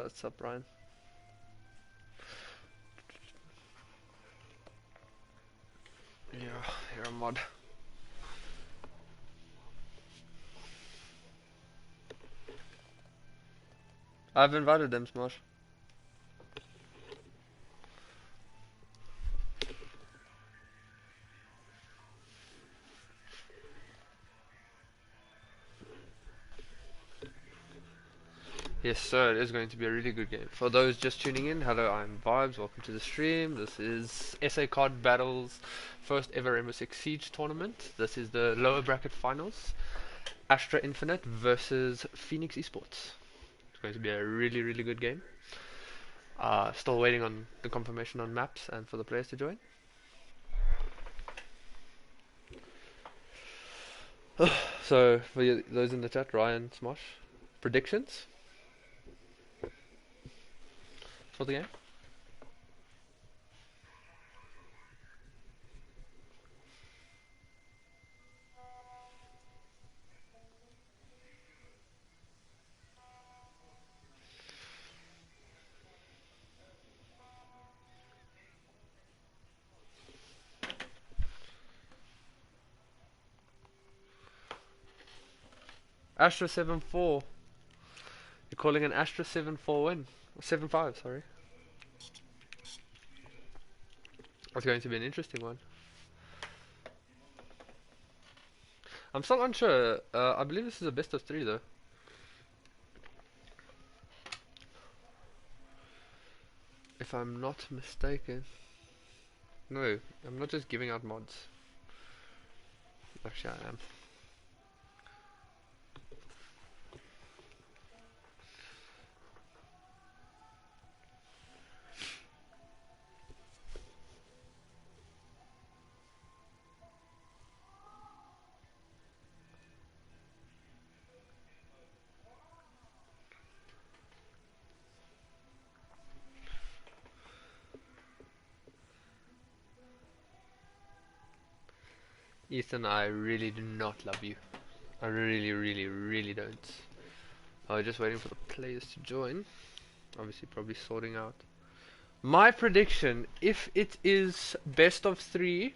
What's up, Ryan? Yeah, you're a mod. I've invited them, Smosh. Yes, sir, it is going to be a really good game. For those just tuning in, hello, I'm Vibes. Welcome to the stream. This is SACOD Battles, first ever Rainbow Six Siege tournament. This is the lower bracket finals. Astra Infinite versus Phoenix Esports. It's going to be a really, really good game. Still waiting on the confirmation on maps and for the players to join. So, for those in the chat, Ryan, Smosh, predictions for the game? Astra 7-4. You're calling an Astra 7-4 win? 7-5, sorry. That's going to be an interesting one. I'm still unsure. I believe this is a best of 3 though. If I'm not mistaken. No, I'm not just giving out mods. Actually, I am. Ethan, I really do not love you. I really, really, really don't. I was just waiting for the players to join. Obviously, probably sorting out. My prediction, if it is best of 3,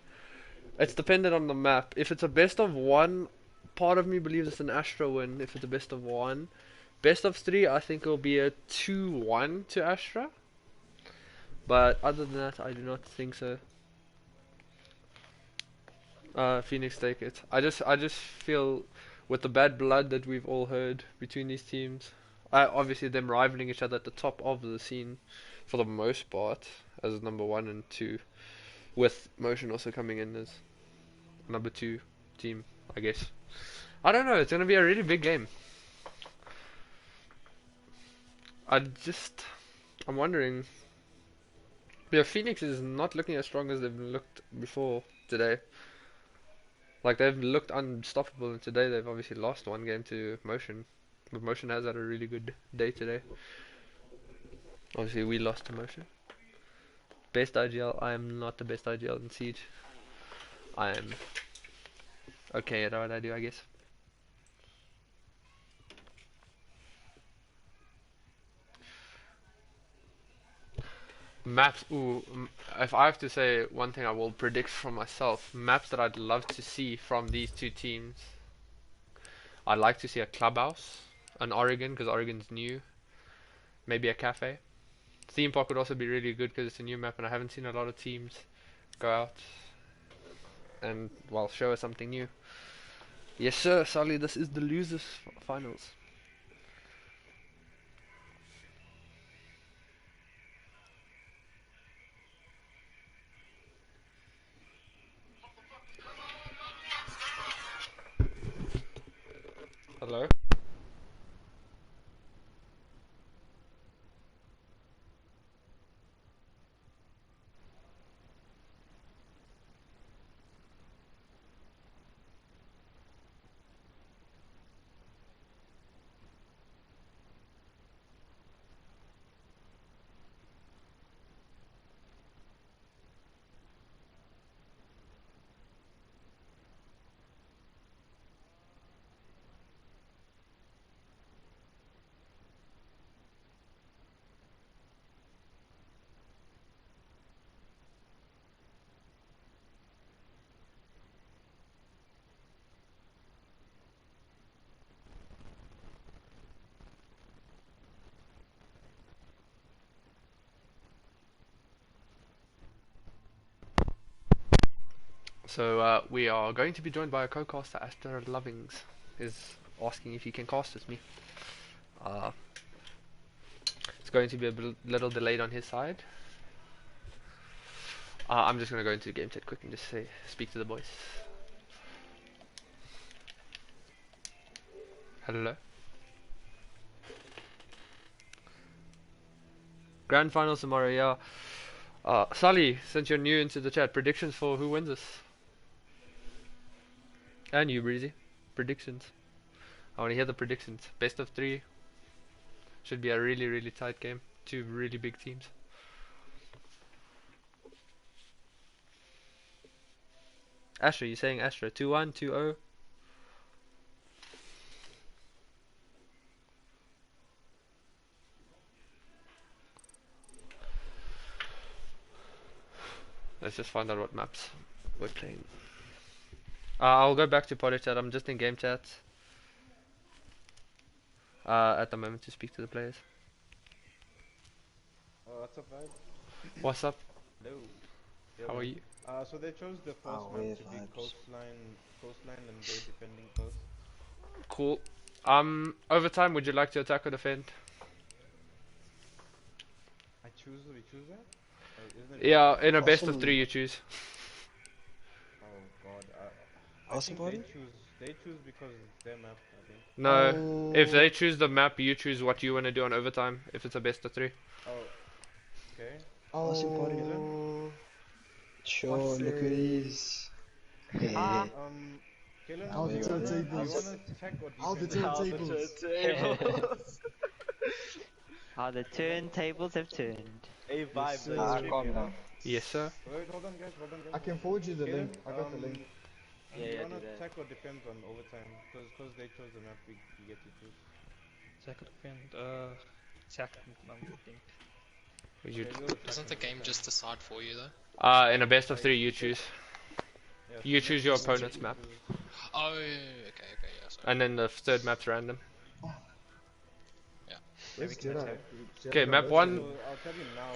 it's dependent on the map. If it's a best of 1, part of me believes it's an Astra win. If it's a best of 1, best of 3, I think it'll be a 2-1 to Astra. But other than that, I do not think so. Phoenix take it. I just feel with the bad blood that we've all heard between these teams, obviously them rivaling each other at the top of the scene for the most part as number 1 and 2, with Motion also coming in as number 2 team, I guess. I don't know. It's gonna be a really big game. I'm wondering. Yeah, Phoenix is not looking as strong as they've looked before today. Like, they've looked unstoppable, and today they've obviously lost one game to Motion. But Motion has had a really good day today. Obviously, we lost to Motion. Best IGL, I am not the best IGL in Siege. I am okay at what I do, I guess. Maps, ooh, if I have to say one thing I will predict for myself, maps that I'd love to see from these two teams. I'd like to see a Clubhouse, an Oregon, because Oregon's new. Maybe a cafe. Theme Park would also be really good because it's a new map and I haven't seen a lot of teams go out and, well, show us something new. Yes, sir, Sally, this is the losers finals. Hello? So we are going to be joined by a co-caster, Astra Lovings, is asking if he can cast with me. It's going to be a little delayed on his side. I'm just going to go into the game chat quick and just speak to the boys. Hello. Grand finals tomorrow, yeah. Sally, since you're new into the chat, predictions for who wins this? And you, Breezy. Predictions. I want to hear the predictions. Best of 3. Should be a really, really tight game. 2 really big teams. Astra, you saying Astra? 2-1, 2-0? Let's just find out what maps we're playing. I'll go back to party chat. I'm just in game chat at the moment to speak to the players. What's up, vibe? What's up? Hello. How are you? So they chose the first map to be coastline, and they're defending coast. Cool. Overtime, would you like to attack or defend? We choose that? Yeah, in a best of 3 you choose. Oh god. I think they choose because it's their map, I think. No, if they choose the map, you choose what you want to do on overtime, if it's a best of 3. Oh, okay. Oh, sure, look at these. Kaylen, How the turntables? you wanna attack or How the defend? turntables? How the turntables have turned. Hey, Yes, sir. vibe. Calm down. Yes, sir. Wait, hold on guys. I can forward you the Kaylen, link. I got the link. Do Yeah, you do wanna that. attack or defend on overtime? Because they chose the map, we get to choose. Second defend, second, I think. Would you Okay, we'll attack Doesn't the on game overtime. just decide for you though? in a best of 3 you choose. Yeah, You so choose next your week we opponent's choose- map. Oh, okay, yeah, sorry. And then the third map's random. Where's Jedi? Okay, map 1. So I'll tell you now.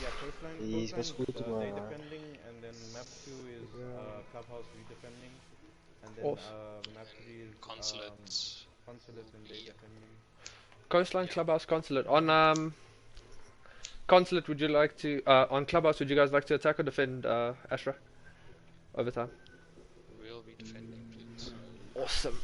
Yeah, coastline. He's got school Coastline, tomorrow, they right? defending, and then map 2 is Clubhouse redefending, and then Awesome. map 3 is Consulate. Consulate and they Yep. defending. Coastline, Clubhouse, Consulate. On Consulate, would you like to... on Clubhouse, would you guys like to attack or defend Astra? Overtime. We'll be defending, please. Awesome.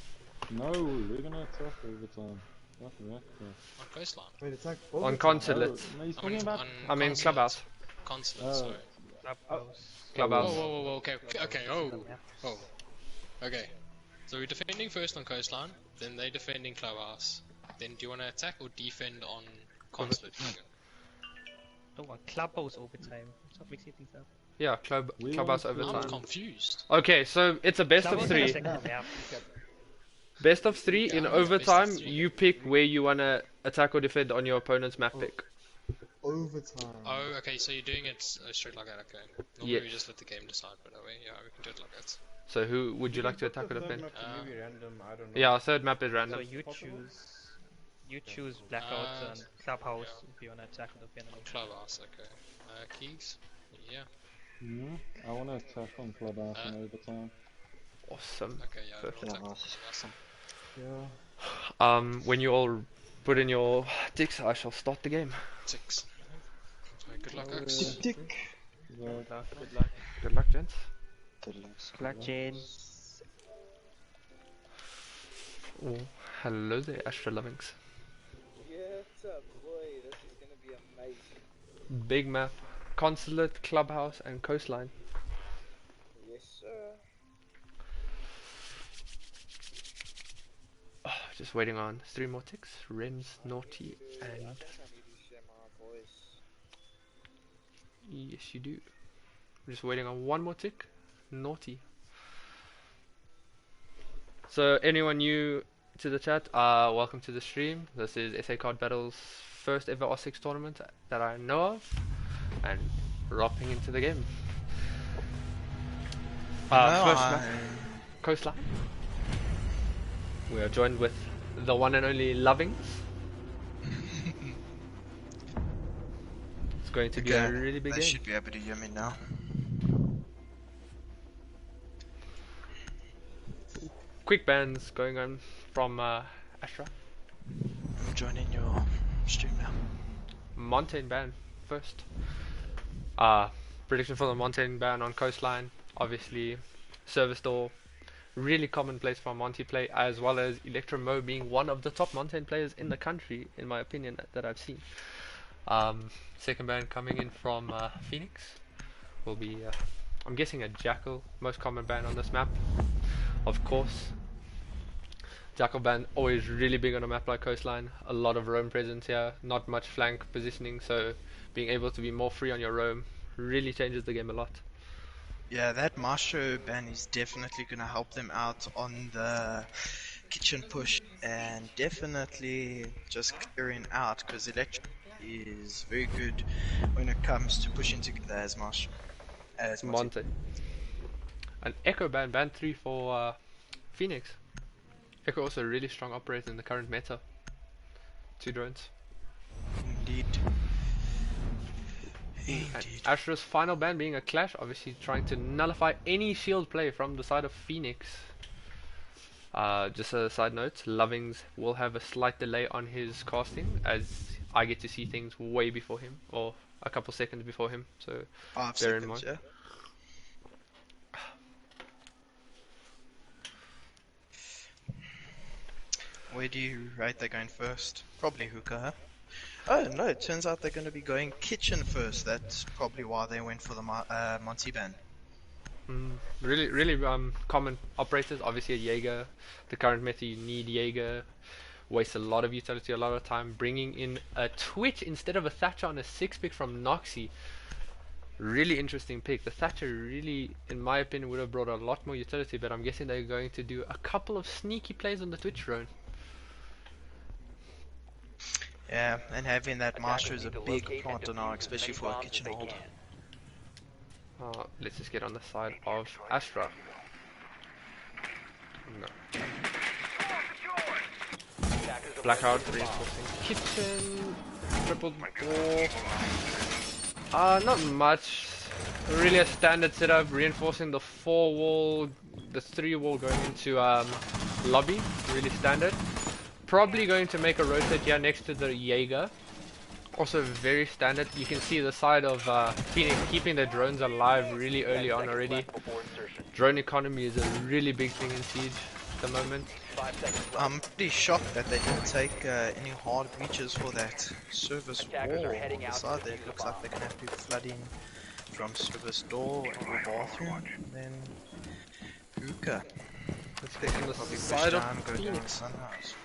No, we're gonna attack overtime. Fucking heck, bro. On Coastline. Wait, attack. On Consulate. No, he's I talking mean, about. on I mean Consulate. Clubhouse. Consulate, Oh. sorry. Clubhouse. Clubhouse. Whoa, okay, oh. Okay. So we're defending first on Coastline, then they defend in Clubhouse. Then do you want to attack or defend on Consulate? Oh, on Clubhouse overtime. Stop mixing things up. Yeah, We Clubhouse want to- I'm overtime. confused. Okay, so it's a best of Clubhouse 3. second map. Best of 3 Yeah, in it's best of overtime. 3. You pick where you wanna attack or defend on your opponent's map pick. Overtime. Oh, okay, so you're doing it straight like that, okay. Normally Yes. we just let the game decide, but yeah, we can do it like that. So who would you like to attack or The third defend? map to maybe random, I don't know. Yeah, third map is So random. you choose Blackout and Clubhouse if you wanna attack or defend. On Clubhouse, okay. Keys? Yeah, I wanna attack on Clubhouse in overtime. Awesome. okay, yeah, we'll Perfect. attack Clubhouse. Yeah. When you all put in your ticks, I shall start the game. 6. So good luck, Axe. Tick. Well, Good luck, gents. Good luck. Good luck, Jen. Oh, hello there, Astra Lovings. Yeah, what's up, boy? This is gonna be amazing. Big map. Consulate, Clubhouse, and Coastline. Yes, sir. Oh, just waiting on 3 more ticks. Rems, Naughty, I and... think I need to share my voice. Yes, you do. I'm just waiting on 1 more tick. Naughty. So, anyone new to the chat, welcome to the stream. This is SACOD Battle's first ever R6 tournament that I know of. And we're hopping into the game. First map, Coastline. We are joined with the one and only Lovings. It's going to be a really big They game. should be able to hear me now. quick bans going on from Astra. I'm joining your stream now. Mountain ban first. Prediction for the Mountain ban on Coastline. Obviously, Service Door. Really common place for Monty play, as well as Electro-Mo being one of the top Mountain players in the country, in my opinion, that I've seen. Second ban coming in from Phoenix will be, I'm guessing, a Jackal, most common ban on this map, of course. Jackal ban always really big on a map like Coastline. A lot of roam presence here, not much flank positioning, so being able to be more free on your roam really changes the game a lot. Yeah, that Maestro ban is definitely going to help them out on the kitchen push, and definitely just clearing out, because Electro is very good when it comes to pushing together as Maestro. As Monte. An Echo ban, ban 3 for Phoenix. Echo also a really strong operator in the current meta. 2 drones. Indeed. Astra's final ban being a clash, obviously trying to nullify any shield play from the side of Phoenix. Just a side note, Lovings will have a slight delay on his casting, as I get to see things way before him, or a couple seconds before him, so 5 bear in seconds, mind. Yeah. Where do you rate they're going first? Probably hookah, huh? Oh no, it turns out they're going to be going kitchen first. That's probably why they went for the Monty ban. Really common operators. Obviously a Jaeger. The current meta, you need Jaeger. Waste a lot of utility, a lot of time. Bringing in a Twitch instead of a Thatcher on a 6-pick from Noxy. Really interesting pick. The Thatcher really, in my opinion, would have brought a lot more utility, but I'm guessing they're going to do a couple of sneaky plays on the Twitch drone. Yeah, and having that Master is a big plant now, especially for a kitchen hold. Let's just get on the side of Astra. No. Blackout reinforcing kitchen. Triple door. Not much. Really a standard setup, reinforcing the 4 wall, the 3 wall going into lobby. Really standard. Probably going to make a rotate here next to the Jaeger. Also very standard. You can see the side of Phoenix keeping the drones alive really early on already. Drone economy is a really big thing in Siege at the moment. I'm pretty shocked that they didn't take any hard breaches for that service wall on the side there. It looks like they're going to have to flood in from service door or bathroom, and then hookah. Let's get on the side of Phoenix. Sunrise.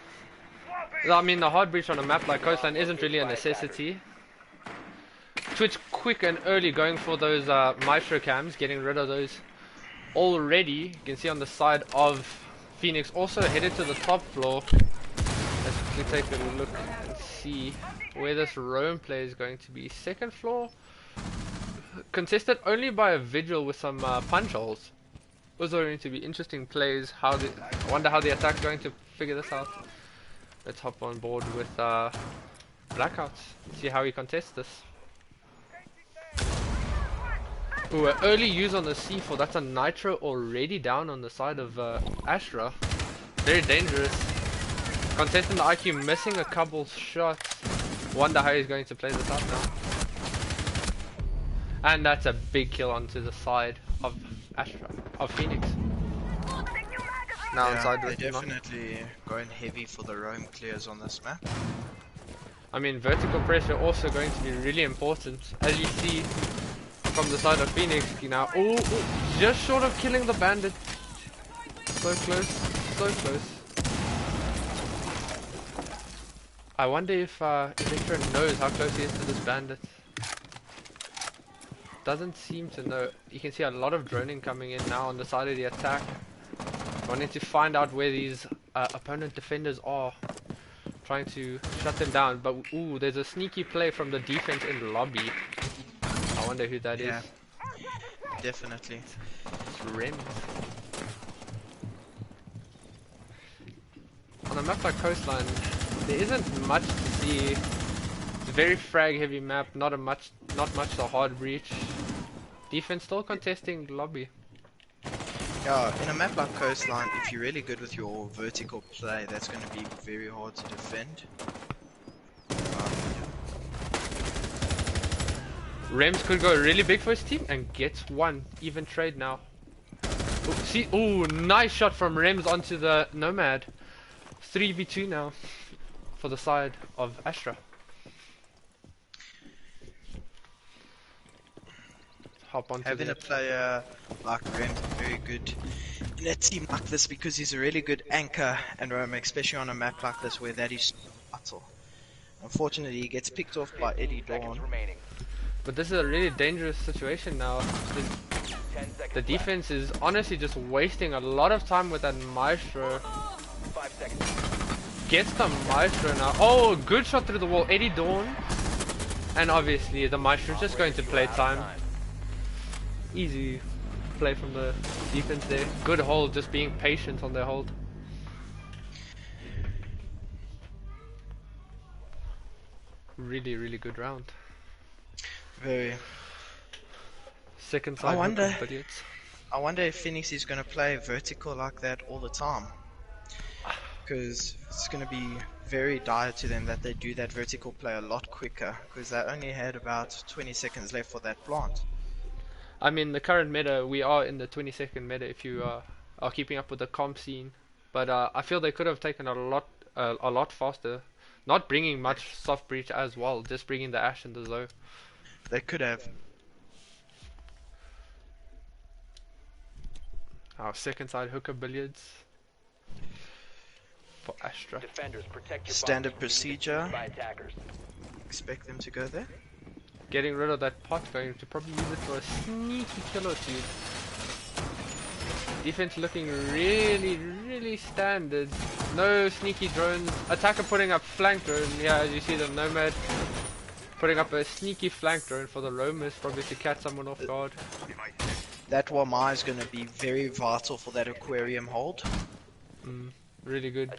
I mean, the hard breach on a map like Coastline isn't really a necessity. Twitch quick and early going for those Maestro cams, getting rid of those already. You can see on the side of Phoenix, also headed to the top floor. Let's quickly take a look and see where this roam play is going to be. Second floor, contested only by a Vigil with some punch holes. Those are going to be interesting plays. I wonder how the attack's going to figure this out. Let's hop on board with Blackout. See how he contests this. Ooh, an early use on the C4. That's a Nitro already down on the side of Astra. Very dangerous. Contesting the IQ, missing a couple shots. Wonder how he's going to play this out now. And that's a big kill onto the side of Astra, of Phoenix. Now yeah, inside they're definitely going heavy for the roam clears on this map. I mean, vertical pressure also going to be really important. As you see from the side of Phoenix, you know, just short of killing the bandit. So close, so close. I wonder if Electro knows how close he is to this bandit. Doesn't seem to know. You can see a lot of droning coming in now on the side of the attack. Wanting to find out where these opponent defenders are. Trying to shut them down. But ooh, there's a sneaky play from the defense in the lobby. I wonder who that is. Definitely. It's Rim. On a map like Coastline, there isn't much to see. It's a very frag heavy map, not much the hard breach. Defense still contesting lobby. Yeah, in a map like Coastline, if you're really good with your vertical play, that's going to be very hard to defend. Rems could go really big for his team and gets one. Even trade now. Ooh, see, ooh, nice shot from Rems onto the Nomad. 3v2 now for the side of Astra. Hop onto Having a player like Rem very good in a team like this because he's a really good anchor and roamer, especially on a map like this where that is vital. Unfortunately, he gets picked off by Eddie Dawn. But this is a really dangerous situation now. The defense is honestly just wasting a lot of time with that Maestro. 5 seconds. Gets the Maestro now. Oh, good shot through the wall. Eddie Dawn. And obviously the Maestro just going to play time. Easy play from the defense there. Good hold, just being patient on their hold. Really, really good round. Very. Second side. I wonder if Phoenix is going to play vertical like that all the time. Because it's going to be very dire to them that they do that vertical play a lot quicker. Because they only had about 20 seconds left for that plant. I mean, the current meta, we are in the 20-second meta if you are keeping up with the comp scene. But I feel they could have taken a lot faster. Not bringing much soft breach as well, just bringing the Ash and the Zoe. They could have. Our second side hooker billiards for Astra. Defenders, protect your Standard procedure. by attackers. Expect them to go there. Getting rid of that pot, going to probably use it for a sneaky kill or two. Defense looking really, really standard. No sneaky drones. Attacker putting up flank drone. Yeah, as you see the Nomad putting up a sneaky flank drone for the roamers, probably to catch someone off guard. That Wamai is going to be very vital for that aquarium hold. Really good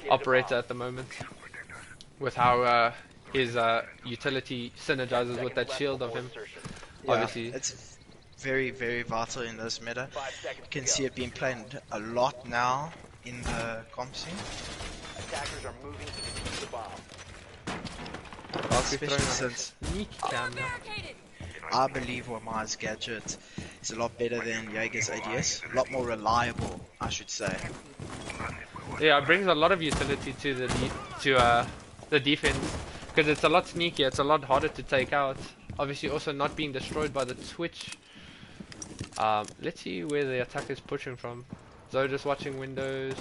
operator at the moment. With how his utility synergizes with that shield of him. Yeah, obviously. It's very, very vital in this meta. You can see it being played a lot now in the comp scene. Attackers are moving to defuse the bomb. Especially since I believe Wamai's gadget is a lot better than Jaeger's ADS. A lot more reliable, I should say. Yeah, it brings a lot of utility to the defense. Because it's a lot sneakier, it's a lot harder to take out. Obviously also not being destroyed by the Twitch. Let's see where the attack is pushing from. Zoe just watching windows.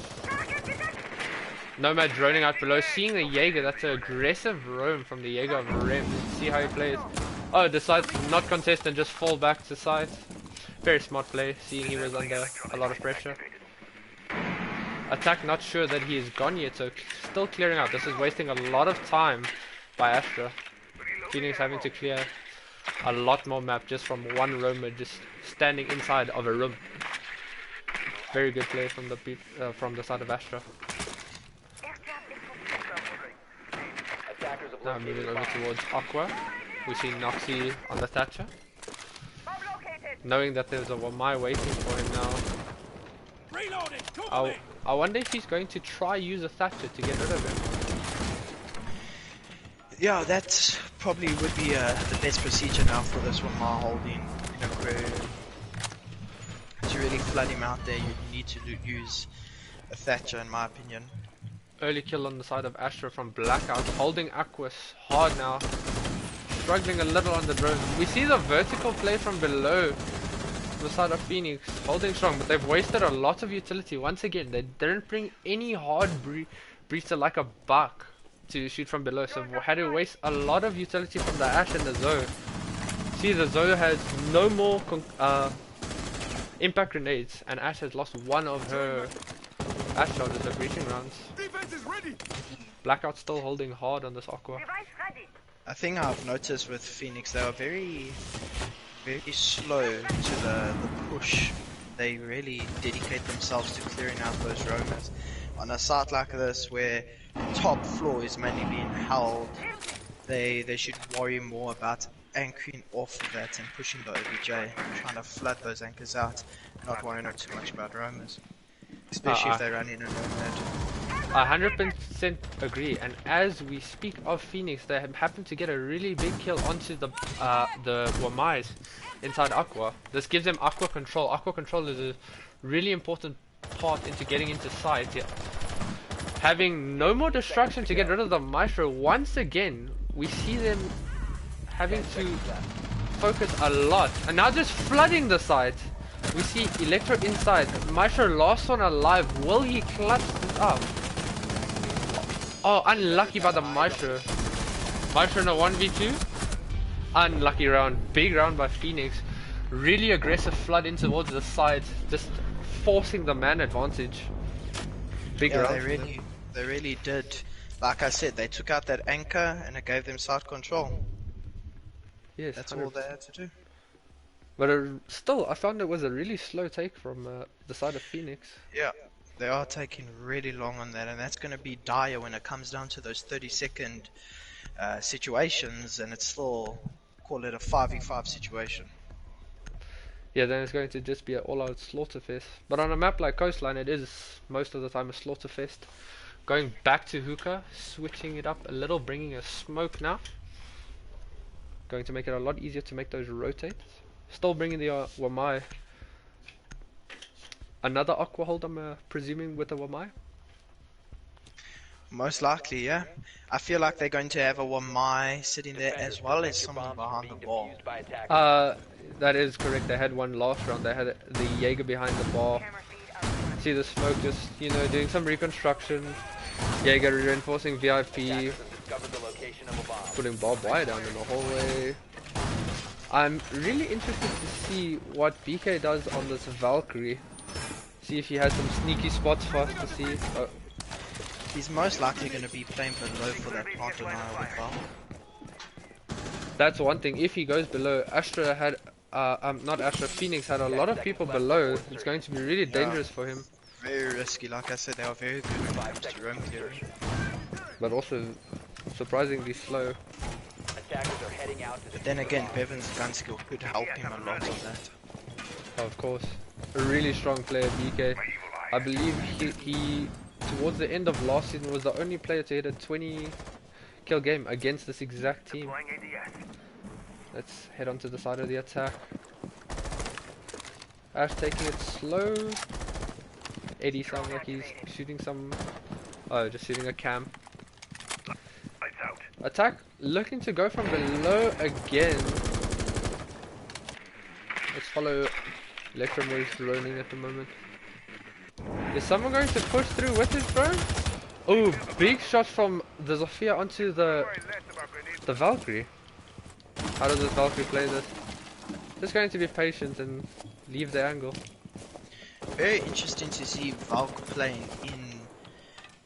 Nomad droning out below, seeing the Jaeger. That's an aggressive roam from the Jaeger of Rem. Let's see how he plays. Oh, decides to not contest and just fall back to site. Very smart play, seeing he was under a lot of pressure. Attack not sure that he is gone yet, so still clearing out. This is wasting a lot of time by Astra. Phoenix having to clear a lot more map just from one roamer just standing inside of a room. Very good play from the side of Astra. Now moving over towards Aqua. We see Noxy on the Thatcher. Knowing that there's a Wamai waiting for him now. I wonder if he's going to try use a Thatcher to get rid of him. Yeah, that probably would be the best procedure now for this Wamai holding in aquarium. To really flood him out there, you need to use a Thatcher, in my opinion. Early kill on the side of Astra from Blackout, holding Aquas hard now. Struggling a little on the drone. We see the vertical play from below the side of Phoenix, holding strong, but they've wasted a lot of utility. Once again, they didn't bring any hard breacher like a buck to shoot from below, so had to waste a lot of utility from the Ash and the Zoe. See, the Zoe has no more impact grenades, and Ash has lost one of her Ash charges of breaching rounds. Blackout still holding hard on this Aqua. I think I've noticed with Phoenix, they are very, very slow to the push. They really dedicate themselves to clearing out those roamers. On a site like this where top floor is mainly being held, they should worry more about anchoring off of that and pushing the OBJ, trying to flood those anchors out, not worrying too much about roamers, especially if they run in a nomad. 100% agree. And as we speak of Phoenix, they happen to get a really big kill onto the Wamais inside Aqua. This gives them Aqua control. Aqua control is a really important part into getting into sight here. Having no more destruction to get rid of the Maestro, once again we see them having to focus a lot, and now just flooding the site. We see Electro inside, Maestro last one alive. Will he clutch this up? Oh, unlucky by the Maestro. Maestro in a 1v2. Unlucky round. Big round by Phoenix. Really aggressive flood in towards the side, just forcing the man advantage. Big round. They really did. Like I said, they took out that anchor and it gave them side control. Yes, that's 100%. all they had to do. But still, I found it was a really slow take from the side of Phoenix. Yeah, they are taking really long on that, and that's going to be dire when it comes down to those 30-second situations, and it's still, call it a 5v5 situation. Yeah, then it's going to just be an all-out slaughterfest. But on a map like Coastline, it is most of the time a slaughterfest. Going back to hookah, switching it up a little, bringing a smoke now. Going to make it a lot easier to make those rotates. Still bringing the Wamai. Another Aqua hold, I'm presuming, with the Wamai? Most likely, yeah. I feel like they're going to have a Wamai sitting there as well as someone behind the ball. That is correct. They had one last round. They had the Jaeger behind the bar. See the smoke just, you know, doing some reconstruction. Jaeger reinforcing VIP. Putting barbed wire down in the hallway. I'm really interested to see what BK does on this Valkyrie. See if he has some sneaky spots for us to see. Oh. He's most likely going to be playing below for that plant denial with Val. That's one thing. If he goes below, Astra had, not Astra, Phoenix had a lot of people below. It's going to be really dangerous for him. Very risky. Like I said, they are very good when it comes to roam clearing. But also surprisingly slow. But then again, Bevan's gun skill could help him a lot on that. Of course. A really strong player, BK. I believe he towards the end of last season was the only player to hit a 20 kill game against this exact team. Let's head on to the side of the attack. Ash taking it slow. Eddie sounds like he's shooting some... Oh, just shooting a cam. Attack looking to go from below again. Let's follow Electromo's droning at the moment. Is someone going to push through with his drone? Oh, big shot from the Zofia onto the Valkyrie. How does this Valkyrie play this? Just going to be patient and leave the angle. Very interesting to see Valk playing in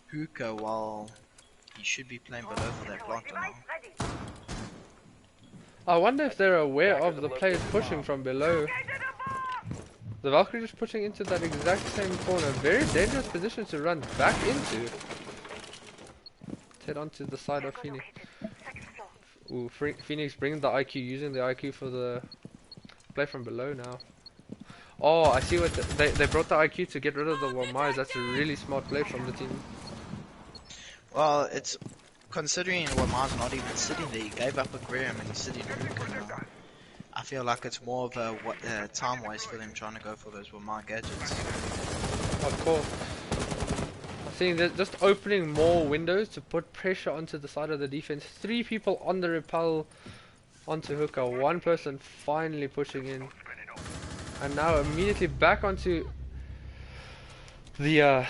hookah while he should be playing below for that plant now. I wonder if they're aware of the players pushing from below. The Valkyrie just pushing into that exact same corner. Very dangerous position to run back into. Let's head on to the side of Phoenix. Ooh, Phoenix bringing the IQ, using the IQ for the play from below now. Oh, I see what they brought the IQ to get rid of the Wamais. That's a really smart play from the team. Well, it's considering Wamai's not even sitting there. He gave up a Graham and he's sitting in hookah now. I feel like it's more of a time waste for them trying to go for those Wamai gadgets. Of course. I'm seeing they're just opening more windows to put pressure onto the side of the defense. 3 people on the rappel onto hookah. 1 person finally pushing in. And now immediately back onto the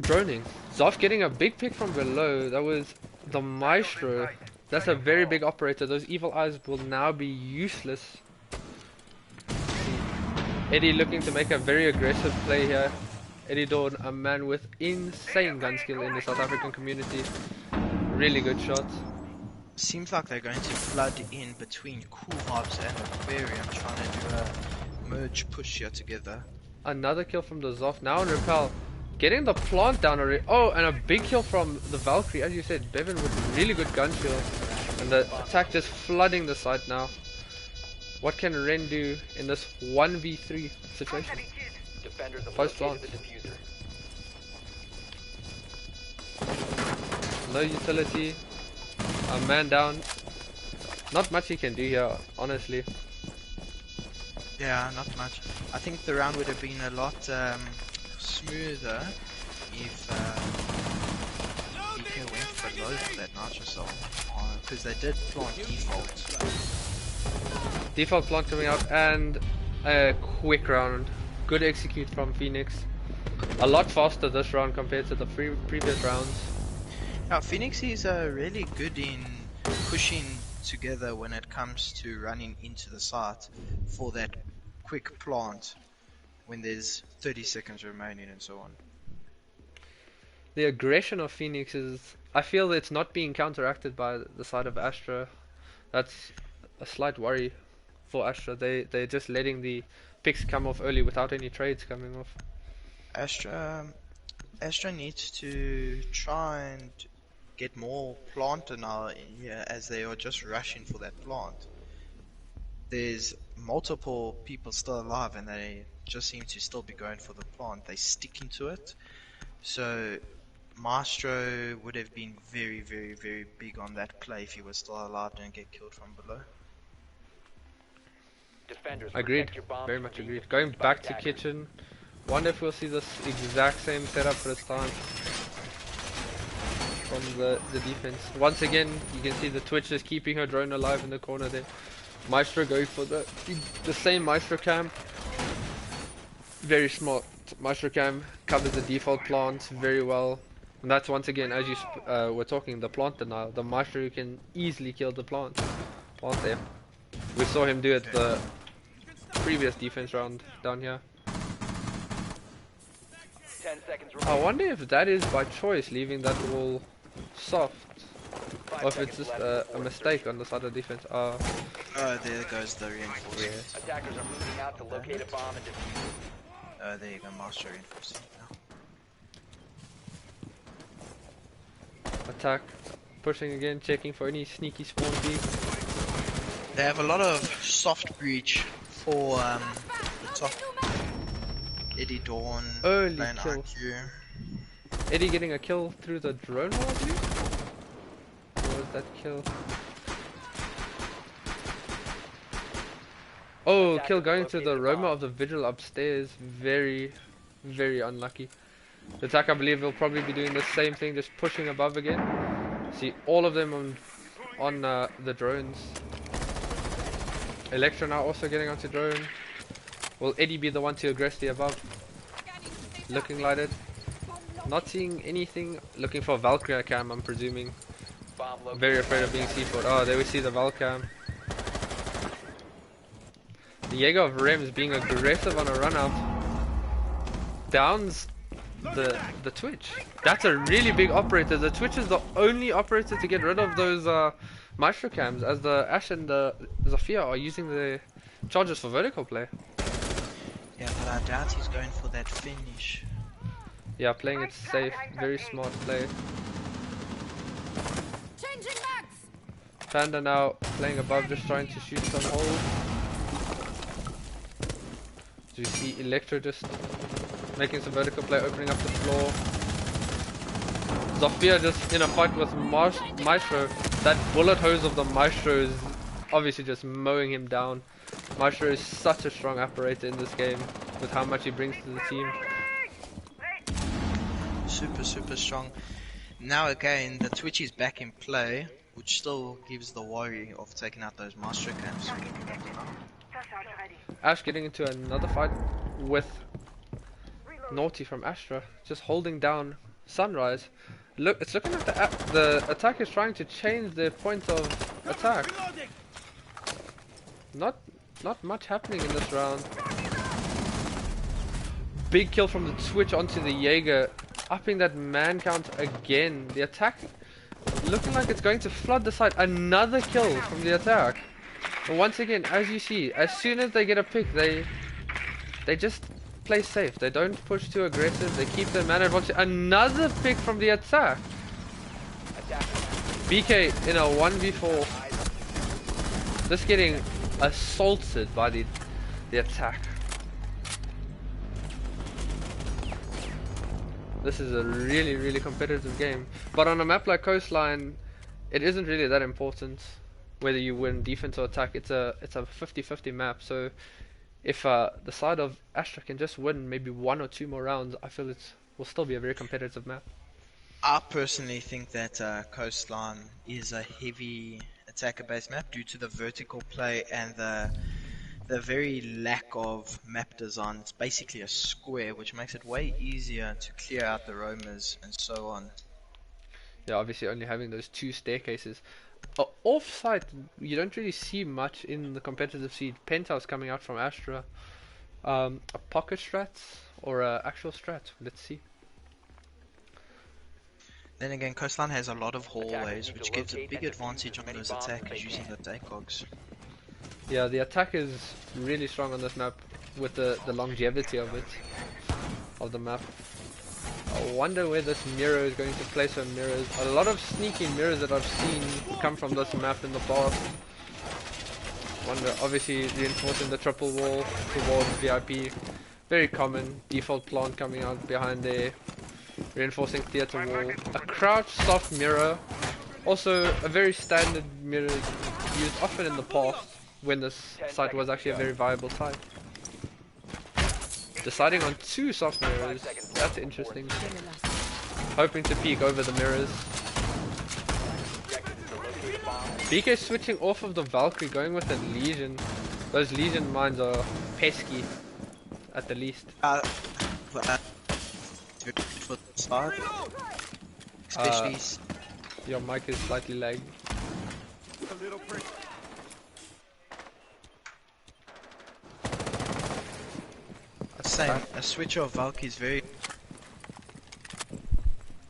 droning. Zoff getting a big pick from below. That was the Maestro. That's a very big operator. Those evil eyes will now be useless. Eddie looking to make a very aggressive play here. Eddie Dawn, a man with insane gun skill in the South African community. Really good shots. Seems like they're going to flood in between Cool Hobbs and Aquarium, trying to do a merge push here together. Another kill from the Zoff. Now on Repel. Getting the plant down already. Oh, and a big kill from the Valkyrie. As you said, Bevan with really good gun skill. And the attack just flooding the site now. What can Ren do in this 1v3 situation? Defenders have Post located launch. the diffuser. No utility. A man down. Not much he can do here, honestly. Yeah, not much. I think the round would have been a lot smoother if DK went below for that Nitrocell. Because they did plant default. Default plant coming out and a quick round. Good execute from Phoenix. A lot faster this round compared to the previous rounds. Now, Phoenix is really good in pushing together when it comes to running into the site for that quick plant when there's 30 seconds remaining and so on. The aggression of Phoenix is... I feel it's not being counteracted by the side of Astra. That's a slight worry for Astra. They're just letting the picks come off early without any trades coming off. Astra needs to try and get more planter now in here as they are just rushing for that plant. There's multiple people still alive and they just seem to still be going for the plant. They sticking to it. So Maestro would have been very, very, very big on that play if he was still alive and get killed from below. Defenders, Agreed. protect your bombs Very from much being agreed. defused Going by back to attackers. kitchen. Wonder if we'll see this exact same setup this time from the defense. Once again, you can see the Twitch is keeping her drone alive in the corner there. Maestro going for the same Maestro cam. Very smart. Maestro cam covers the default plants very well. And that's once again, as you were talking, the plant denial. The Maestro can easily kill the plant there. We saw him do it the previous defense round down here. 10 seconds I remaining. wonder if that is by choice, leaving that wall soft, 5 or if it's seconds just left a before mistake insertion. on the side of defense. Oh, there goes the reinforcement. Attackers are moving out to locate a bomb and defuse it. Oh, there you go, Master reinforcing now. Attack, pushing again, checking for any sneaky spawn peek. They have a lot of soft breach for the top. Eddie Dawn, Early playing kill. IQ. Eddie getting a kill through the drone wall, I believe? What was that kill? Oh, kill going through the Roma of the Vigil upstairs. Very, very unlucky. The attack, I believe, will probably be doing the same thing, just pushing above again. See all of them on the drones. Electra now also getting onto drone. Will Eddie be the one to aggress the above? Looking like it. Not seeing anything. Looking for Valkyrie cam, I'm presuming. Bomb located. Very afraid of being C4. Oh, there we see the Val cam. The Jaeger of Rems being aggressive on a run out. Downs the Twitch. That's a really big operator. The Twitch is the only operator to get rid of those Maestro cams, as the Ash and the Zafia are using the charges for vertical play. Yeah, but I doubt he's going for that finish. Yeah, playing it safe. Very smart play. Panda now playing above, just trying to shoot some holes. So you see Electro just making some vertical play, opening up the floor. Zafia just in a fight with Maestro. That bullet hose of the Maestro is obviously just mowing him down. Maestro is such a strong operator in this game with how much he brings to the team. Super strong. Now again, the Twitch is back in play, which still gives the worry of taking out those Maestro camps. Ash getting into another fight with Naughty from Astra, just holding down Sunrise. Look, it's looking like the attack is trying to change their point of attack. Not much happening in this round. Big kill from the Twitch onto the Jaeger, upping that man count again. The attack looking like it's going to flood the site. Another kill from the attack. But once again, as you see, as soon as they get a pick, they just play safe. They don't push too aggressive. They keep their man advantage. Another pick from the attack. BK in a 1v4 Just getting assaulted by the attack. This is a really, really competitive game. But on a map like Coastline, it isn't really that important whether you win defense or attack. It's a 50-50 map. So if the side of Astra can just win maybe 1 or 2 more rounds, I feel it will still be a very competitive map. I personally think that Coastline is a heavy attacker-based map due to the vertical play and the very lack of map design. It's basically a square, which makes it way easier to clear out the roamers and so on. Yeah, obviously only having those 2 staircases. Off-site, you don't really see much in the competitive seed. Penthouse coming out from Astra. A pocket strat or a actual strat? Let's see. Then again, Coastline has a lot of hallways, which gives a big advantage on those attackers using the ACOGs. Yeah, the attack is really strong on this map with the longevity of it, of the map. I wonder where this mirror is going to place her mirrors. A lot of sneaky mirrors that I've seen come from this map in the past. Wonder, obviously reinforcing the triple wall towards VIP. Very common. Default plant coming out behind there. Reinforcing theater wall. A crouch soft mirror. Also a very standard mirror used often in the past when this site was actually a very viable site. Deciding on 2 soft mirrors, that's interesting. Hoping to peek over the mirrors. BK switching off of the Valkyrie, going with a Legion. Those Legion mines are pesky, at the least. For the start, especially your mic is slightly lagged. Same, a switcher of Valkyrie is very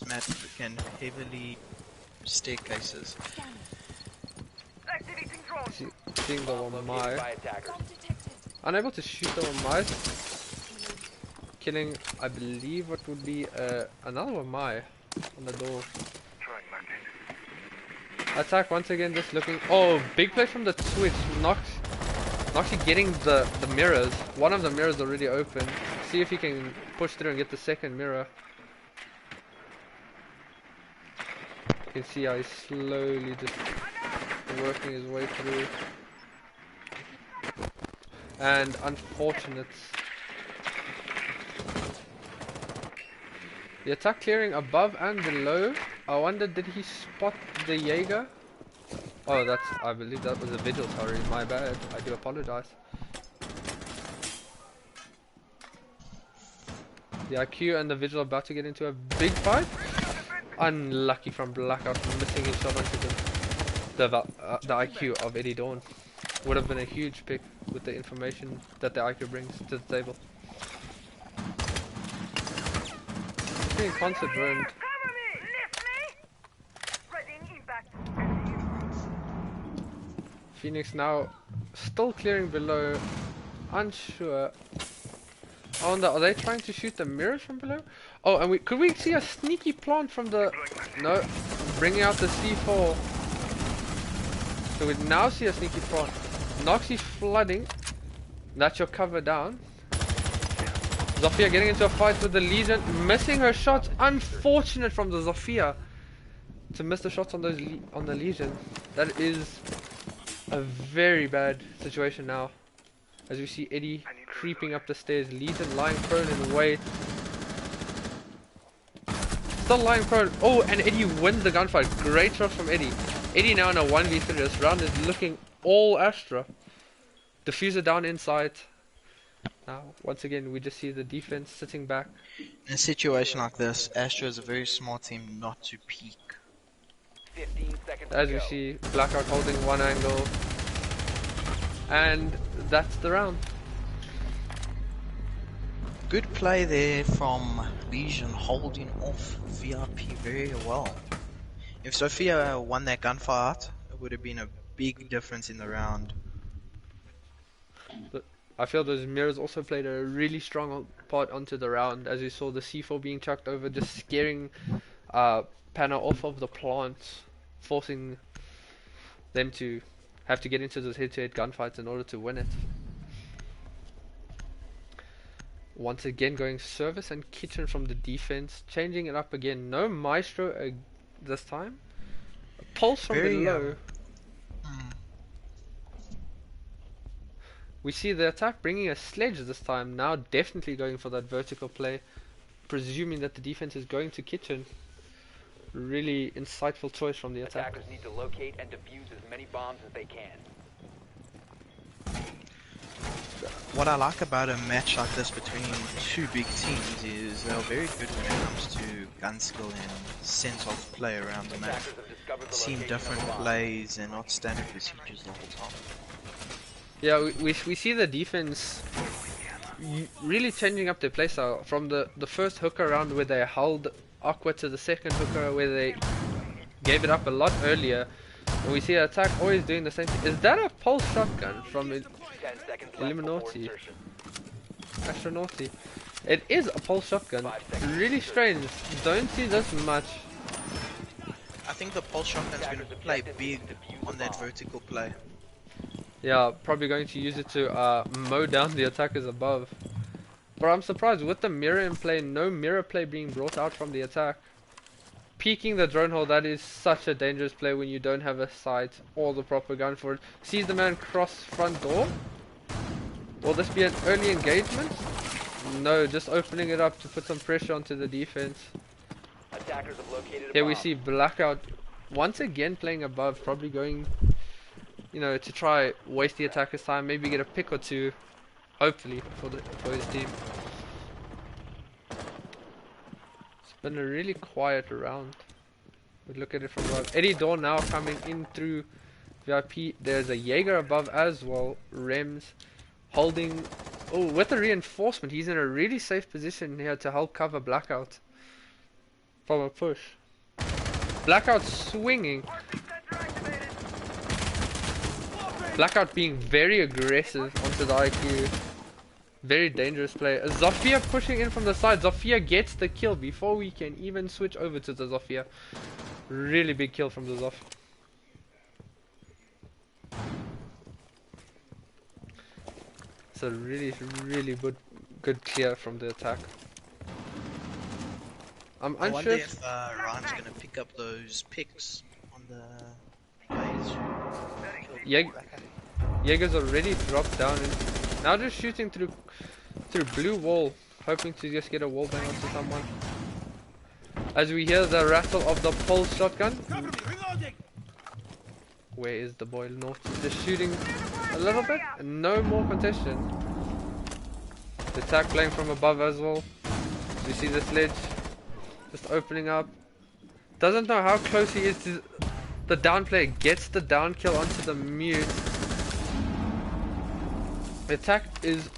map can heavily staircases. Seeing the one unable to shoot the one killing, I believe, what would be another one on the door. Attack once again, just looking. Oh, big play from the switch. Noxy getting the mirrors. One of the mirrors already open. See if he can push through and get the second mirror. You can see how he's slowly just working his way through. And unfortunate. The attack clearing above and below. I wonder, did he spot the Jaeger? Oh, I believe that was a Vigil, sorry, my bad. I do apologize. The IQ and the Vigil are about to get into a big fight. Unlucky from Blackout, missing his shot onto the IQ of Eddie Dawn. Would have been a huge pick with the information that the IQ brings to the table. Being concert ruined. Phoenix now still clearing below. Unsure. I wonder, are they trying to shoot the mirrors from below? Oh, and could we see a sneaky plant from the... No, bringing out the C4. So we now see a sneaky plant. Noxy flooding. That's your cover down. Zofia getting into a fight with the Legion, missing her shots. Unfortunate from the Zofia to miss the shots on those on the Legion. That is a very bad situation now. As we see Eddie creeping up the stairs, Legion lying prone in wait. Still lying prone. Oh, and Eddie wins the gunfight. Great shot from Eddie. Eddie now in a 1v3. This round is looking all Astra. Diffuser down inside. Now, once again, we just see the defense sitting back. In a situation like this, Astra is a very smart team not to peek. 15 seconds As you see, Blackout holding one angle. And that's the round. Good play there from Legion, holding off VIP very well. If Sophia won that gunfight, it would have been a big difference in the round. But I feel those mirrors also played a really strong part onto the round, as you saw the C4 being chucked over, just scaring Panna off of the plant, forcing them to have to get into those head-to-head gunfights in order to win it. Once again going service and kitchen from the defense, changing it up again. No maestro this time. A pulse from below. We see the attack bringing a sledge this time, now definitely going for that vertical play, presuming that the defense is going to kitchen. Really insightful choice from the attack. Attackers need to locate and defuse as many bombs as they can. What I like about a match like this between two big teams is they're very good when it comes to gun skill and sense of play around the map. Seeing different plays and not standard procedures the whole time. Yeah, we see the defense really changing up their playstyle from the first hooker round where they held Aqua to the second hooker where they gave it up a lot earlier. And we see attack always doing the same thing. Is that a pulse shotgun from Illuminati? Astronauti. It is a pulse shotgun. Really strange. Don't see this much. I think the pulse shotgun's going to play big on that vertical play. Yeah, probably going to use it to mow down the attackers above. But I'm surprised with the mirror in play, no mirror play being brought out from the attack. Peeking the drone hole, that is such a dangerous play when you don't have a sight or the proper gun for it. Sees the man cross front door. Will this be an early engagement? No, just opening it up to put some pressure onto the defense. Attackers have located a Here we bomb. see Blackout once again playing above, probably going, you know, to try waste the attacker's time, maybe get a pick or two, hopefully for his team. It's been a really quiet round. We look at it from above. Eddie Dawn now coming in through VIP. There's a Jaeger above as well. Rems holding. Oh, with the reinforcement, he's in a really safe position here to help cover Blackout from a push. Blackout swinging. Blackout being very aggressive onto the IQ. Very dangerous play. Zofia pushing in from the side. Zofia gets the kill before we can even switch over to the Zofia. Really big kill from the Zof. It's a really good clear from the attack. I'm I unsure wonder if Ryan's going to pick up those picks on the plays. Jaeger's already dropped down and now just shooting through blue wall, hoping to just get a wall bang onto someone. As we hear the rattle of the pulse shotgun. Where is the boy north? Just shooting a little bit and no more contention. The attack playing from above as well. We see the sledge just opening up. Doesn't know how close he is to the down player. Gets the down kill onto the mute. The attack is...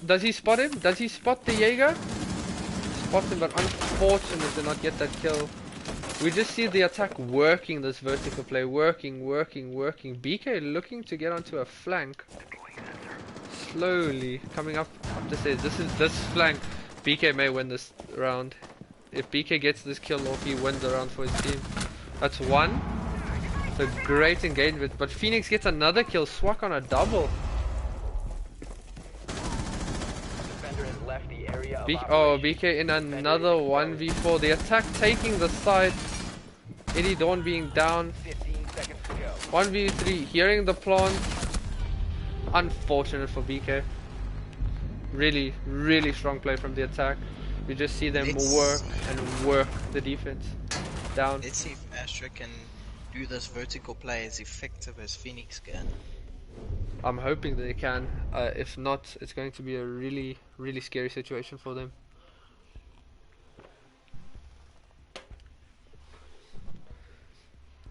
does he spot him? Does he spot the Jaeger? Spots him, but unfortunate to not get that kill. We just see the attack working this vertical play. Working. BK looking to get onto a flank. Slowly coming up the stairs. This flank. BK may win this round. If BK gets this kill off, he wins the round for his team. That's one. It's a great engagement. But Phoenix gets another kill. Swak on a double. BK in another 1v4. The attack taking the side. Eddie Dawn being down. 1v3. Hearing the plant. Unfortunate for BK. Really strong play from the attack. We just see them work the defense down. Let's see if Astra can do this vertical play as effective as Phoenix can. I'm hoping they can. If not, it's going to be a really scary situation for them.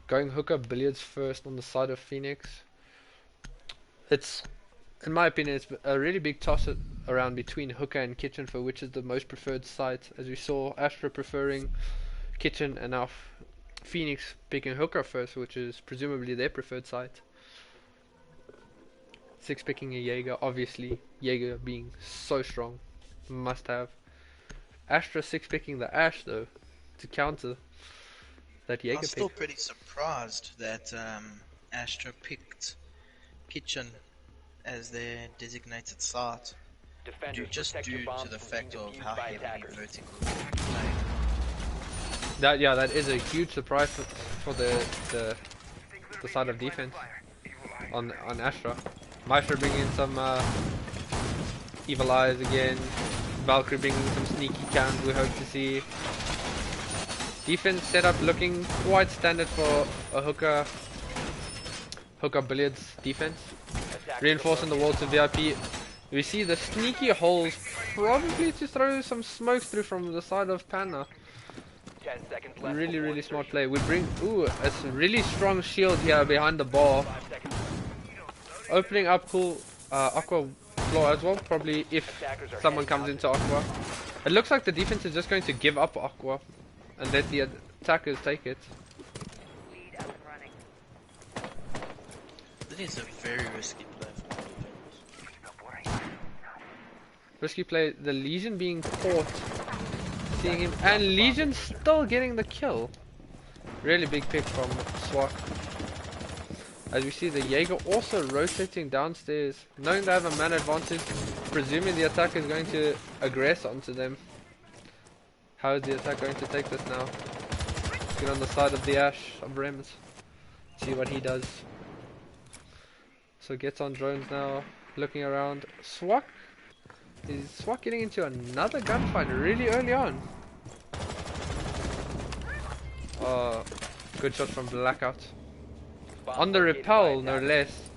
Going hooker billiards first on the side of Phoenix. It's, in my opinion, it's a really big toss around between hooker and kitchen for which is the most preferred site. As we saw, Astra preferring kitchen and now Phoenix picking hooker first, which is presumably their preferred site. 6 picking a Jaeger, obviously Jaeger being so strong, must have. Astra 6 picking the Ash though, to counter that Jaeger I'm still pick. pretty surprised that Astra picked kitchen as their designated site. Defenders, Just protect your due bombs to the from fact being of defused how by heavily attackers. vertical they play. That is a huge surprise for the side of defense on Astra. Maestro bringing in some evil eyes again. Valkyrie bringing some sneaky cams we hope to see. Defense setup looking quite standard for a hooker billiards defense. Reinforcing the wall to VIP. We see the sneaky holes, probably to throw some smokes through from the side of Panna. 10 seconds left Really, before really smart insertion. play. We bring a really strong shield here behind the bar, 5 seconds. opening up cool aqua floor as well. Probably if Attackers are someone heading comes out into aqua. It looks like the defense is just going to give up aqua and let the attackers take it. That is a very risky play for the defenders. Risky play. The Legion being caught, seeing him, and Legion still getting the kill. Really big pick from Swak. As we see the Jaeger also rotating downstairs, knowing they have a man advantage, presuming the attack is going to aggress onto them. How is the attack going to take this now? Get on the side of the Ash of Rems. See what he does. So gets on drones now, looking around. Swak? Is Swak getting into another gunfight really early on? Good shot from Blackout. On the repel, no less.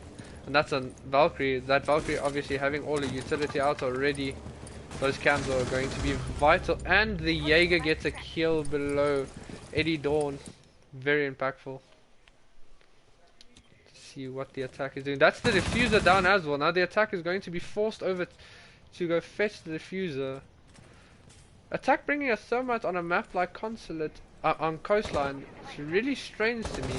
And that's a Valkyrie. That Valkyrie obviously having all the utility out already. Those cams are going to be vital. And the Jaeger gets a kill below Eddie Dawn. Very impactful. See what the attack is doing. That's the diffuser down as well. Now the attack is going to be forced over to go fetch the diffuser. Attack bringing us so much on a map like Consulate on Coastline. It's really strange to me.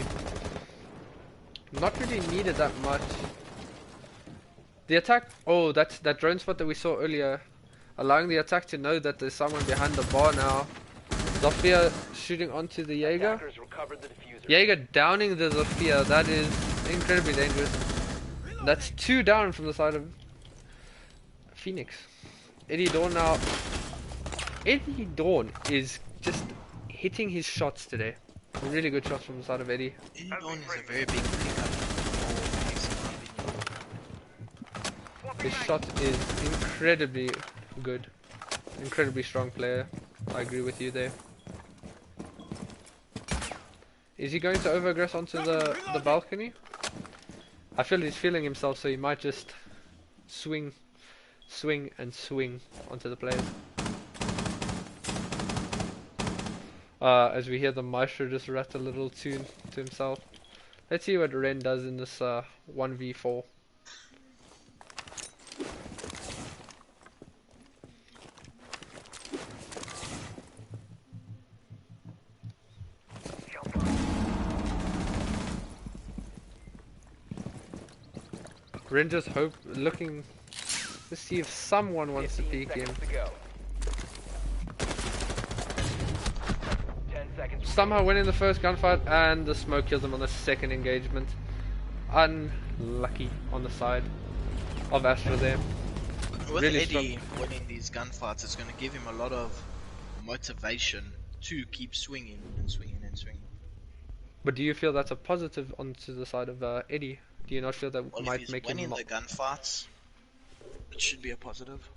Not really needed that much. The attack. Oh, that's that drone spot that we saw earlier, allowing the attack to know that there's someone behind the bar now. Zofia shooting onto the Jaeger. Attackers recovered the diffuser. Jaeger downing the Zofia. That is incredibly dangerous. That's 2 down from the side of Phoenix. Eddie Dawn now. Eddie Dawn is just hitting his shots today. Really good shots from the side of Eddie. Eddie Dawn is a very big pickup for His shot is incredibly good. Incredibly strong player. I agree with you there. Is he going to overaggress onto the balcony? I feel he's feeling himself, so he might just swing and swing onto the players. As we hear the Maestro just rattle a little tune to himself. Let's see what Ren does in this 1v4. Ren just looking to see if someone wants to peek him. Somehow winning the first gunfight, and the smoke kills him on the second engagement. Unlucky on the side of Astra there. With Really Eddie winning these gunfights, it's going to give him a lot of motivation to keep swinging and swinging and swinging. But do you feel that's a positive onto the side of Eddie? Do you not feel that Well, might if make he's winning him the gunfights, it should be a positive.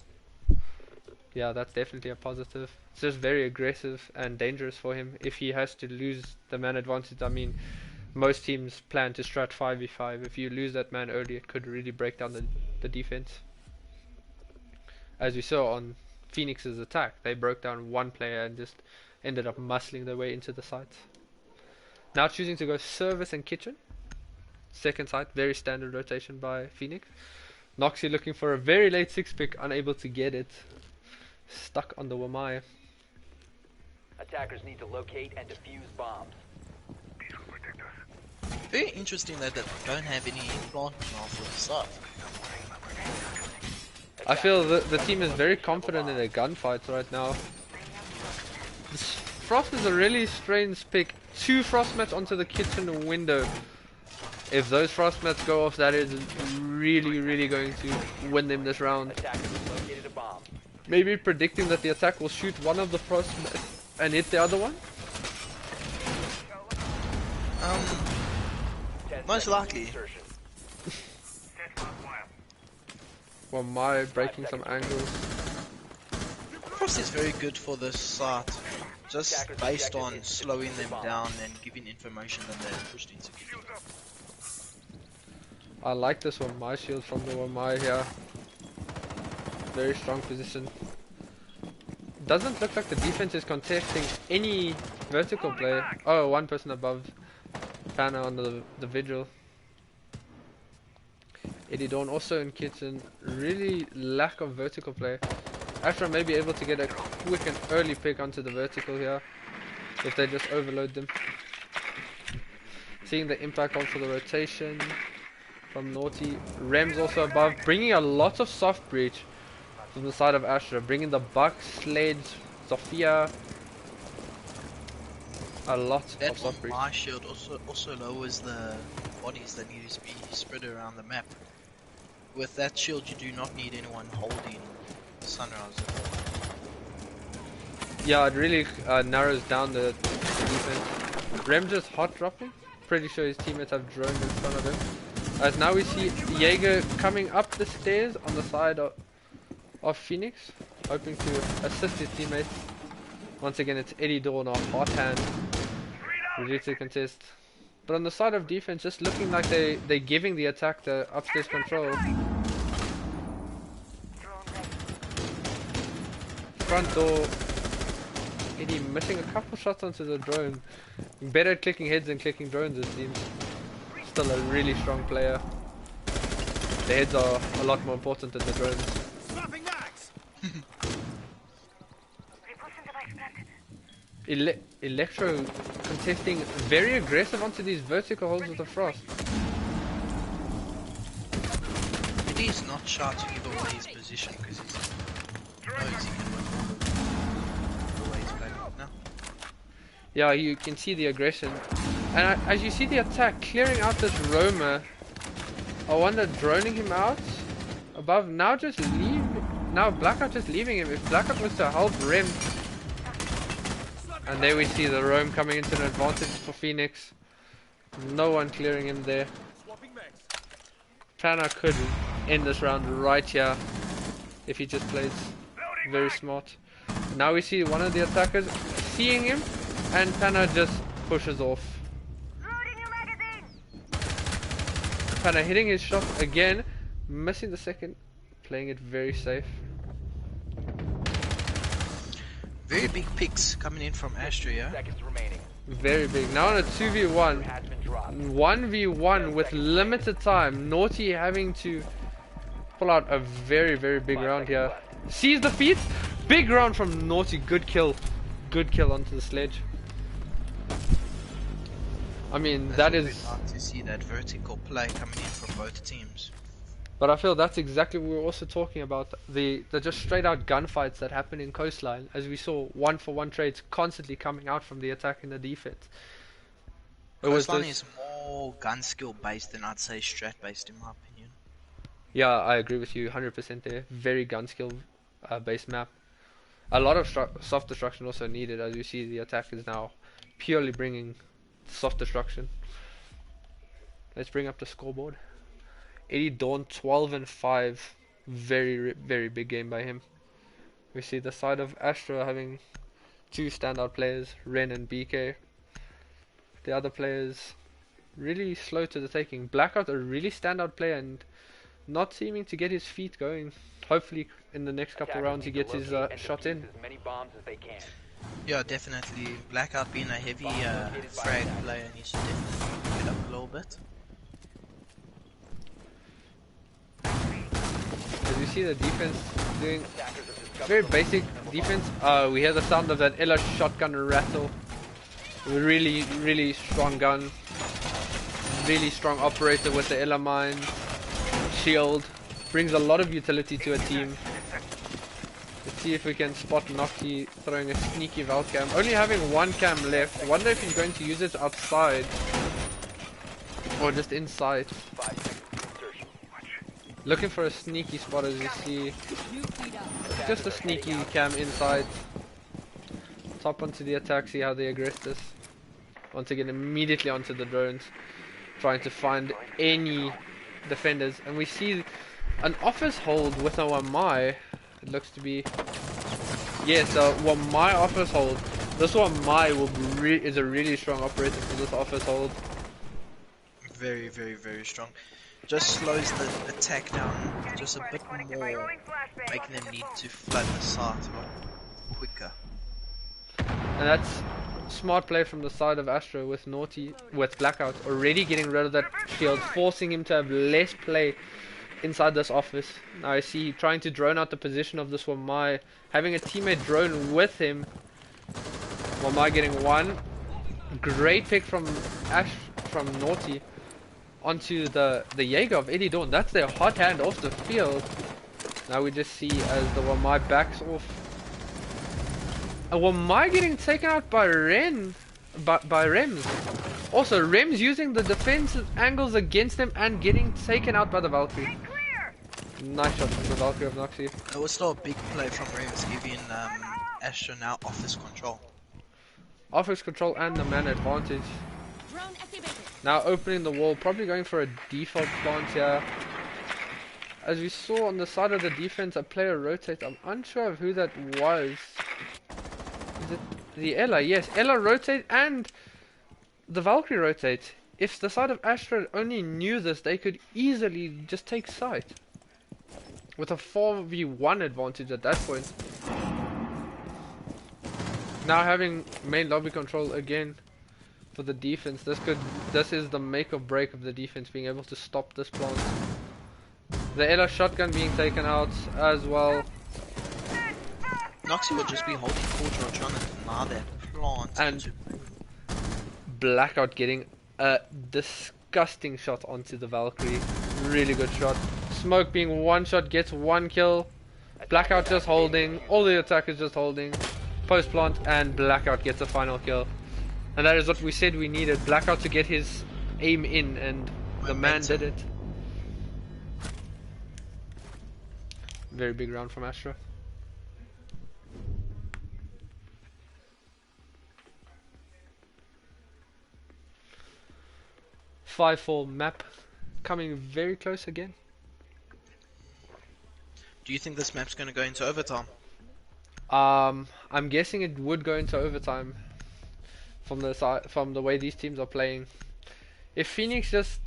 Yeah, that's definitely a positive. It's just very aggressive and dangerous for him if he has to lose the man advantage. I mean, most teams plan to strat 5v5. If you lose that man early, it could really break down the defense. As we saw on Phoenix's attack, they broke down one player and just ended up muscling their way into the sites. Now choosing to go service and kitchen. Second site, very standard rotation by Phoenix. Noxy looking for a very late 6 pick, unable to get it. Stuck on the Wamai. Attackers need to locate and defuse bombs. Very interesting that they don't have any plant now for the site. I feel the team is very confident in their gunfights right now. Frost is a really strange pick. 2 frost mats onto the kitchen window. If those frost mats go off, that is really going to win them this round. Maybe predicting that the attack will shoot one of the frost mats and hit the other one? Most likely. Well, my breaking some angles. Frost is very good for this site, just based on slowing them down and giving information that they're pushed into giving. I like this one, my shield from the Wamai here. Very strong position. Doesn't look like the defense is contesting any vertical play. Oh, one person above Panna on the vigil. Eddie Dawn also in kitchen. Really lack of vertical play. Astra may be able to get a quick and early pick onto the vertical here if they just overload them. Seeing the impact on for the rotation from Naughty. Rem's also above, bringing a lot of soft breach from the side of Astra, bringing the Buck, Sledge, Sophia. A lot of soft breach. My shield also lowers the bodies that need to be spread around the map. With that shield, you do not need anyone holding Sunrise. Yeah, it really narrows down the defense. Rem just hot dropping. Pretty sure his teammates have droned in front of him. As now we see Jaeger coming up the stairs on the side of Phoenix, hoping to assist his teammates. Once again, it's Eddie Dawn, a hot hand, ready to contest. But on the side of defense, just looking like they're giving the attack the upstairs control. Front door, Eddie missing a couple shots onto the drone. Better at clicking heads than clicking drones, it seems. Still a really strong player. The heads are a lot more important than the drones. Electro contesting very aggressive onto these vertical holes with the frost. He's not shy to give away his position because he knows he can win the way he's playing right now. Yeah, you can see the aggression. And as you see the attack clearing out this roamer, I wonder droning him out above. Now just leave. Now Blackout just leaving him. If Blackout was to help Rem. And there we see the roam coming into an advantage for Phoenix. No one clearing him there. Panna could end this round right here if he just plays very smart. Now we see one of the attackers seeing him, and Panna just pushes off. Panna hitting his shot again, missing the second, playing it very safe. Very big picks coming in from Astra, yeah? Very big. Now on a 2v1. 1v1 with limited time. Naughty having to pull out a very big round here. Sees the feet. Big round from Naughty. Good kill. Good kill onto the sledge. I mean, that is... hard to see that vertical play coming in from both teams. But I feel that's exactly what we were also talking about. The just straight out gunfights that happen in Coastline. As we saw, 1-for-1 trades constantly coming out from the attack and the defense. Coastline is more gun skill based than I'd say strat based in my opinion. Yeah, I agree with you 100% there. Very gun skill based map. A lot of soft destruction also needed, as you see the attack is now purely bringing soft destruction. Let's bring up the scoreboard. Eddie Dawn 12-5. Very big game by him. We see the side of Astra having two standout players, Ren and BK. The other players really slow to the taking. Blackout a really standout player and not seeming to get his feet going. Hopefully in the next couple of rounds he gets his shot in. Yeah, definitely. Blackout being a heavy frag player needs to definitely get up a little bit. As you see the defense doing very basic defense. We hear the sound of that Ella shotgun rattle. Really strong gun. Really strong operator with the Ella mine. Shield. Brings a lot of utility to a team. Let's see if we can spot Noki throwing a sneaky Val cam. Only having one cam left. Wonder if he's going to use it outside. Or just inside. 5 seconds to insertion. Looking for a sneaky spot as you see. Just a sneaky cam inside. Top onto the attack, see how they aggress this. Once again, immediately onto the drones. Trying to find any defenders. And we see an office hold with a Wamai. It looks to be... Yes, so Wamai office hold. This Wamai is a really strong operator for this office hold. Very, very, very strong. Just slows the attack down just a bit more, making them need to flood the site a lot quicker. And that's smart play from the side of Astra with Blackout already getting rid of that shield, forcing him to have less play inside this office. Now I see trying to drone out the position of this Wamai, having a teammate drone with him. Wamai getting one. Great pick from Naughty onto the Jaeger of Eddie Dawn. That's their hot hand off the field. Now we just see as the Wamai backs off. And Wamai getting taken out by Rems. Also, Rems using the defensive angles against him and getting taken out by the Valkyrie. Nice shot from the Valkyrie of Noxie. It was still a big play from Rems, giving Astra now office control. Office control and the man advantage. Now opening the wall, probably going for a default plant here. As we saw on the side of the defense, a player rotate. I'm unsure of who that was. Is it the Ella? Yes, Ella rotate and the Valkyrie rotate. If the side of Astra only knew this, they could easily just take site. With a 4v1 advantage at that point. Now having main lobby control again for the defense. This is the make or break of the defense, being able to stop this plant. The Ella shotgun being taken out as well. Noxie will just be holding Forge on and deny that plant. And Blackout getting a disgusting shot onto the Valkyrie. Really good shot. Smoke being one shot gets one kill. Blackout just holding. All the attackers just holding. Post plant and Blackout gets a final kill. And that is what we said we needed. Blackout to get his aim in, and the man did it. Very big round from Astra. Five-4 map coming very close again. Do you think this map's going to go into overtime? I'm guessing it would go into overtime from the way these teams are playing. If Phoenix just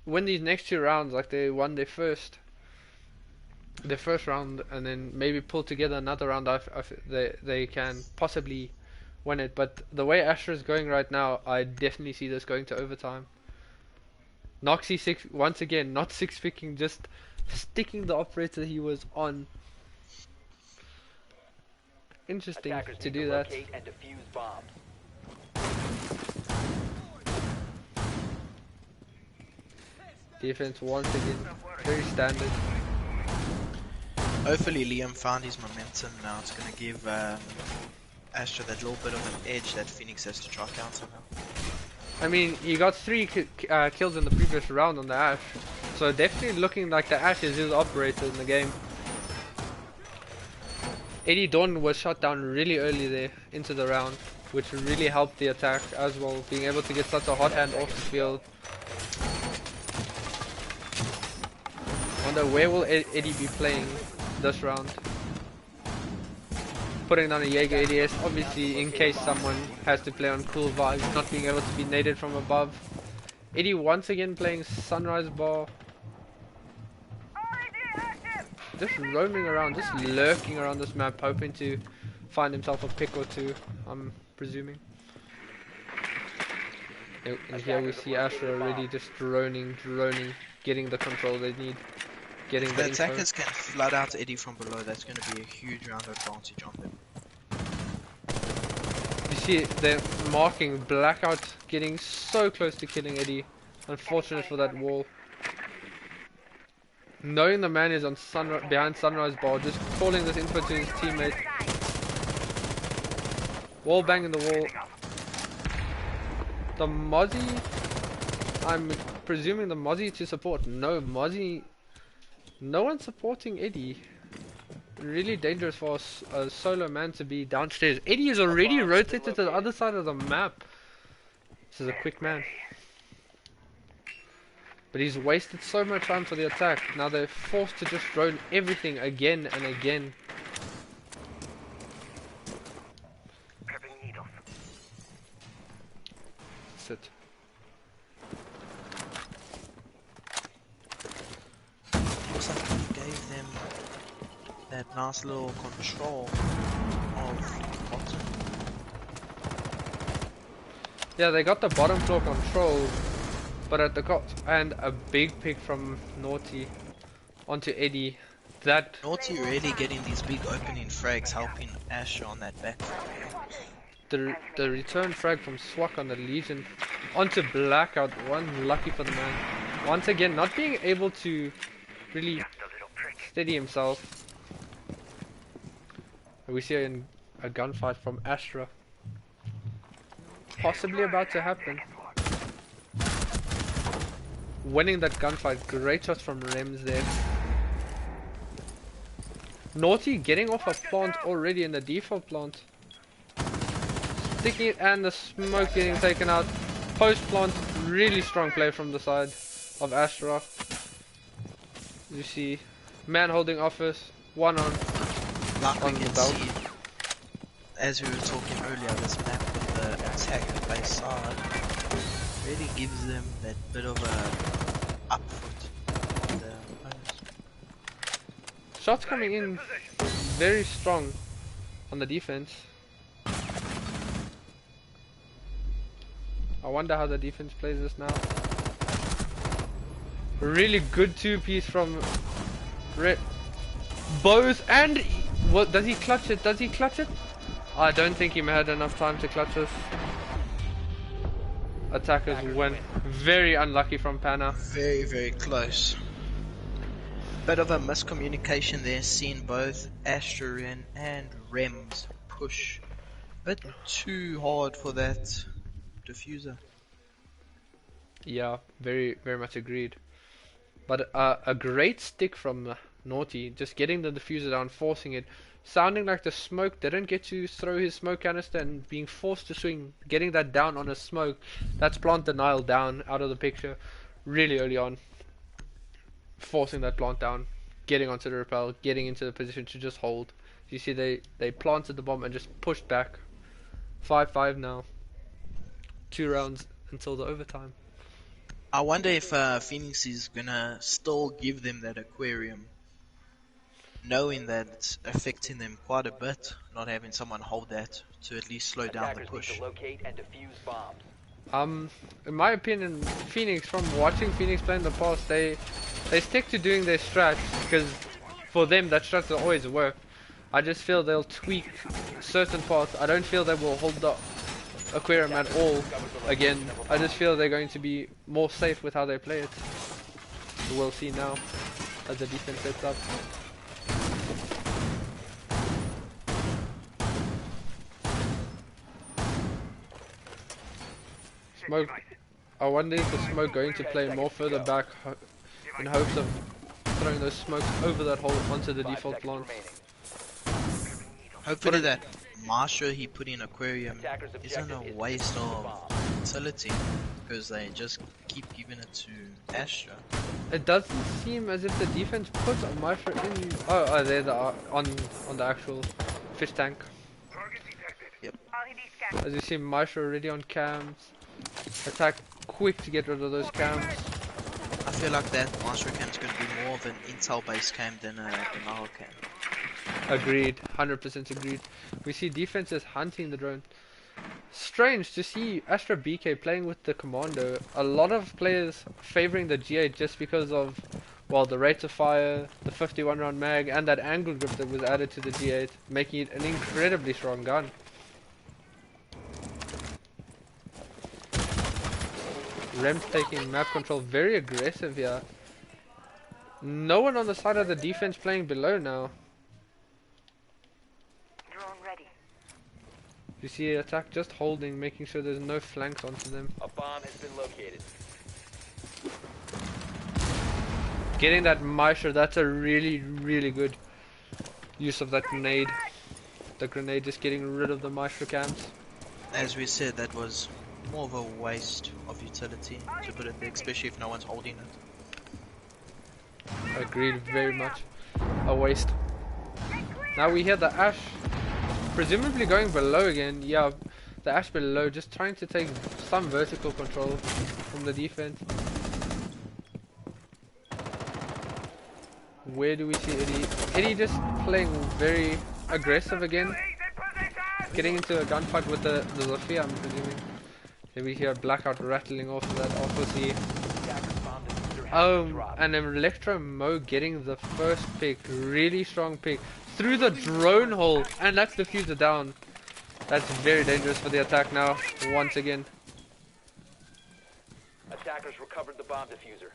win these next two rounds like they won their first round, and then maybe pull together another round, they can possibly win it. But the way Astra is going right now, I definitely see this going to overtime. Noxie once again, not six-picking, just sticking the operator he was on. Interesting to do that. And defuse bombs. Defense once again, very standard. Hopefully Liam found his momentum now. It's going to give Astra that little bit of an edge that Phoenix has to try counter now. I mean, he got 3 kills in the previous round on the Ash, so definitely looking like the Ash is his operator in the game. Eddie Dawn was shot down really early there into the round, which really helped the attack as well, being able to get such a hot hand off the field. Wonder where will Eddie be playing this round? Putting down a Jaeger ADS, obviously in case someone has to play on cool vibes, not being able to be naded from above. Eddie once again playing Sunrise Bar. Just roaming around, just lurking around this map, hoping to find himself a pick or two, I'm presuming. And here we see Astra already just droning, getting the control they need. Getting the attackers can flood out Eddie from below, that's going to be a huge round advantage on them. You see, they're marking Blackout, getting so close to killing Eddie. Unfortunate for that wall. Knowing the man is on behind Sunrise Bar, just calling this info to his teammate. Wall bang in the wall. The Mozzie, I'm presuming the Mozzie to support. No, Mozzie... No one's supporting Eddie. Really dangerous for a solo man to be downstairs. Eddie is already rotated to the other side of the map. This is a quick man. But he's wasted so much time for the attack. Now they're forced to just drone everything again and again. Sit. Looks like he gave them that nice little control of bottom. Yeah, they got the bottom floor control, but at the cost, and a big pick from Naughty onto Eddie. That Naughty really getting these big opening frags, helping Astra on that back. the return frag from Swak on the Legion onto Blackout. One lucky for the man. Once again, not being able to really steady himself. We see a gunfight from Astra. Possibly about to happen. Winning that gunfight. Great shots from Rems there. Naughty getting off a plant already in the default plant. Sticking it, and the smoke getting taken out. Post plant, really strong play from the side of Astra. You see, man holding office, one on the belt. See, as we were talking earlier, this map with the attack by side really gives them that bit of a up foot on the opponents. Shots coming in very strong on the defense. I wonder how the defense plays this now. Really good two-piece from Red. Both, and what does he clutch it? Does he clutch it? I don't think he had enough time to clutch this. Attackers win. Very unlucky from Panna. Very, very close. Bit of a miscommunication there, seeing both Astrian and Rems push. Bit too hard for that diffuser. Yeah, very, very much agreed. But a great stick from Naughty, just getting the diffuser down, forcing it. Sounding like the smoke didn't get to throw his smoke canister and being forced to swing, getting that down on a smoke. That's plant denial down, out of the picture, really early on. Forcing that plant down, getting onto the rappel, getting into the position to just hold. You see they planted the bomb and just pushed back. 5-5 now. 2 rounds until the overtime. I wonder if Phoenix is gonna still give them that aquarium, knowing that it's affecting them quite a bit, not having someone hold that to at least slow down the push. Locate and defuse bombs. In my opinion, Phoenix, from watching Phoenix play in the past, they stick to doing their strats, because for them that strats will always work. I just feel they'll tweak certain parts. I don't feel they will hold the aquarium at all again. I just feel they're going to be more safe with how they play it. We'll see now as the defense sets up. Smoke. I wonder if the smoke going to play more further back in hopes of throwing those smokes over that hole onto the default plant. Hopefully that Marsha he put in aquarium isn't a waste of utility, because they just keep giving it to Astra. It doesn't seem as if the defense puts a Marsha in. Oh, there they are on the actual fish tank. Yep. As you see, Marsha already on cams. Attack quick to get rid of those cams. I feel like that Marsha cam is going to be more of an intel based cam than a denial cam. Agreed, 100% agreed. We see defenses hunting the drone. Strange to see Astra BK playing with the Commando. A lot of players favoring the G8 just because of, well, the rate of fire, the 51 round mag, and that angle grip that was added to the G8, making it an incredibly strong gun. Rem's taking map control, very aggressive here. No one on the side of the defense playing below now. You see attack just holding, making sure there's no flanks onto them. A bomb has been located. Getting that Maestro, that's a really, really good use of that grenade. The grenade just getting rid of the Maestro camps. As we said, that was more of a waste of utility to put it there, especially if no one's holding it. Agreed, very much. A waste. Now we hear the Ash, presumably going below again. Yeah, the Ash below, just trying to take some vertical control from the defense. Where do we see Eddie? Eddie just playing very aggressive again. Getting into a gunfight with the Zofia, I'm presuming. Here we hear Blackout rattling off that obviously. And then Electro Mo getting the first pick. Really strong pick. Through the drone hole. And that's the diffuser down. That's very dangerous for the attack now. Once again. Attackers recovered the bomb diffuser.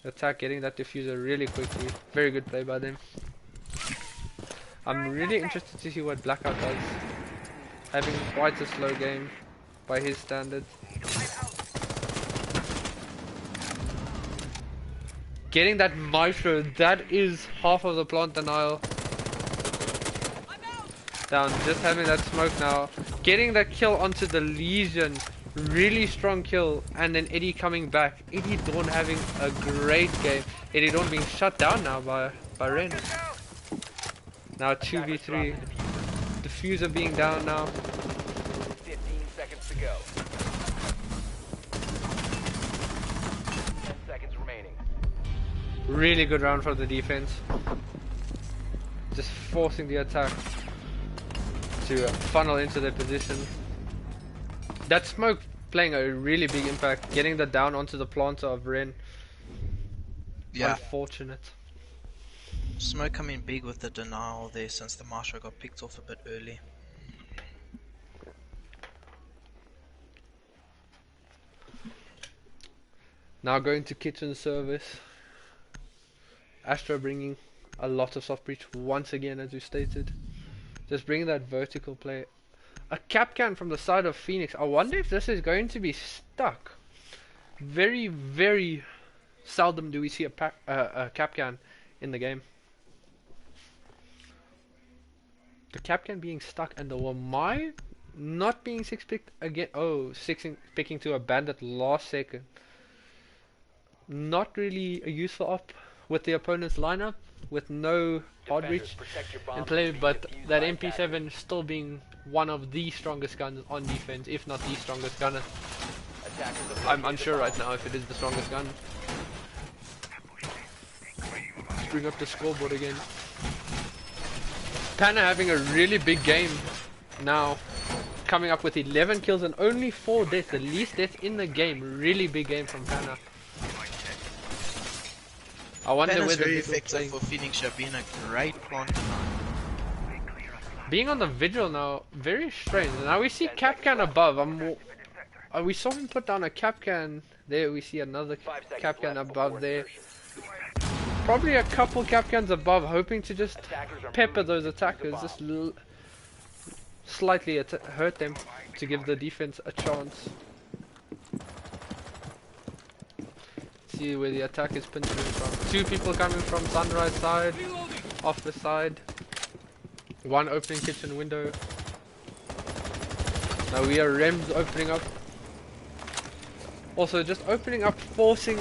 Attack getting that diffuser really quickly. Very good play by them. I'm really interested to see what Blackout does. Having quite a slow game by his standards. Getting that Maestro, that is half of the plant denial. Down, just having that smoke now. Getting that kill onto the Legion. Really strong kill. And then Eddie coming back. Eddie Dawn having a great game. Eddie Dawn being shut down now by Ren. Now 2v3. Diffuser being down now. 15 seconds to go. 10 seconds remaining. Really good round for the defense. Just forcing the attack to funnel into their position. That smoke playing a really big impact. Getting the down onto the planter of Ren. Yeah. Unfortunate. Smoke coming big with the denial there since the Maestro got picked off a bit early. Now going to kitchen service. Astra bringing a lot of soft breach once again, as we stated. Just bringing that vertical play. A Capcan from the side of Phoenix. I wonder if this is going to be stuck. Very, very seldom do we see a Capcan in the game. The Capcan being stuck and the Wamai not being 6-picked again. Oh, picking to a bandit last second. Not really a useful op with the opponent's lineup, with no hard reach in play, but that MP7 still being one of the strongest guns on defense, if not the strongest gunner. I'm unsure right now if it is the strongest gun. Let's bring up the scoreboard again. Panna having a really big game now, coming up with 11 kills and only 4 deaths, the least death in the game. Really big game from Panna. I wonder Panna's whether very effective for Phoenix, being a great plant. Being on the vigil now, very strange. Now we see Capcan above. We saw him put down a Capcan there. We see another Capcan above there. Probably a couple Capcans above, hoping to just pepper those attackers, just slightly hurt them to give the defense a chance. See where the attack is pinching from. 2 people coming from Sunrise side, off the side. 1 opening kitchen window. Now we are Rems opening up. Also just opening up, forcing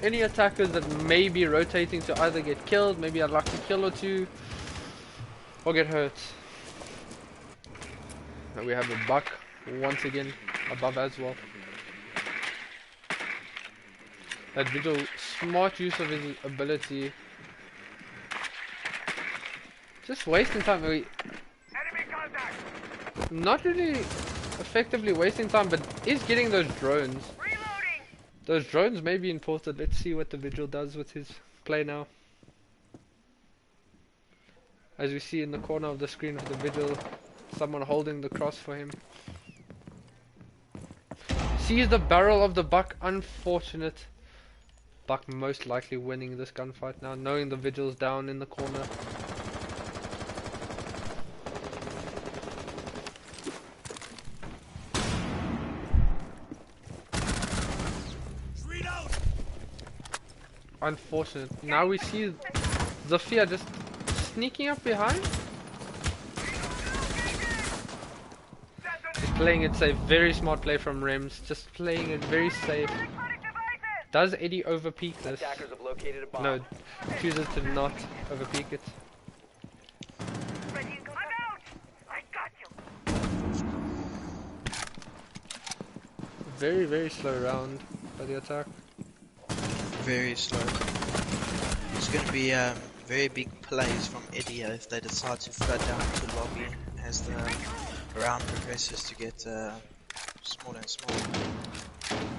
any attackers that may be rotating to either get killed, maybe a lucky kill or 2, or get hurt. Now we have a Buck once again above as well. That Vigil, smart use of his ability. Just wasting time. Not really effectively wasting time, but is getting those drones. Those drones may be important. Let's see what the Vigil does with his play now. As we see in the corner of the screen of the Vigil, someone holding the cross for him. Sees the barrel of the Buck. Unfortunate. Buck most likely winning this gunfight now, knowing the Vigil's down in the corner. Unfortunate. Now we see Zafia just sneaking up behind. Just playing it safe. Very smart play from Rems. Just playing it very safe. Does Eddie overpeak this? Attackers have located a bomb. No, chooses to not overpeak it. Very, very slow round by the attack. Very slow. It's going to be very big plays from Eddie if they decide to flood down to lobby as the round progresses to get smaller and smaller.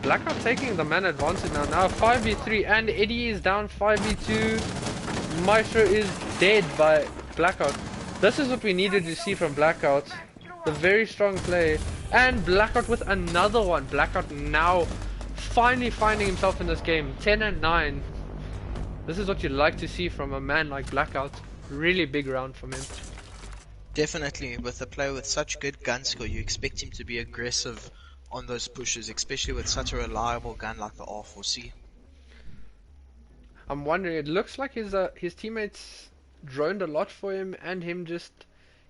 Blackout taking the man advantage now. Now 5v3 and Eddie is down 5v2. Maestro is dead by Blackout. This is what we needed to see from Blackout. The very strong play. And Blackout with another one. Blackout now finally finding himself in this game. 10 and 9. This is what you like to see from a man like Blackout. Really big round from him. Definitely, with a player with such good gun skill, you expect him to be aggressive on those pushes, especially with such a reliable gun like the R4C. I'm wondering, it looks like his teammates droned a lot for him, and him just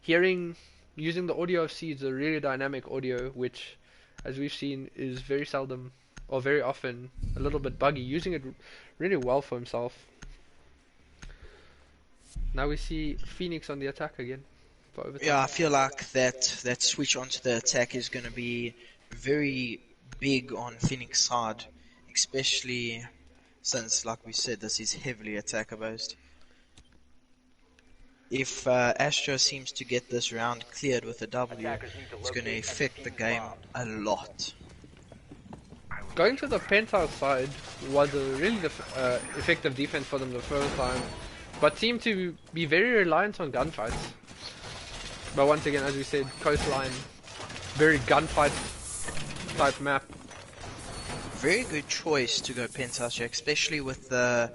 using the audio of Seeds, a really dynamic audio, which, as we've seen, is very seldom, or very often, a little bit buggy, using it really well for himself. Now we see Phoenix on the attack again. Yeah, I feel like that switch onto the attack is going to be very big on Phoenix side, especially since, like we said, this is heavily attacker based. If Astra seems to get this round cleared with a W, it's going to affect the game a lot. Going to the penthouse side was a really effective defense for them the first time, but seemed to be very reliant on gunfights. But once again, as we said, Coastline, very gunfight type map. Very good choice to go penthouse here, especially with the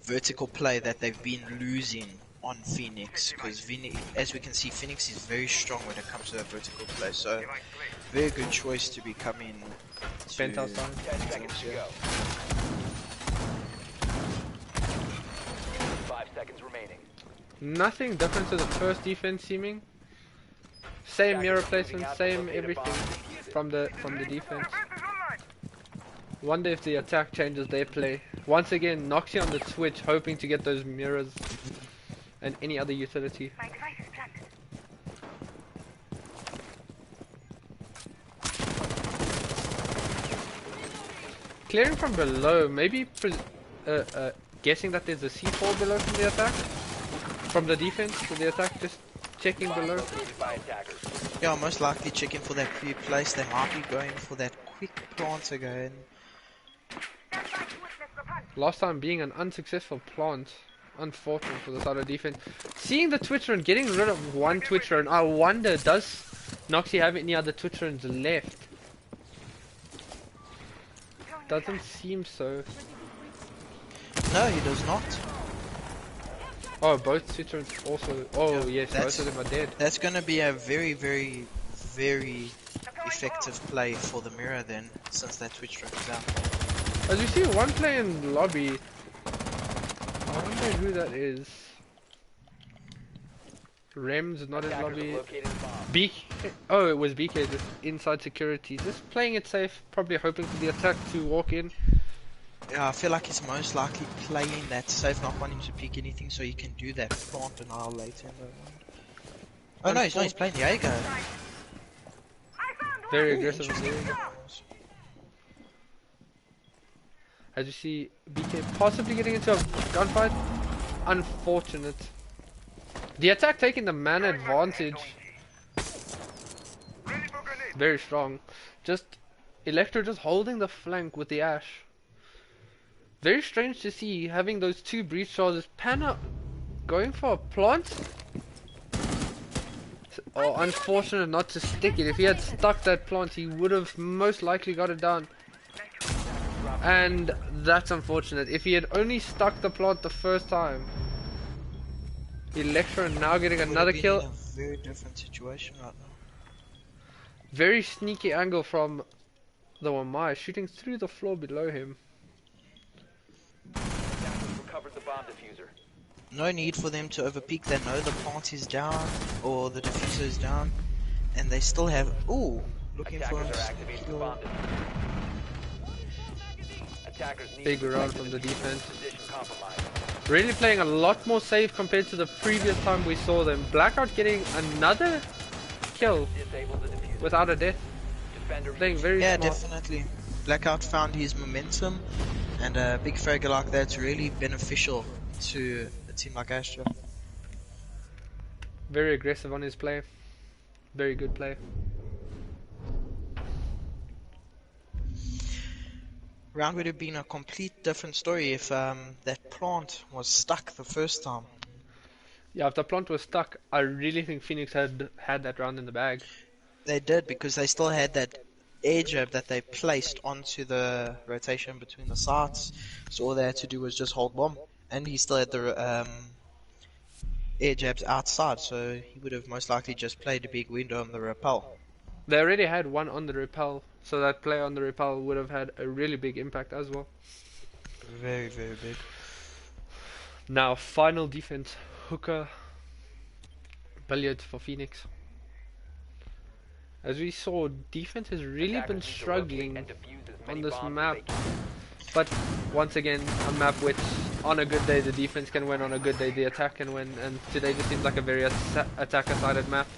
vertical play that they've been losing on Phoenix, because as we can see, Phoenix is very strong when it comes to that vertical play, so very good choice to be coming to penthouse side. 10 seconds to go. 5 seconds remaining. Nothing different to the first defense seeming. Same mirror placement, same everything from the defense. Wonder if the attack changes their play. Once again, Noxy on the switch, hoping to get those mirrors and any other utility. Clearing from below, maybe guessing that there's a C4 below from the attack. From the defense to the attack, just checking below. Yeah, most likely checking for that pre-place. They might be going for that quick plant again. Last time being an unsuccessful plant. Unfortunate for the side of defense. Seeing the Twitcher and getting rid of one Twitcher, and I wonder, does Noxy have any other Twitcherons left? Doesn't seem so. No, he does not. Oh, both Twitcherons also. Oh, yes, both of them are dead. That's going to be a very, very, very effective play for the mirror then, since that Twitcher is down. As you see, one player in lobby. I wonder who that is. Rems not in lobby. BK. Oh, it was BK just inside security, just playing it safe, probably hoping for the attack to walk in. Yeah, I feel like he's most likely playing that safe, not wanting to peek anything, so he can do that plant an hour later in the round. Oh no, he's playing Jaeger. Very aggressive. As you see, BK possibly getting into a gunfight. Unfortunate. The attack taking the man advantage. Very strong. Just Electro just holding the flank with the Ash. Very strange to see having those two breach charges. Panna going for a plant. Oh, unfortunate not to stick it. If he had stuck that plant, he would have most likely got it down. And that's unfortunate. If he had only stuck the plant the first time. Electro now getting another kill. In a very different situation right now. Very sneaky angle from the Wamai, shooting through the floor below him. the bomb diffuser. No need for them to overpeak. They know the plant is down or the diffuser is down, and they still have. Ooh, looking for Attackers are activating the bomb diffuser. Attackers need Big to round protect from the the defense. position compromised. Really playing a lot more safe compared to the previous time we saw them. Blackout getting another kill Disable the diffuser. without a death. Defender Playing very Yeah, smart. definitely. Blackout found his momentum, and a big fragger like that's really beneficial to a team like Astra. Very aggressive on his play. Very good play. Round would have been a complete different story if that plant was stuck the first time. Yeah, if the plant was stuck, I really think Phoenix had that round in the bag. They did, because they still had that air jab that they placed onto the rotation between the sites. So all they had to do was just hold bomb, and he still had the air jabs outside, so he would have most likely just played a big window on the rappel. They already had one on the repel, so that play on the repel would have had a really big impact as well. Very, very big. Now, final defense. Hooker. Billiard for Phoenix. As we saw, defense has really been struggling on this map. But once again, a map which on a good day the defense can win, on a good day the attack can win, and today just seems like a very attacker-sided map.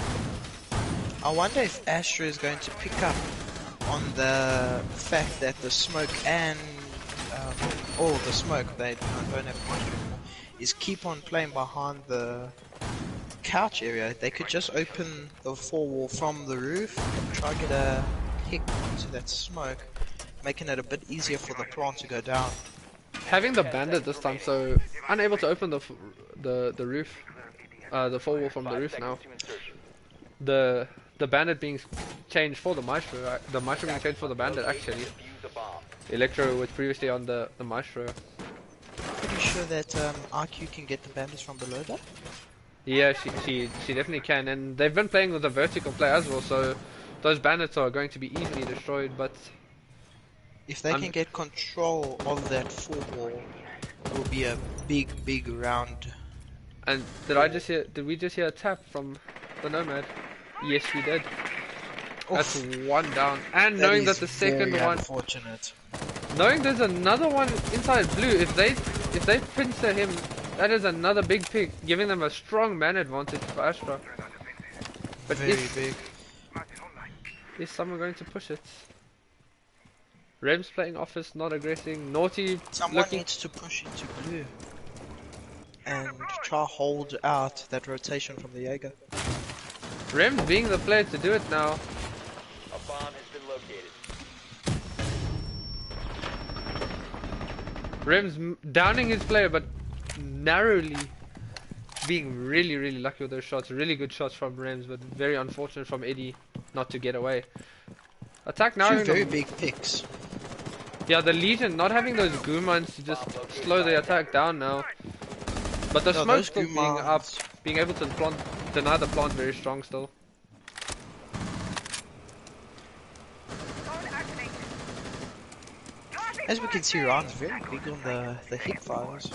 I wonder if Astra is going to pick up on the fact that the smoke and the smoke, they don't have much anymore, is keep on playing behind the couch area. They could just open the four wall from the roof and try to get a hit into that smoke, making it a bit easier for the plant to go down. Having the bandit this time, so unable to open the roof, the four wall from the roof now. The bandit being changed for the maestro, the maestro being changed for the bandit actually. Electro was previously on the maestro. Pretty sure that RQ can get the bandits from below that? Yeah, she definitely can, and they've been playing with a vertical play as well, so those bandits are going to be easily destroyed, but if they can get control of that four wall, it will be a big round. And did we just hear a tap from the Nomad? Yes, we did. Oof. That's one down. And knowing that the second one, unfortunate. Knowing there's another one inside blue, if they pincer him, that is another big pick, giving them a strong man advantage for Astra. But very big. Is someone going to push it? Rem's playing office, not aggressing. Naughty. Someone needs to push into blue and try hold out that rotation from the Jaeger. Rem's being the player to do it now. A bomb has been located. Rem's downing his player, but narrowly being really lucky with those shots. Really good shots from Rems, but very unfortunate from Eddie not to get away. Attack now. Two very big picks. Yeah, the Legion not having those Goomans to just slow the attack down now. But the smoke still being up, being able to deny the plant very strong still. As we can see, Ryan's very big on the hip fires.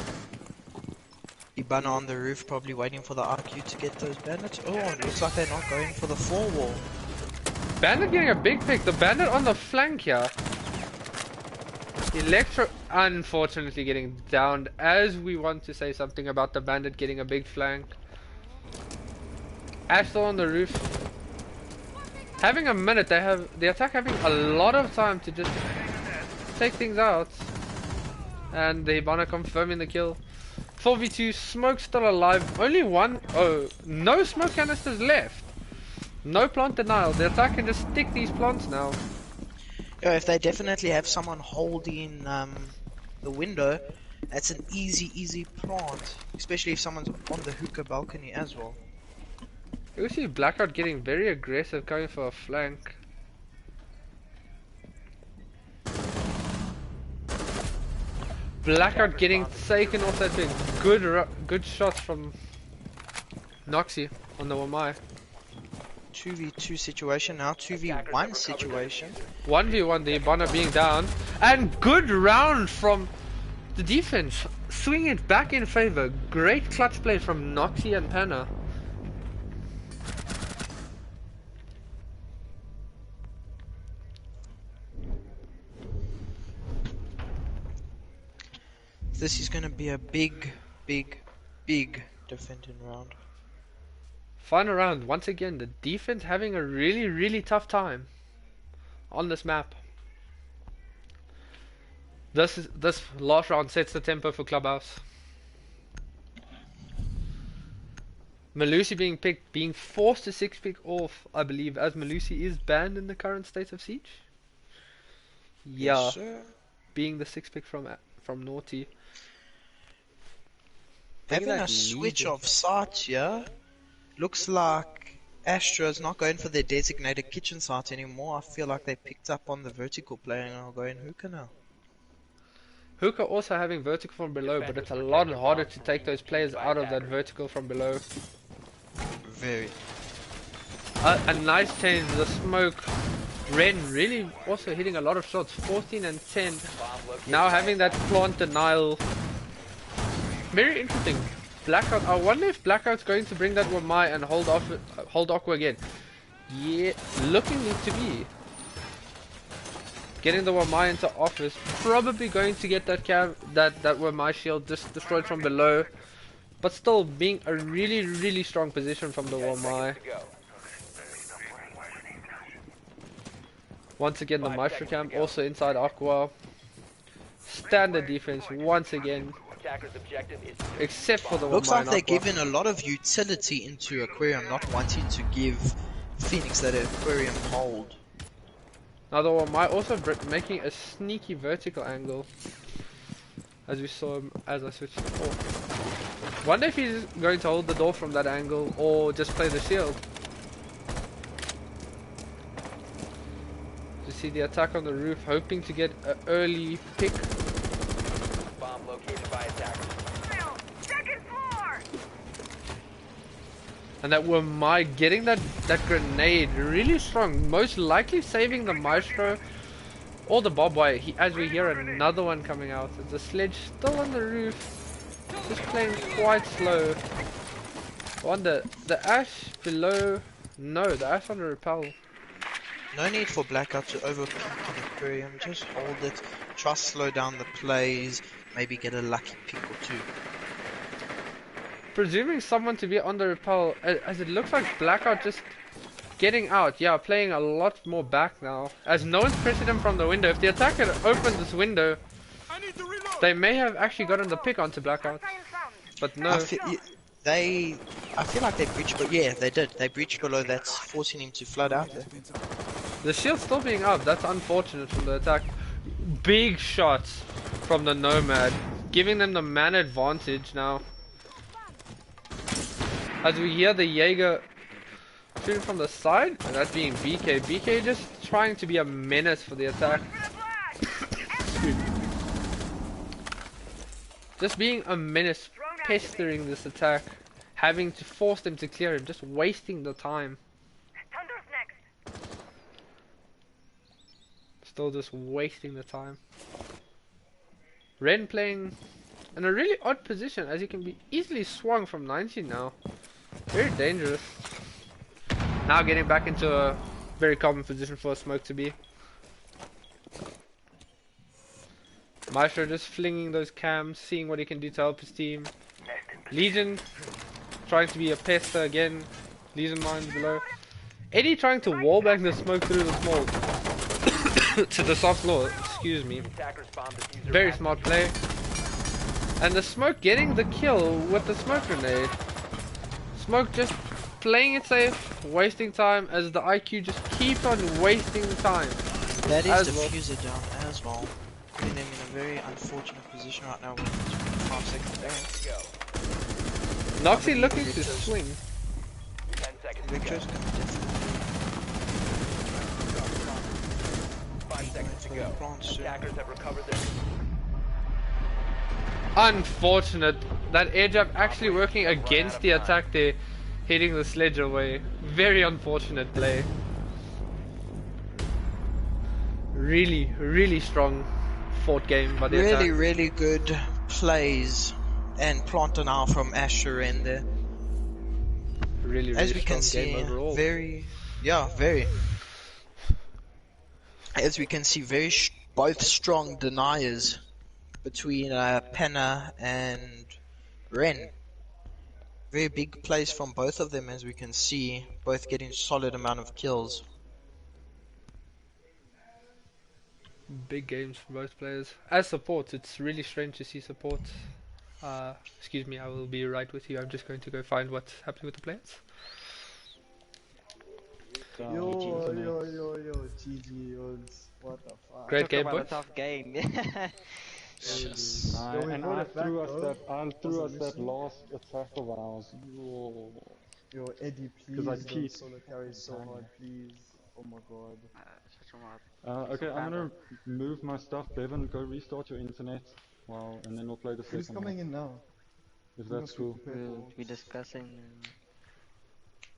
Ibana on the roof, probably waiting for the RQ to get those bandits. Oh, it looks like they're not going for the four wall. Bandit getting a big pick. The bandit on the flank here. Electro unfortunately getting downed, as we want to say something about the bandit getting a big flank. Astra on the roof. Having a minute, they have the attack having a lot of time to just take things out. And the Hibana confirming the kill. 4v2, smoke still alive. Only one. Oh, no smoke canisters left. No plant denial. The attack can just stick these plants now. Yeah, if they definitely have someone holding the window, that's an easy plant. Especially if someone's on the hookah balcony as well. You see Blackout getting very aggressive, going for a flank. Blackout getting taken off that big. Good shots from Noxy on the Wamai. 2v2 situation now, 2v1 situation. 1v1, the Ibana being down. And good round from the defense. swing it back in favor. Great clutch play from Noxy and Panna. This is going to be a big defending round. Final round. Once again, the defense having a really tough time on this map. This last round sets the tempo for Clubhouse. Malusi being picked, being forced to 6-pick off, I believe, as Malusi is banned in the current state of siege. Yeah, Yes, sir. being the 6-pick from Naughty. Having a switch of sites here. Looks like Astra is not going for their designated kitchen site anymore. I feel like they picked up on the vertical play and are going hookah now. Hookah also having vertical from below, but it's a lot harder to take those players out of that vertical from below. Very. A nice change, the smoke. Ren really also hitting a lot of shots, 14 and 10. Now having that plant denial. Very interesting. Blackout, I wonder if Blackout's going to bring that Wamai and hold Aqua again. Yeah, looking to be. Getting the Wamai into office, probably going to get that Wamai shield just destroyed from below, but still being a really strong position from the Wamai. Once again, the Maestro Cam also inside Aqua. Standard defense once again, except for the Wamai. Looks like they're giving a lot of utility into Aquarium, not wanting to give Phoenix that Aquarium hold. Now the Wamai also making a sneaky vertical angle, as we saw him as I switched off. Wonder if he's going to hold the door from that angle or just play the shield. You see the attack on the roof, hoping to get an early pick. Bomb located by attackers. Second floor. And that Wamai getting that grenade really strong, most likely saving the Maestro or the barbed wire. As we hear another one coming out, the sledge still on the roof, just playing quite slow. Wonder the Ash below. No, the Ash on the repel. No need for Blackout to overpeak an Aquarium, just hold it, try to slow down the plays, maybe get a lucky pick or two. Presuming someone to be on the repel, as it looks like Blackout just getting out. Yeah, playing a lot more back now, as no one's pressing him from the window. If the attacker opened this window, they may have actually gotten the pick onto Blackout, but no. I feel like they breached, but yeah, they did. They breached below, that's forcing him to flood out there. The shield's still being up, that's unfortunate from the attack. Big shots from the Nomad, giving them the man advantage now. As we hear the Jaeger shooting from the side, and that being BK. BK just trying to be a menace for the attack. Just being a menace, pestering this attack, having to force them to clear him, just wasting the time. Still just wasting the time. Ren playing in a really odd position, as he can be easily swung from 90 now. Very dangerous. Now getting back into a very common position for a smoke to be. Maestro just flinging those cams, seeing what he can do to help his team. Legion trying to be a pester again. Legion mines below. Eddie trying to wallbang the smoke through the small to the soft floor, excuse me. Very smart play. And the smoke getting the kill with the smoke grenade. Smoke just playing it safe, wasting time, as the IQ just keeps on wasting time. That is diffuser down as well. Putting them in a very unfortunate position right now with 5 seconds down. Noxy looking to swing. 10 seconds to Victor's go. gonna definitely 5 seconds to go. Attackers have recovered their... Unfortunate. That air jab actually working against the attack there, hitting the sledge away. Very unfortunate play. Really strong fought game by the attack. Really good plays and planting out from Astra in there. Really, As we can strong game see, overall. very. As we can see, both strong deniers between Penna and Ren. Very big plays from both of them, as we can see, both getting solid amount of kills. Big games for both players. As support, it's really strange to see support. Excuse me, I will be right with you. I'm just going to go find what's happening with the players. Yo, GG odds. What the fuck? Great Talk game, about boys. a tough game. Yes. And I threw us that last attack of ours. Yo, Eddie, please don't solo carry so hard, please. Oh my god. Okay, I'm gonna move my stuff. Bevan, go restart your internet. Wow, and then we'll play the second Who's coming in now? If that's cool. We'll be discussing.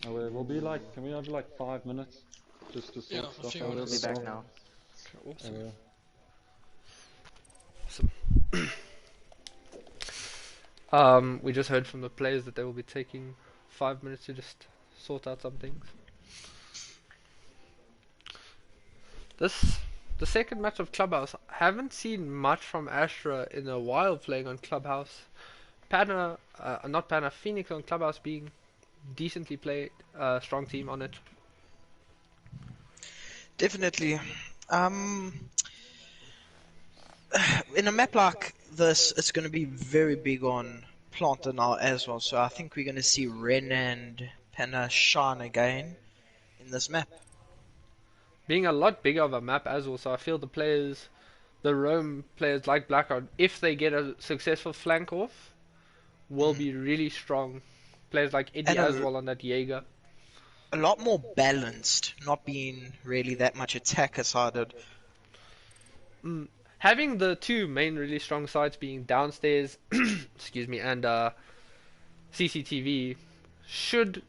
We'll be like, can we have like 5 minutes? Just to sort stuff out. We'll be back now. Awesome. We just heard from the players that they will be taking 5 minutes to just sort out some things. The second match of Clubhouse, haven't seen much from Astra in a while playing on Clubhouse. Phoenix on Clubhouse being decently played, strong team on it. Definitely. In a map like this, it's going to be very big on Planter now as well. So I think we're going to see Ren and Penna shine again in this map. Being a lot bigger of a map as well, so I feel the roam players like Blackout, if they get a successful flank off, will be really strong. Players like Eddie as well on that Jaeger. A lot more balanced, not being really that much attacker-sided. Having the two main really strong sides being downstairs, excuse me, and CCTV should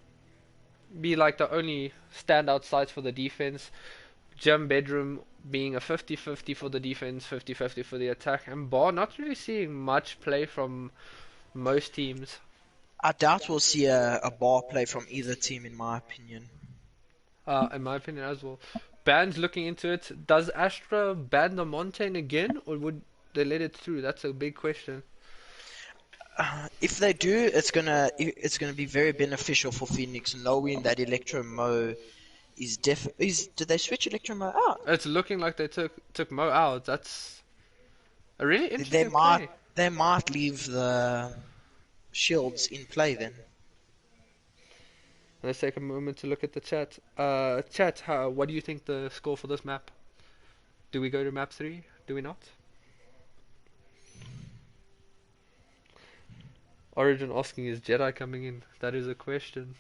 be like the only standout sites for the defense. Gym bedroom being a 50-50 for the defense, 50-50 for the attack, and bar not really seeing much play from most teams. I doubt we'll see a bar play from either team, in my opinion. In my opinion as well. Ban's looking into it. Does Astra ban the Montaigne again, or would they let it through? That's a big question. If they do, it's gonna be very beneficial for Phoenix, knowing that Electro Mo is did they switch Electro Mo out? It's looking like they took Mo out. That's a really interesting play. They might leave the shields in play then. Let's take a moment to look at the chat. Chat, what do you think the score for this map? Do we go to map 3? Do we not? Origin asking, is Jedi coming in? That is a question.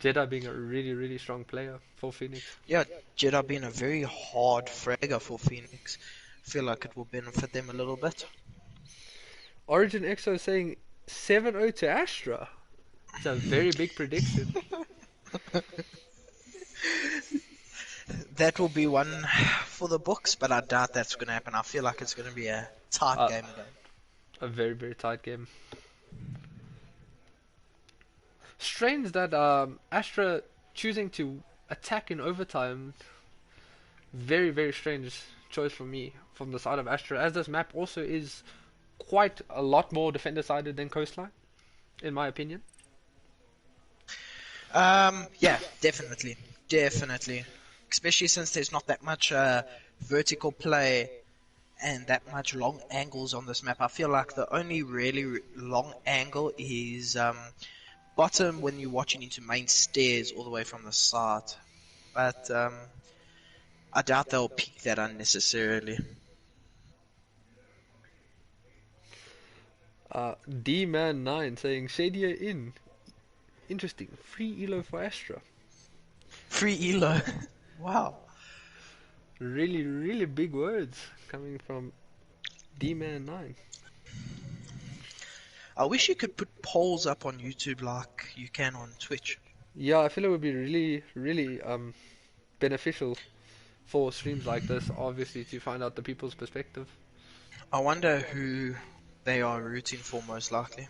Jedi being a really, really strong player for Phoenix. Yeah, Jedi being a very hard fragger for Phoenix. I feel like it will benefit them a little bit. Origin Exo saying 7-0 to Astra. It's a very big prediction. That will be one for the books, but I doubt that's going to happen. I feel like it's going to be a tight game again. A very, very tight game. Strange that Astra choosing to attack in overtime. Very, very strange choice for me from the side of Astra, as this map also is quite a lot more defender-sided than Coastline, in my opinion. Yeah, definitely. Especially since there's not that much vertical play and that much long angles on this map. I feel like the only really long angle is bottom when you're watching into main stairs all the way from the side. But I doubt they'll peek that unnecessarily. D-Man9 saying Shadier in. Interesting. Free elo for Astra. Free elo. Wow. Really, really big words coming from D-Man9. I wish you could put polls up on YouTube like you can on Twitch. Yeah, I feel it would be really, really beneficial for streams like this, obviously, to find out the people's perspective. I wonder who they are rooting for most likely.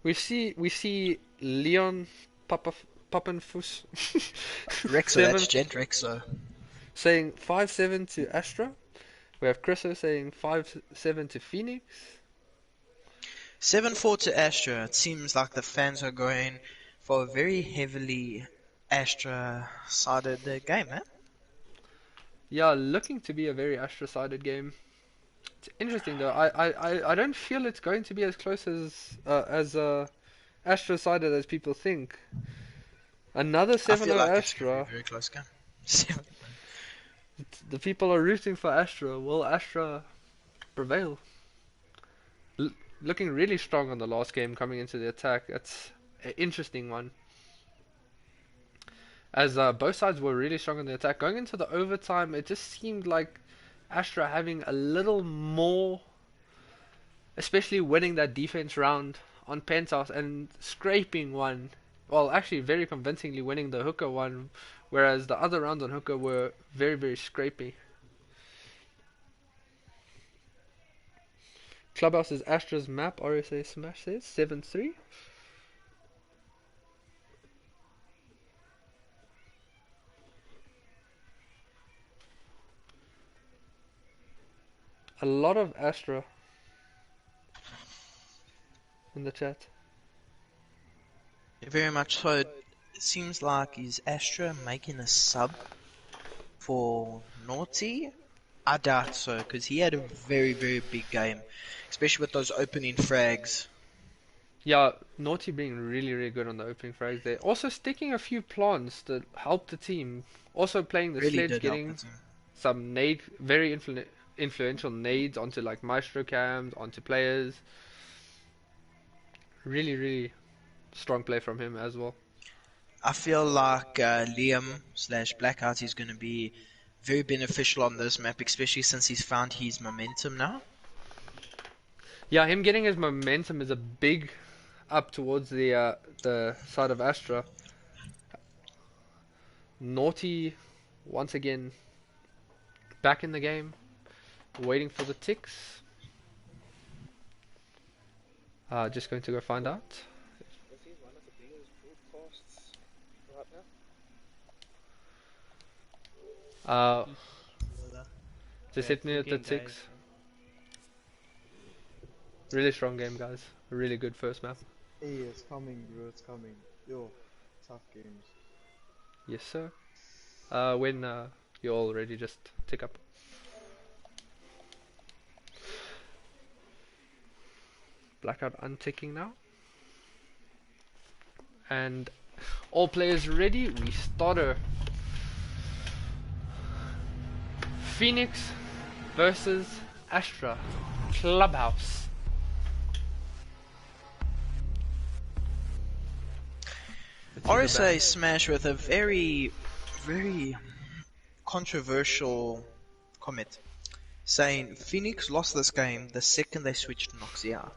We see Leon Pappenfuss Rexo, that's Gent Rexo. saying 5-7 to Astra. We have Chriso saying 5-7 to Phoenix. 7-4 to Astra. It seems like the fans are going for a very heavily Astra-sided game, eh? Yeah, looking to be a very Astra-sided game. It's interesting though. I don't feel it's going to be as close as Astra-sided as people think. Another 7-0 I feel like Astra. it's going to be a very close game. The people are rooting for Astra. Will Astra prevail? Looking really strong on the last game coming into the attack. That's an interesting one. As both sides were really strong on the attack. Going into the overtime, it just seemed like Astra having a little more, especially winning that defense round on Penthouse and scraping one. Well, actually very convincingly winning the Hooker one, whereas the other rounds on Hooker were very, very scrapey. Clubhouse is Astra's map, RSA Smash says 7-3. A lot of Astra in the chat. Very much so. It seems like is Astra making a sub for Naughty? I doubt so, because he had a very, very big game, especially with those opening frags. Yeah, Naughty being really, really good on the opening frags there. Also sticking a few plants that helped the team. Also playing the Really sledge, getting some nade, very influential nades onto like Maestro cams, onto players. Really, really strong play from him as well. I feel like Liam/Blackout is going to be very beneficial on this map, especially since he's found his momentum now. Yeah, him getting his momentum is a big up towards the side of Astra. Naughty once again back in the game, waiting for the ticks. Just going to go find out. Just hit me at the ticks. Really strong game, guys. Really good first map. Hey, it's coming, bro. It's coming. Yo, tough games. Yes, sir. When you're all ready, just tick up. Blackout unticking now. And all players ready. We start her. Phoenix versus Astra. Clubhouse. RSA Smash with a very, very controversial comment, saying Phoenix lost this game the second they switched Noxy out.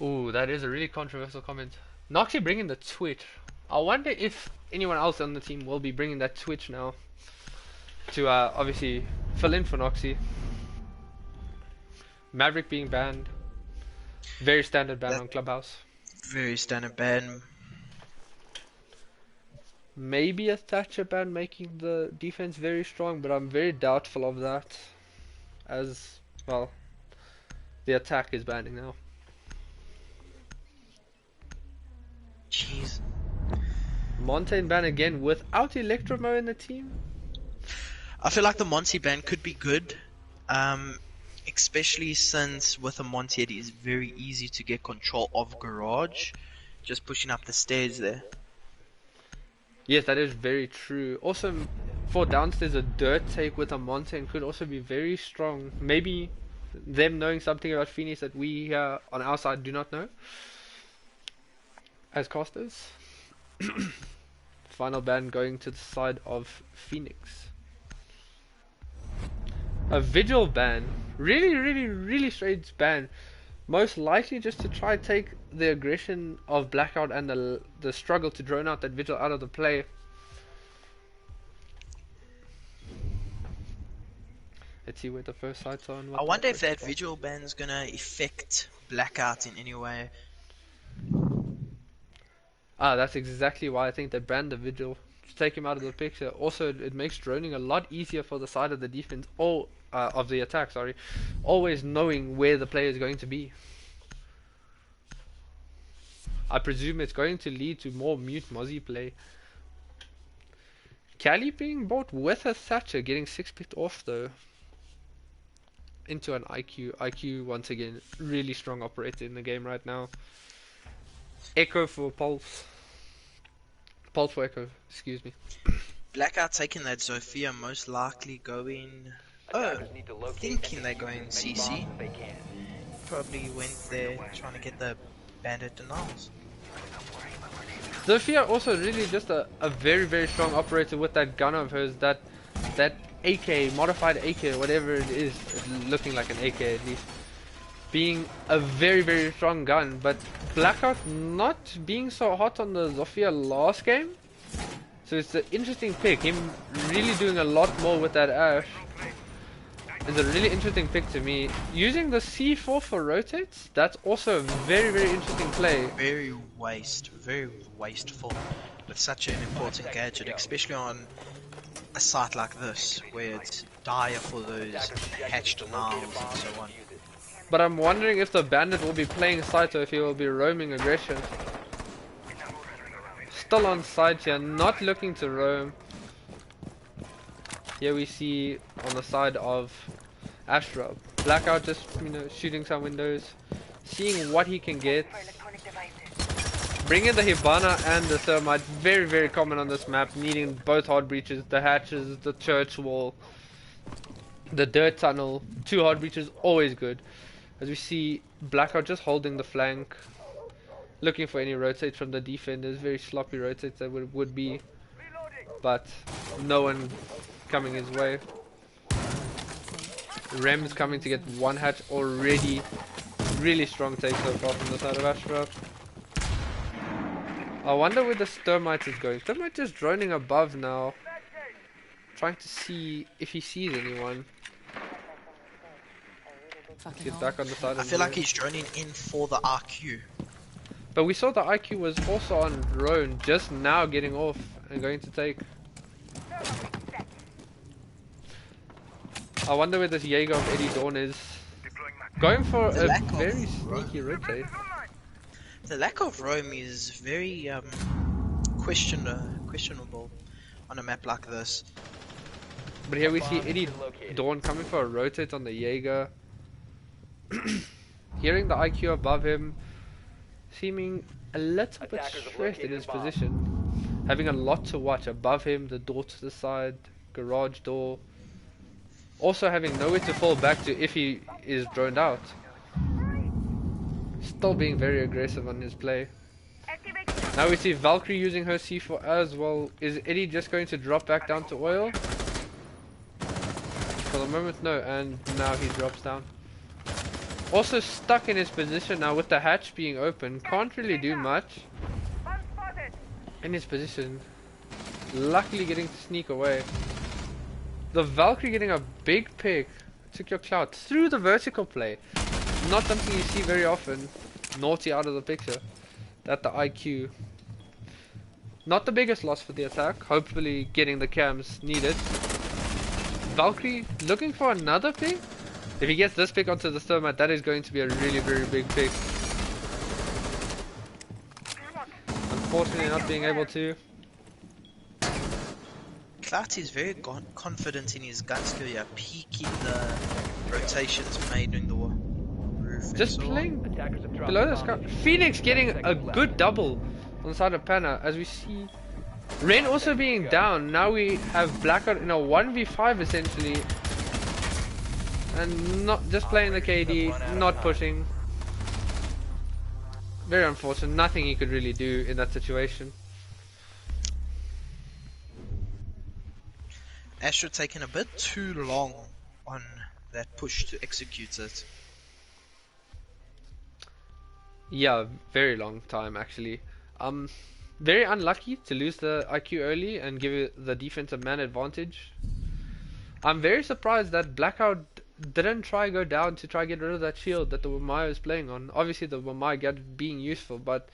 Ooh, that is a really controversial comment. Noxy bringing the Twitch. I wonder if anyone else on the team will be bringing that Twitch now to obviously fill in for Noxy. Maverick being banned. Very standard ban on Clubhouse. Very standard ban. Maybe a Thatcher ban making the defense very strong, but I'm very doubtful of that. As, well, the attack is banning now. Jeez. Montaigne ban again without Electromo in the team? I feel like the Monty ban could be good, especially since with a Monty it is very easy to get control of Garage, just pushing up the stairs there. Yes, that is very true. Also, for downstairs, a dirt take with a Montaigne could also be very strong. Maybe them knowing something about Phoenix that we on our side do not know. As casters. Final ban going to the side of Phoenix. A Vigil ban. Really, really, really strange ban. Most likely just to try take the aggression of Blackout and the struggle to drone out that Vigil out of the play. Let's see where the first sights are. I wonder if that visual ban's gonna affect Blackout in any way. That's exactly why I think they banned the vigil. To take him out of the picture. Also, it makes droning a lot easier for the side of the defense, or of the attack, sorry. Always knowing where the player is going to be. I presume it's going to lead to more mute Mozzie play. Cali being bought with a Thatcher, getting 6 picked off though. Into an IQ. IQ once again, really strong operator in the game right now. Echo for Pulse. Pulse for Echo, excuse me. Blackout taking that Zofia, most likely going... thinking they're going CC. Probably went there trying to get the bandit denials. Zofia also really just a very, very strong operator with that gun of hers, that AK, modified AK, whatever it is, looking like an AK at least. Being a very, very strong gun, but Blackout not being so hot on the Zofia last game. So it's an interesting pick. Him really doing a lot more with that Ash is a really interesting pick to me. Using the C4 for rotates, that's also a very, very interesting play. Very wasteful with such an important gadget, especially on a site like this, where it's dire for those hatch denials and so on. But I'm wondering if the bandit will be playing site or if he will be roaming aggression. Still on site here, not looking to roam. Here we see on the side of Astra, Blackout just, you know, shooting some windows, seeing what he can get. Bringing the Hibana and the Thermite, very, very common on this map, needing both hard breaches, the hatches, the church wall, the dirt tunnel. 2 hard breaches, always good. As we see Blackout just holding the flank, looking for any rotates from the defenders, very sloppy rotates that would be, but no one coming his way. Rem's coming to get 1 hatch already. Really strong take so far from the side of Astra. I wonder where the Thermite is going. Thermite just droning above now, trying to see if he sees anyone. Get back on the side. I feel like he's droning in for the RQ. But we saw the IQ was also on drone, just now getting off and going to take. I wonder where this Jaeger of Eddie Dawn is. Going for a very sneaky rotate. The lack of roam is very questionable on a map like this. But here we see Eddie Dawn coming for a rotate on the Jaeger. Hearing the IQ above him, seeming a little bit stressed in his position. Having a lot to watch above him, the door to the side, garage door. Also having nowhere to fall back to if he is droned out. Still being very aggressive on his play. Now we see Valkyrie using her C4 as well. Is Eddie just going to drop back down to oil? For the moment, no, and now he drops down. Also stuck in his position now with the hatch being open. Can't really do much in his position. Luckily getting to sneak away. The Valkyrie getting a big pick. Took your clout through the vertical play. Not something you see very often. Naughty out of the picture. That the IQ. Not the biggest loss for the attack. Hopefully getting the cams needed. Valkyrie looking for another pick. If he gets this pick onto the Thermite, that is going to be a really very big pick. Unfortunately not being able to. Clout is very confident in his gun skill, yeah, peeking the rotations made in the roof. Just playing below the sky. Phoenix getting a good double on the side of Panna, as we see Ren also being down. Now we have Blackout in a 1v5 essentially. And not just playing the KD, not pushing. Very unfortunate, nothing he could really do in that situation. Astra taking a bit too long on that push to execute it. Yeah, very long time actually. Very unlucky to lose the IQ early and give the defense a man advantage. I'm very surprised that Blackout didn't try go down to try get rid of that shield that the Wamai is playing on. Obviously the Wamai get being useful, but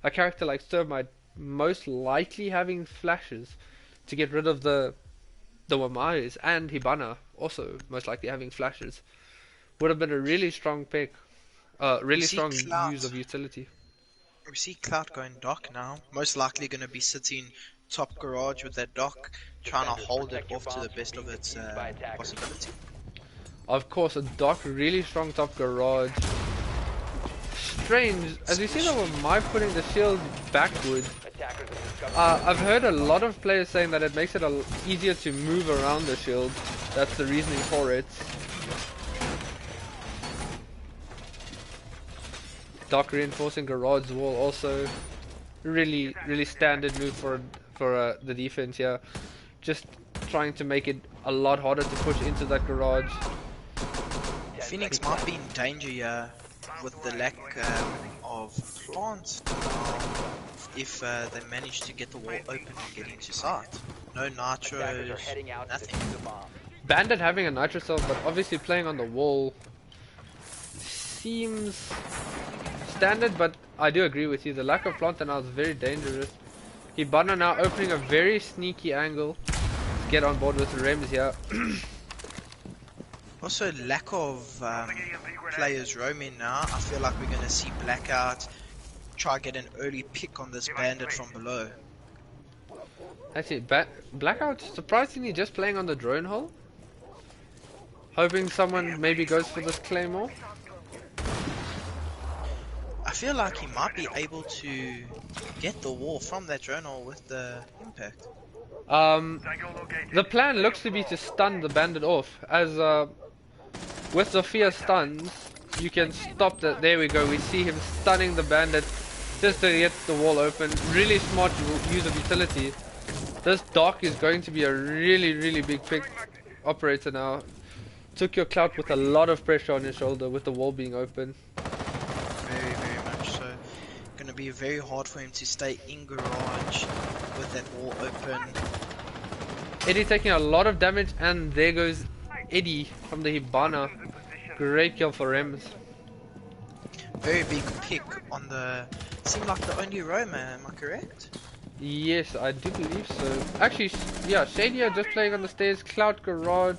a character like Thermite most likely having flashes to get rid of the Wamais, and Hibana also most likely having flashes would have been a really strong pick. Really strong use of utility. We see Cloud going dock now. Most likely going to be sitting top garage with that dock, trying to hold it off to the best of its possibility. Of course, a dock, really strong top garage. Strange, as we see that Wamai putting the shield backwards. I've heard a lot of players saying that it makes it easier to move around the shield. That's the reasoning for it. Dock reinforcing garage wall also really standard move for the defense here. Just trying to make it a lot harder to push into that garage. Phoenix might be in danger here with the lack of plants if they manage to get the wall open and get into sight. No nitros, nothing. Bandit having a nitro cell, but obviously playing on the wall seems standard, but I do agree with you. The lack of plant now is very dangerous. Hibana now opening a very sneaky angle to get on board with the Rems here. Also, lack of players roaming now. I feel like we're going to see Blackout try get an early pick on this Bandit from below. Actually, Blackout surprisingly just playing on the drone hole. Hoping someone maybe goes for this Claymore. I feel like he might be able to get the wall from that drone hole with the impact. The plan looks to be to stun the Bandit off. As with Zofia stuns, you can stop that. There we go. We see him stunning the Bandit just to get the wall open. Really smart use of utility. This dock is going to be a really big pick operator now. Took your clout with a lot of pressure on his shoulder with the wall being open. Very much so. Going to be very hard for him to stay in garage with that wall open. Eddie taking a lot of damage, and there goes Eddie from the Hibana. Great kill for Rems. Very big pick on the... Seemed like the only roamer, am I correct? Yes, I do believe so. Actually, yeah, Shadia just playing on the stairs. Cloud garage.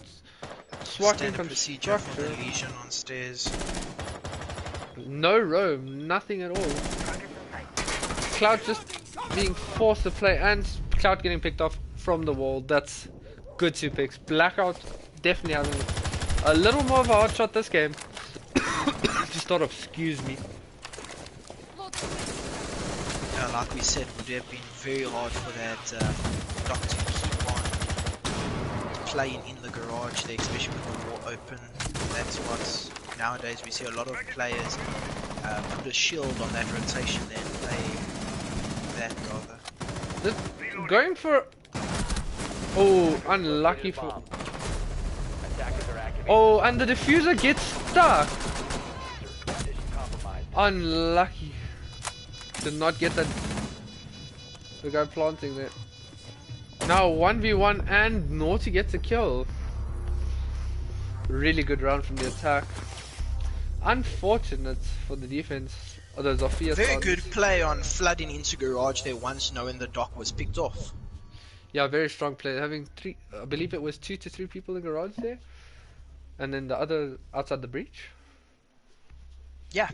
Swatting procedure for the Legion on stairs. No roam, nothing at all. Cloud just being forced to play, and Cloud getting picked off from the wall. That's good 2 picks. Blackout definitely having a little more of a hard shot this game. Just thought of, excuse me. Yeah, like we said, would have been very hard for that dock to keep on playing in the garage there, especially with the wall open. That's what nowadays we see a lot of players put a shield on that rotation there and play that rather. Going for... Oh, unlucky for... Oh, and the diffuser gets stuck! Unlucky. Did not get that... The guy planting there. Now 1v1 and Naughty gets a kill. Really good round from the attack. Unfortunate for the defense. Although Zofia very good play on flooding into garage there once knowing the dock was picked off. Yeah, very strong play. Having 3, I believe it was 2 to 3 people in garage there. And then the other outside the breach. Yeah.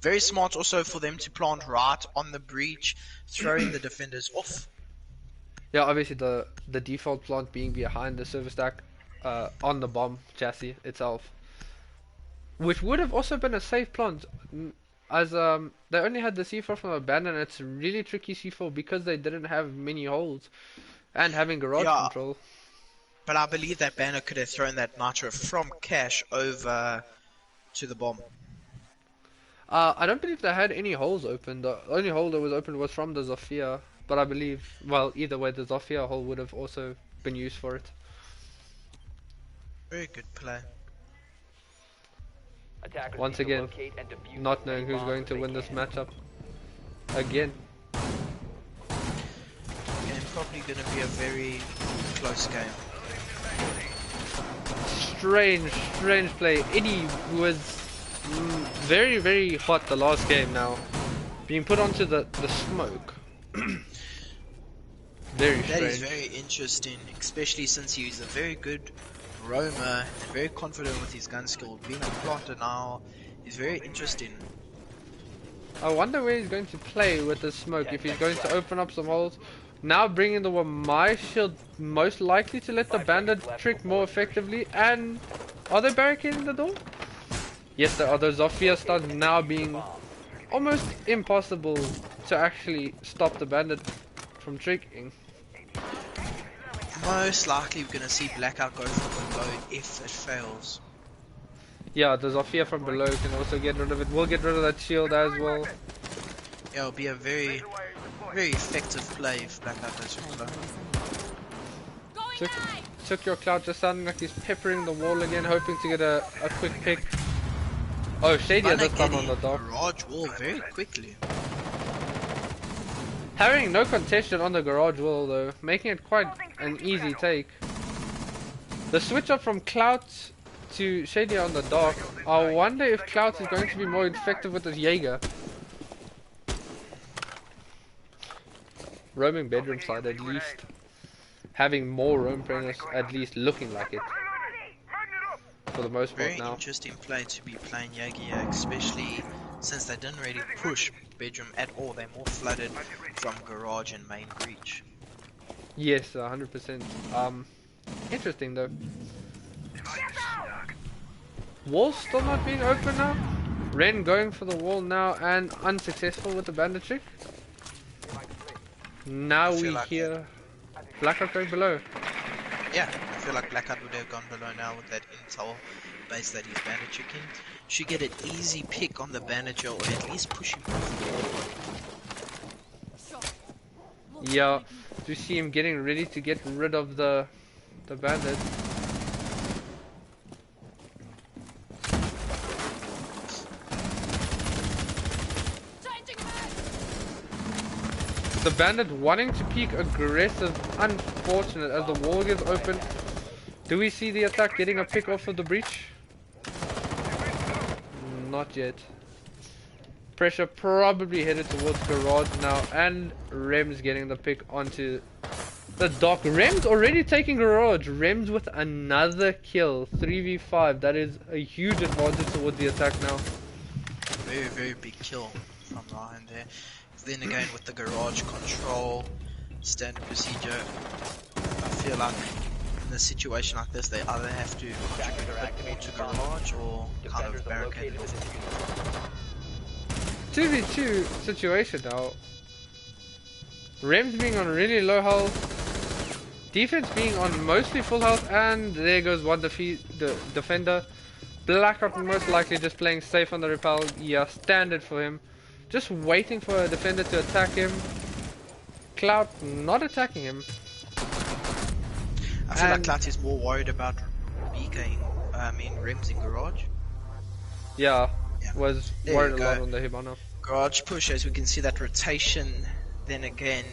Very smart also for them to plant right on the breach, throwing the defenders off. Yeah, obviously the default plant being behind the server stack on the bomb chassis itself. Which would have also been a safe plant, as they only had the C4 from Abandon. It's really tricky C4 because they didn't have many holes, and having garage control. But I believe that Banner could have thrown that nitro from cache over to the bomb. I don't believe they had any holes open. The only hole that was open was from the Zofia, but I believe, well, either way, the Zofia hole would have also been used for it. Very good play. Once again, not knowing who's going to win this matchup. Again. And probably going to be a very close game. strange play. Eddie was very, very hot the last game now. Being put onto the smoke. Very strange. That is very interesting, especially since he's a very good roamer and very confident with his gun skill. Being a planter now is very interesting. I wonder where he's going to play with the smoke. If he's going to open up some holes. Now bringing the my shield most likely to let the bandit trick more effectively. And are they barricading the door? Yes, they are. The Zofia starts now being almost impossible to actually stop the bandit from tricking. Most likely we're gonna see Blackout go from below if it fails. Yeah, the Zofia from below can also get rid of it. We'll get rid of that shield as well. Yeah, it'll be a very effective play if Blackout goes from below. Took your cloud, just sounding like he's peppering the wall again, hoping to get a quick pick. Oh, Shady has this time on the dock. Garage wall very quickly. Having no contention on the garage wall though, making it quite an easy take. The switch up from Clout to Shady on the dock, I wonder if Clout is going to be more effective with his Jaeger. Roaming bedroom side at least. Having more roam presence, at least looking like it. For the most part now. Very interesting play to be playing Jaeger, especially since they didn't really push bedroom at all. They're more flooded from garage and main breach. Yes, 100%. Interesting though. Wall still not being open now. Ren going for the wall now and unsuccessful with the bandit trick. Now we hear Blackout going below. Yeah, I feel like Blackout would have gone below now with that intel base that he's bandit tricking. Should get an easy pick on the bandager or at least push him off. Yeah, to see him getting ready to get rid of the bandit. The bandit wanting to peek aggressive, unfortunate as the wall gets open. Do we see the attack getting a pick off of the breach? Not yet. Pressure probably headed towards garage now, and Rems getting the pick onto the dock. Rems already taking garage. Rems with another kill. 3v5. That is a huge advantage towards the attack now. Very, very big kill from Ryan there. Then again with the garage control, standard procedure, I feel like in a situation like this they either have to contribute a bit more to garage or kind of barricade it. 2v2 situation now. Rems being on really low health, defense being on mostly full health, and there goes one the defender. Blackout most likely just playing safe on the repel. Yeah, standard for him. Just waiting for a defender to attack him. Cloud not attacking him. I feel like Cloud is more worried about Rems in garage. Yeah, was worried a lot on the Hibana. Garage push, as we can see that rotation, then again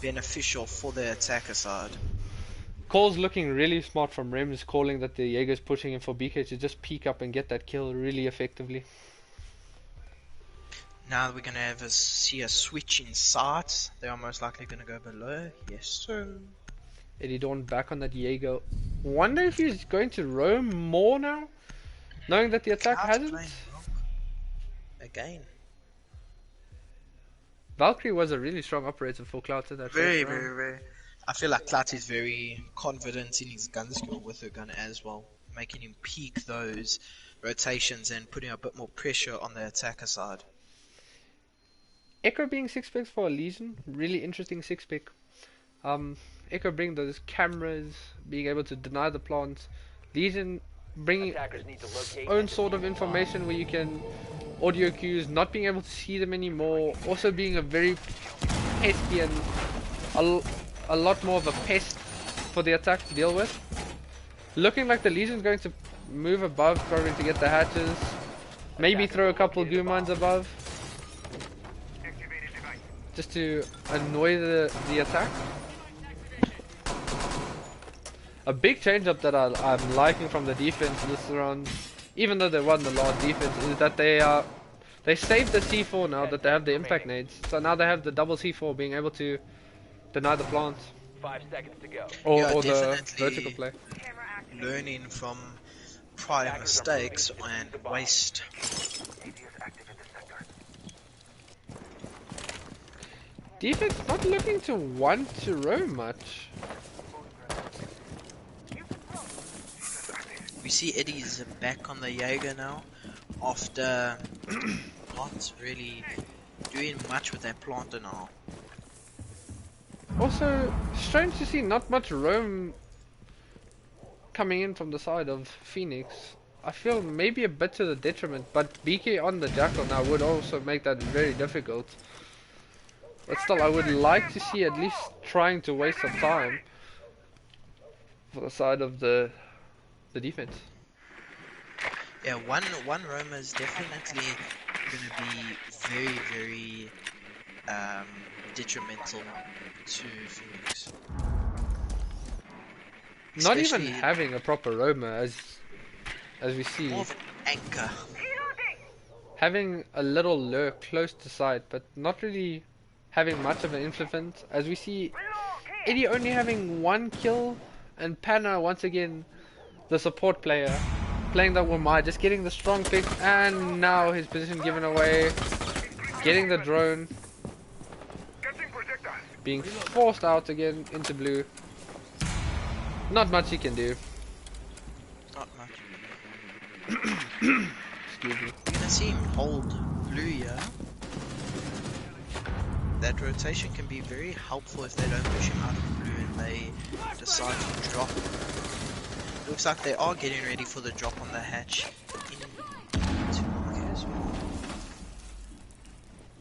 beneficial for the attacker side. Cole's looking really smart from Rems, calling that the Jaeger's pushing him for BK to just peek up and get that kill really effectively. Now we're going to see a switch in sight. They are most likely going to go below. Yes, sir. Eddie Dawn back on that Jaeger. Wonder if he's going to roam more now, knowing that the attack hasn't. Again. Valkyrie was a really strong operator for Cloud to that. Very. I feel like Cloud is very confident in his gun skill with her gun as well, making him peak those rotations and putting a bit more pressure on the attacker side. Echo being 6 picks for a Legion, really interesting 6 pick. Echo bringing those cameras, being able to deny the plants. Legion bringing own sort of information where you can audio cues, not being able to see them anymore. Also being a very pesky and a lot more of a pest for the attack to deal with. Looking like the Legion's going to move above, probably to get the hatches. Maybe throw a couple goo mines above. Just to annoy the attack. A big change up that I'm liking from the defense this round, even though they won the last defense, is that they saved the C4 now that they have the impact nades. So now they have the double C4 being able to deny the plants. 5 seconds to go. Or the vertical play. Learning from prior mistakes and waste. Defense not looking to want to roam much. We see Eddie's back on the Jaeger now, after not really doing much with that planter now. Also, strange to see not much roam coming in from the side of Phoenix. I feel maybe a bit to the detriment, but BK on the Jackal now would also make that very difficult. But still, I would like to see at least trying to waste some time for the side of the defense. Yeah, one roamer is definitely going to be very, very detrimental to Phoenix. Not even having a proper roamer, as we see. More of an anchor. Having a little lurk close to site, but not really having much of an influence. As we see, Eddie only having 1 kill, and Panna once again the support player, playing that Wamai, just getting the strong pick, and now his position given away, getting the drone, being forced out again into blue. Not much he can do. Not much. Excuse me. You're gonna see him hold blue here. That rotation can be very helpful if they don't push him out of blue and they decide to drop. Looks like they are getting ready for the drop on the hatch.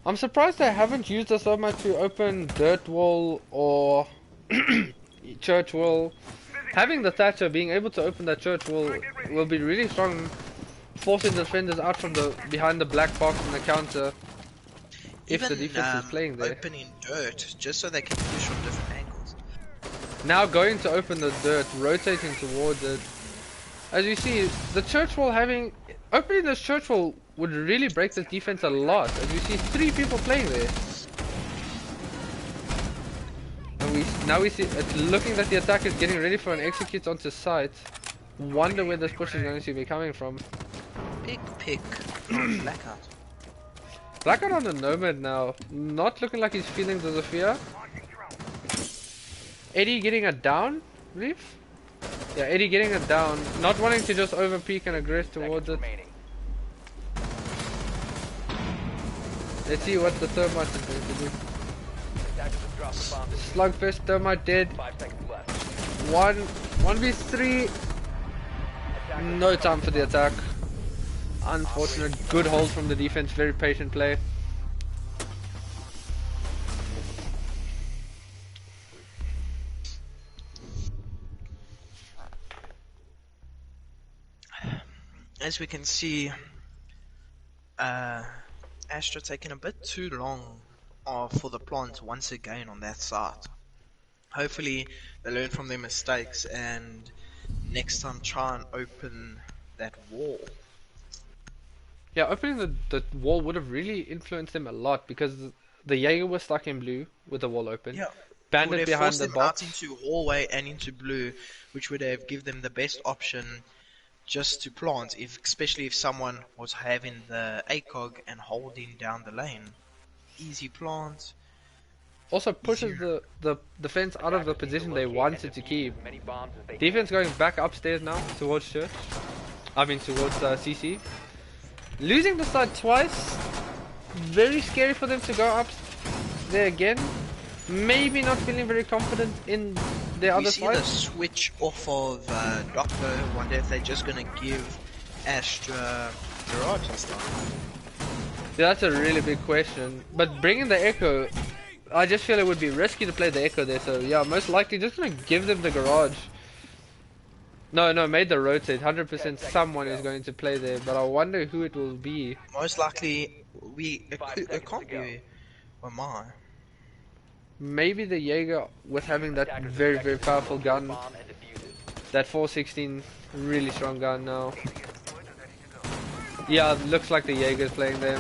I'm surprised they haven't used it so much to open dirt wall or church wall. Having the Thatcher being able to open that church wall will be really strong, forcing the defenders out from behind the black box and the counter. If the defense is playing there. Opening dirt just so they can push from different angles. Now going to open the dirt, rotating towards it. As you see, the church wall opening this church wall would really break the defense a lot. As you see 3 people playing there. And now we see it's looking that the attack is getting ready for an execute onto site. Wonder where this push is going to be coming from. Big pick from Blackout. Blackout on the Nomad now, not looking like he's feeling the Zofia. Eddie getting a down, Reef? Yeah, Eddie getting it down, not wanting to just over peek and aggress towards it. Let's see what the Thermite is going to do. Slugfest, Thermite dead. 1v3. No time for the attack. Unfortunate, good hold from the defense, very patient play. As we can see, Astra taking a bit too long for the plant once again on that side. Hopefully they learn from their mistakes and next time try and open that wall. Yeah, opening the wall would have really influenced them a lot because the Jaeger was stuck in blue with the wall open. Yeah. Bandit behind the box. Out into hallway and into blue, which would have given them the best option just to plant, especially if someone was having the ACOG and holding down the lane. Easy plant. Also pushes the defense out of the position they wanted to keep. Defense going back upstairs now towards church. I mean towards CC. Losing the side twice. Very scary for them to go up there again. Maybe not feeling very confident in the other side. We see the switch off of Doctor. Wonder if they're just gonna give Astra garage this time. Yeah, that's a really big question. But bringing the Echo, I just feel it would be risky to play the Echo there. So yeah, most likely just gonna give them the garage. No, made the rotate. 100% someone is going to play there, but I wonder who it will be. Most likely, it can't be Lamar. Maybe the Jaeger with having that very, very powerful gun. That 416 really strong gun now. Yeah, looks like the Jaeger's playing there.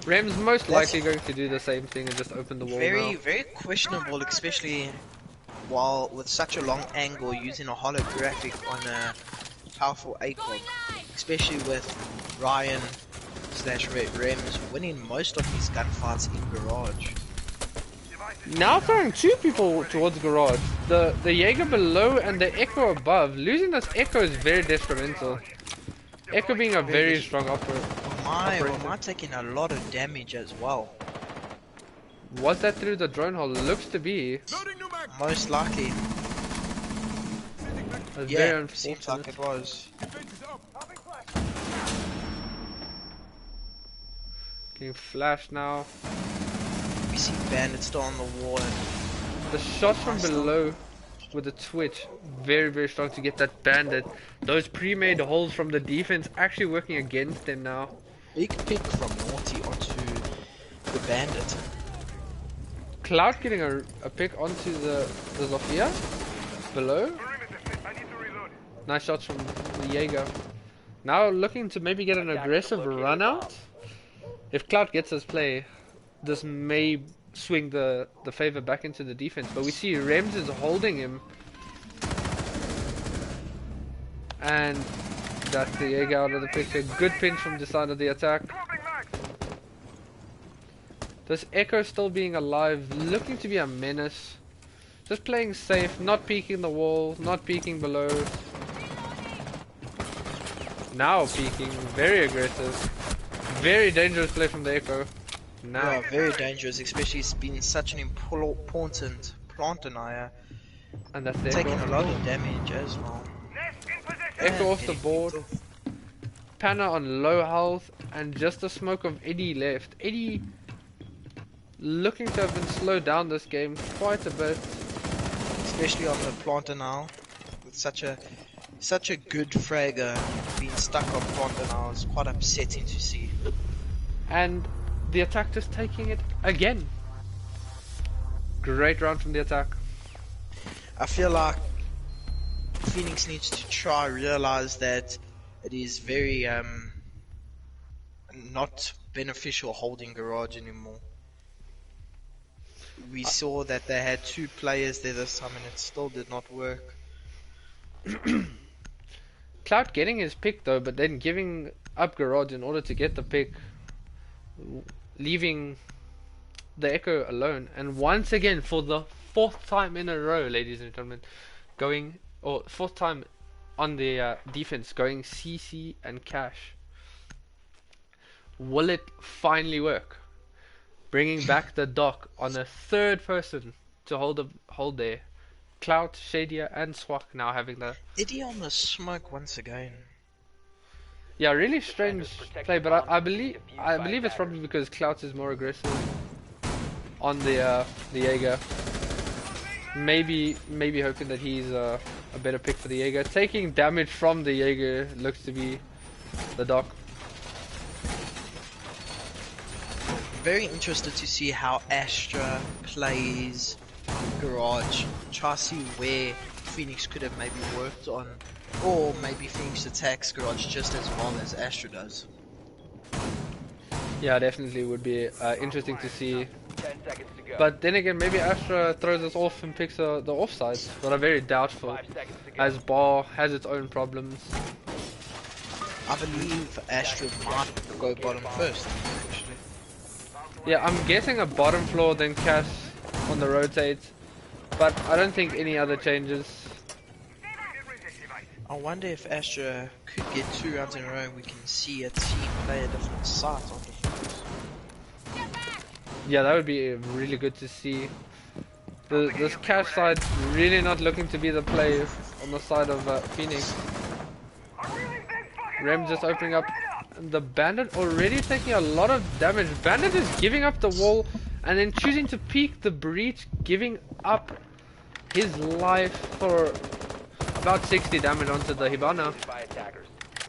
Rem's most likely going to do the same thing and just open the wall now. Very questionable, especially while with such a long angle using a holographic on a powerful ACOG. Especially with Ryan / Rems winning most of his gunfights in garage. Now throwing two people towards garage. The Jaeger below and the Echo above. Losing this Echo is very detrimental. Echo being a very strong operator. Am taking a lot of damage as well? Was that through the drone hole? Looks to be. Most likely. That's yeah, very seems like it was. Getting flashed now. We see bandits still on the wall. The shot from below with the twitch, very strong to get that bandit. Those pre-made holes from the defense actually working against them now. Big pick from Naughty onto the bandit. Cloud getting a pick onto the Zofia below. Nice shots from the Jaeger. Now looking to maybe get an aggressive run out. If Cloud gets his play, this may swing the favor back into the defense, but we see Rems is holding him, and that's the Jaeger out of the picture. Good pinch from the side of the attack. This Echo still being alive, looking to be a menace, just playing safe, not peeking the wall, not peeking below. Now peeking, very aggressive, very dangerous play from the Echo. Now. Yeah, very dangerous, especially it's been such an important plant denier. And that's taking a lot of damage as well. Echo off the board. Panna on low health, and just a smoke of Eddie left. Eddie looking to have been slowed down this game quite a bit. Especially on the planter now. With such a good fragger being stuck on planter now is quite upsetting to see. And the attack just taking it again. Great round from the attack. I feel like Phoenix needs to try realize that it is very not beneficial holding garage anymore. We saw that they had two players there this time and it still did not work. Cloud getting his pick though, but then giving up garage in order to get the pick, leaving the Echo alone. And once again, for the fourth time in a row, ladies and gentlemen, fourth time on the defense, going CC and Cash. Will it finally work? Bringing back the dock on a third person to hold there. Cloud, Shadia and Swak now having the... Eddie on the smoke once again. Yeah, really strange play, but I believe it's probably because Clout is more aggressive on the Jaeger. Maybe hoping that he's a better pick for the Jaeger. Taking damage from the Jaeger looks to be the dock. Very interested to see how Astra plays garage. Try to see where Phoenix could have maybe worked on, or maybe Phoenix attacks garage just as well as Astra does. Yeah, definitely would be interesting to see. But then again, maybe Astra throws us off and picks the offsides, but I'm very doubtful, as Bar has its own problems. I believe Astra might go bottom first, actually. Yeah, I'm guessing a bottom floor, then Cash on the rotate, but I don't think any other changes. I wonder if Astra could get 2 rounds in a row and we can see a team play a different side on defense. Yeah, that would be really good to see. This Cash side really not looking to be the play on the side of Phoenix. Rem just opening up. The Bandit already taking a lot of damage. Bandit is giving up the wall and then choosing to peek the breach, giving up his life for about 60 damage onto the Hibana.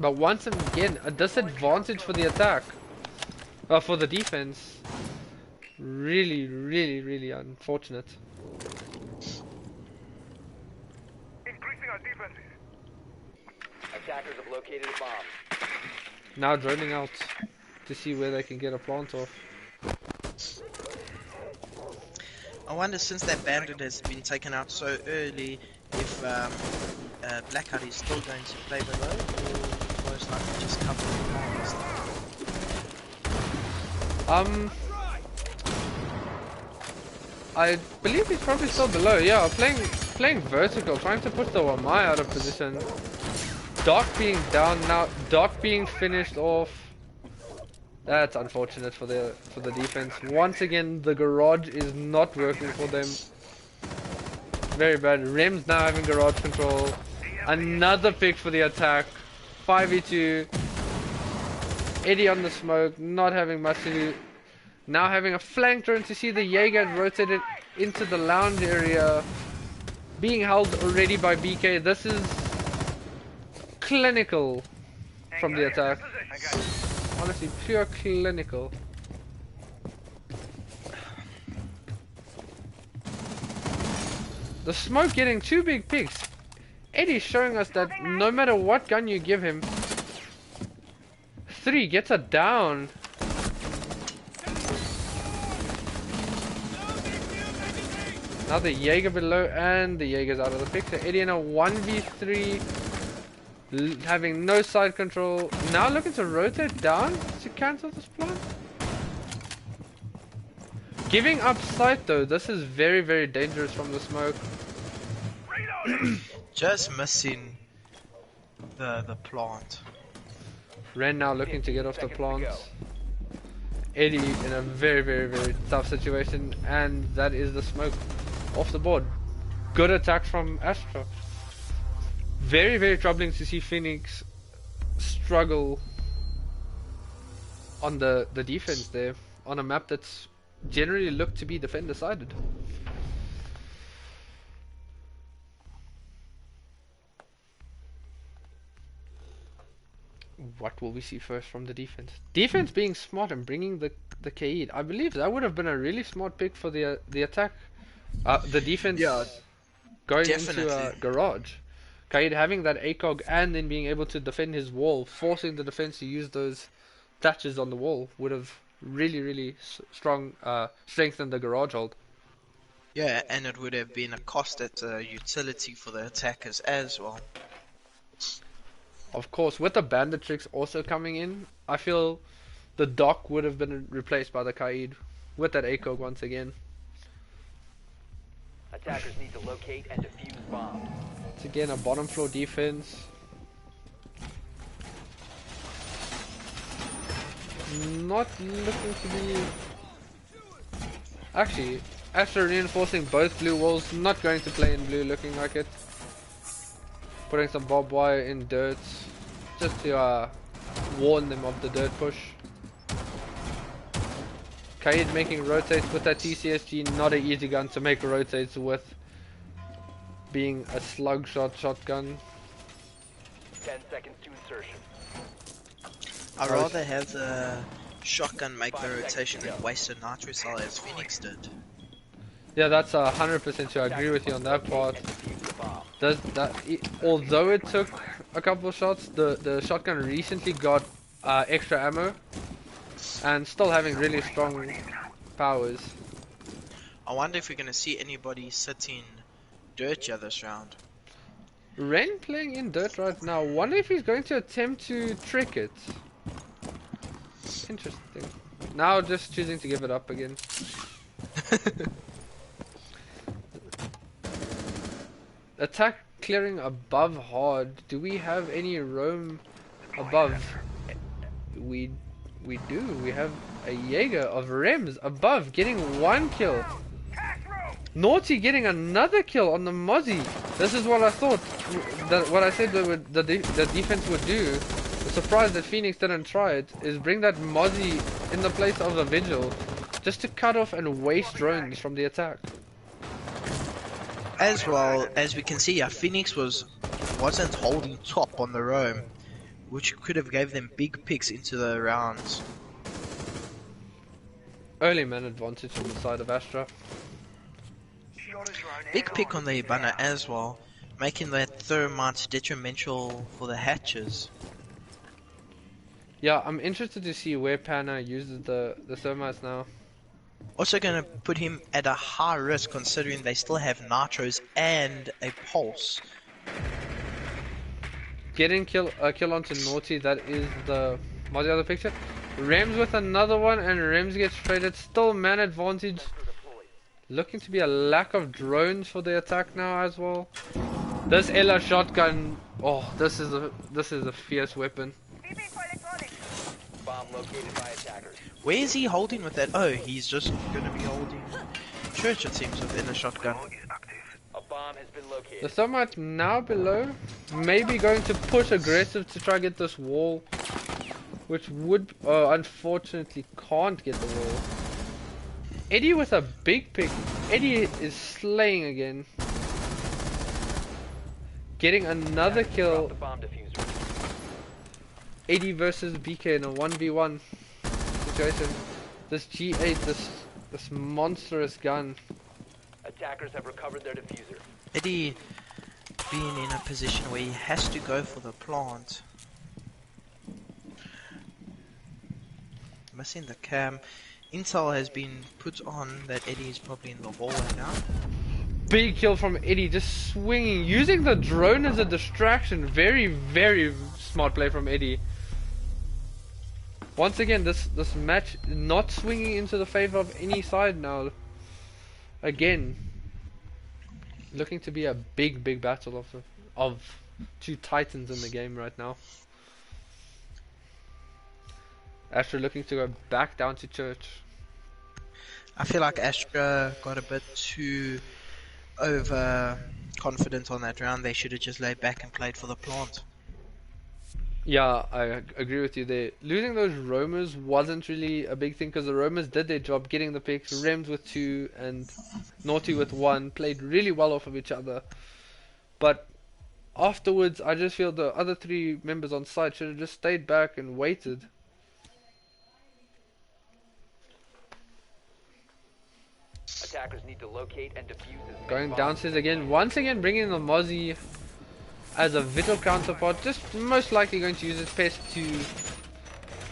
But once again, a disadvantage for the attack. For the defense. Really unfortunate. Attackers have located a bomb. Now droning out to see where they can get a plant off. I wonder, since that bandit has been taken out so early, if Blackout is still going to play below, or most likely just cover the past. I believe he's probably still below. Yeah, playing vertical, trying to push the Wamai out of position. Doc being down now. Doc being finished off. That's unfortunate for the defense. Once again, the garage is not working for them. Very bad. Rem's now having garage control. Another pick for the attack. 5v2. Eddie on the smoke, not having much to do. Now having a flank drone to see the Jaeger rotated into the lounge area. Being held already by BK. This is clinical from the attack. Honestly, pure clinical. The smoke getting 2 big picks. Eddie's showing us that no matter what gun you give him, 3 gets a down. Now the Jaeger below, and the Jaeger's out of the picture. Eddie in a 1v3, having no side control. Now looking to rotate down to cancel this plant. Giving up sight though, this is very, very dangerous from the smoke. Just missing the plant. Ren now looking to get off the plant. Eddie in a very, very, very tough situation, and that is the smoke off the board. Good attack from Astra. Very, very troubling to see Phoenix struggle on the defense there, on a map that's generally looked to be defender sided. What will we see first from the defense? Defense being smart and bringing the Kaid. I believe that would have been a really smart pick for the attack. The defense, yeah, going definitely into a garage. Kaid having that ACOG and then being able to defend his wall, forcing the defense to use those thatches on the wall, would have really, really strengthened the garage hold. Yeah, and it would have been a cost at utility for the attackers as well. Of course, with the bandit tricks also coming in, I feel the Doc would have been replaced by the Kaid with that ACOG once again. Attackers need to locate and defuse bombs. It's again a bottom floor defense. Not looking to be... Actually, after reinforcing both blue walls, not going to play in blue, looking like it. Putting some barbed wire in dirt, just to warn them of the dirt push. Kaid making rotates with that TCSG, not an easy gun to make rotates with, being a slug shotgun. 10 seconds to insertion. I'd rather have the shotgun make the rotation than waste a nitro cell as Phoenix did. Yeah, that's 100% true. I agree with you on that part. Although it took a couple of shots, the shotgun recently got extra ammo and still having really strong powers. I wonder if we're going to see anybody sitting dirt here this round. Ren playing in dirt right now. Wonder if he's going to attempt to trick it. Interesting. Now just choosing to give it up again. Attack clearing above hard. Do we have any roam above? We do. We have a Jaeger of Rems above, getting 1 kill. Naughty getting another kill on the Mozzie. This is what I thought. What I said the defense would do. The surprise that Phoenix didn't try it is bring that Mozzie in the place of a Vigil, just to cut off and waste drones from the attack. As well as we can see, Phoenix wasn't holding top on the roam, which could have gave them big picks into the rounds. Early man advantage on the side of Astra. Big pick on the Ibana as well. making that thermite detrimental for the hatches. Yeah, I'm interested to see where Pana uses the thermites now. Also gonna put him at a high risk considering they still have nitros and a pulse. Getting kill onto Naughty, that is the other picture. Rems with another one, and Rems gets traded. Still man advantage. Looking to be a lack of drones for the attack now as well. This Ella shotgun, oh, this is a fierce weapon. Bomb located by attackers. Where is he holding with that? Oh, he's just gonna be holding church, it seems, within a shotgun. A bomb has been located. The thermite now below, maybe going to push aggressive to try get this wall, which would unfortunately can't get the wall. Eddie with a big pick. Eddie is slaying again. Getting another kill. Eddie versus BK in a 1v1 situation. This G8, this monstrous gun. Attackers have recovered their diffuser. Eddie being in a position where he has to go for the plant. Missing the cam. Intel has been put on that Eddie is probably in the hallway now. Big kill from Eddie, just swinging, using the drone as a distraction. Very, very smart play from Eddie. Once again, this match not swinging into the favor of any side now. Again, looking to be a big battle of two titans in the game right now. Astra looking to go back down to church. I feel like Astra got a bit too overconfident on that round. They should have just laid back and played for the plant. Yeah, I agree with you there. Losing those roamers wasn't really a big thing because the roamers did their job getting the picks. Rems with 2 and Naughty with 1 played really well off of each other. But afterwards, I just feel the other 3 members on site should have just stayed back and waited. Attackers need to locate and defuse as Going downstairs again. Once again bringing the Mozzie as a Vittle counterpart. Just most likely going to use his pest to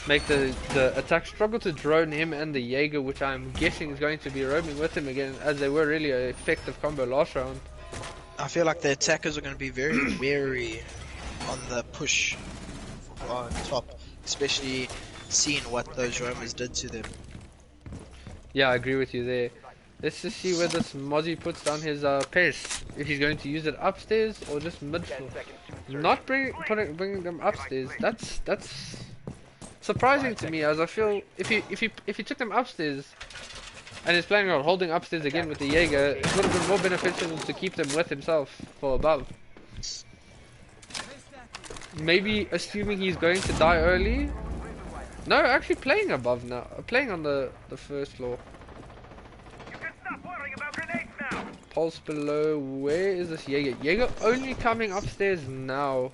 make the attack struggle to drone him and the Jaeger, which I'm guessing is going to be roaming with him again, as they were really an effective combo last round. I feel like the attackers are going to be very wary on the push on top, especially seeing what those roamers did to them. Yeah, I agree with you there. Let's just see where this Mozzie puts down his pest. If he's going to use it upstairs or just mid floor. Not bringing them upstairs. That's surprising to me, as I feel if he took them upstairs and is planning on holding upstairs again with the Jaeger, it would have been more beneficial to keep them with himself for above. Maybe assuming he's going to die early. No, actually playing above now. Playing on the first floor. Pulse below. Where is this Jaeger? Jaeger only coming upstairs now.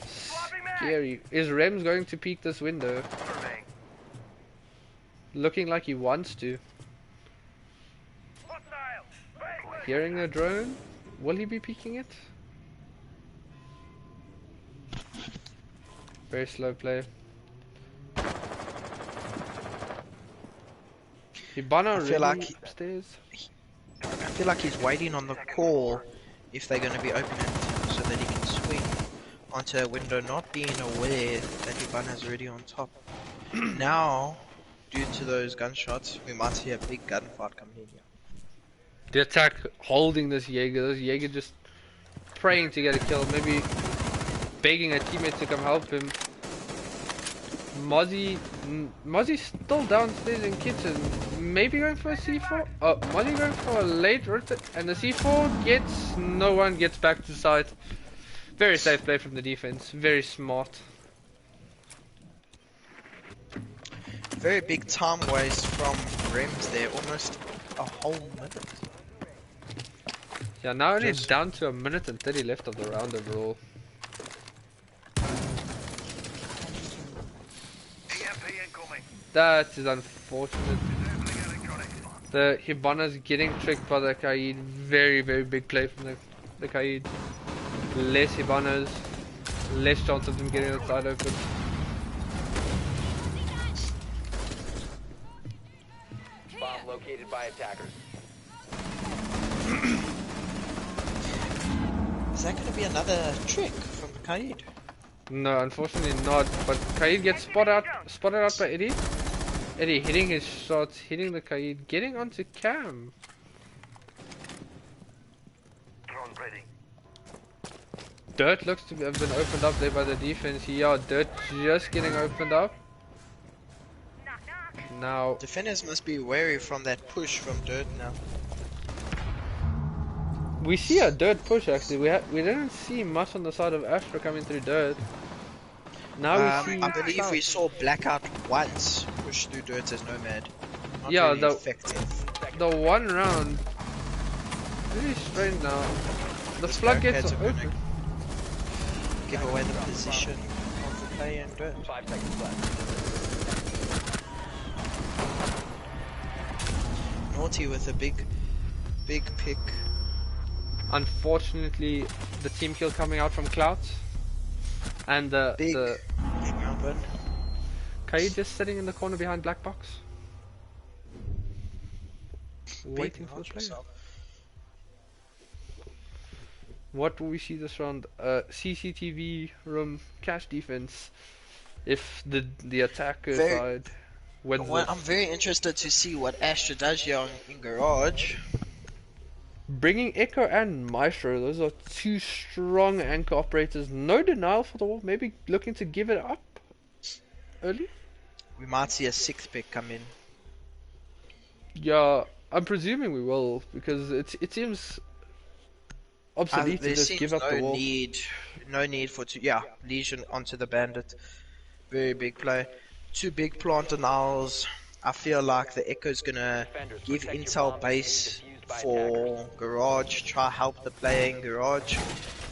Scary. Is Rems going to peek this window? Looking like he wants to. Hearing a drone? Will he be peeking it? Very slow play. Hibana really upstairs. I feel like he's waiting on the call if they're going to be opening so that he can swing onto a window, not being aware that Hibana's already on top. Now, due to those gunshots, we might see a big gunfight coming in here. The attack holding this Jaeger just praying to get a kill, maybe begging a teammate to come help him. Mozzie's still downstairs in kitchen. Maybe going for a C4? Oh, Mozzie going for a late rotate, and the C4 gets... no one gets back to site. Very safe play from the defense. Very smart. Very big time waste from Rems there, almost a whole minute. Yeah, now only down to a minute and 30 left of the round overall. That is unfortunate. The Hibana's getting tricked by the Kaid. Very, very big play from the Kaid. Less Hibanas, less chance of them getting outside open. Bomb located by attackers. Is that going to be another trick from Kaid? No, unfortunately not. But Kaid gets spotted out by Eddie. Eddie hitting his shots, hitting the Kaid, getting onto Cam. Drone ready. Dirt looks to have been opened up there by the defense. Yeah, Dirt just getting opened up. Now defenders must be wary from that push from Dirt now. we see a Dirt push actually. We didn't see much on the side of Astra coming through Dirt. Now we see. I believe we saw Blackout once push through Dirt as Nomad. Not yeah, really effective. The one round. Really strange now. The floodgates are open. Give away the position of the player in Dirt. 5 seconds left. Naughty with a big pick. Unfortunately, the team kill coming out from Clouds. And big round win. Kaid just sitting in the corner behind Black Box. Waiting for the play. What will we see this round? CCTV room, cash defense. If the attacker side wins. Well, I'm very interested to see what Astra does here in Garage. Bringing Echo and Maestro, those are two strong anchor operators. No denial for the wall, maybe looking to give it up early? We might see a 6th pick come in. Yeah, I'm presuming we will, because it seems obsolete to just give up the wall. No need for Legion onto the Bandit. Very big play. 2 big plant denials. I feel like the Echo's gonna give intel base for Garage, try help the player in Garage,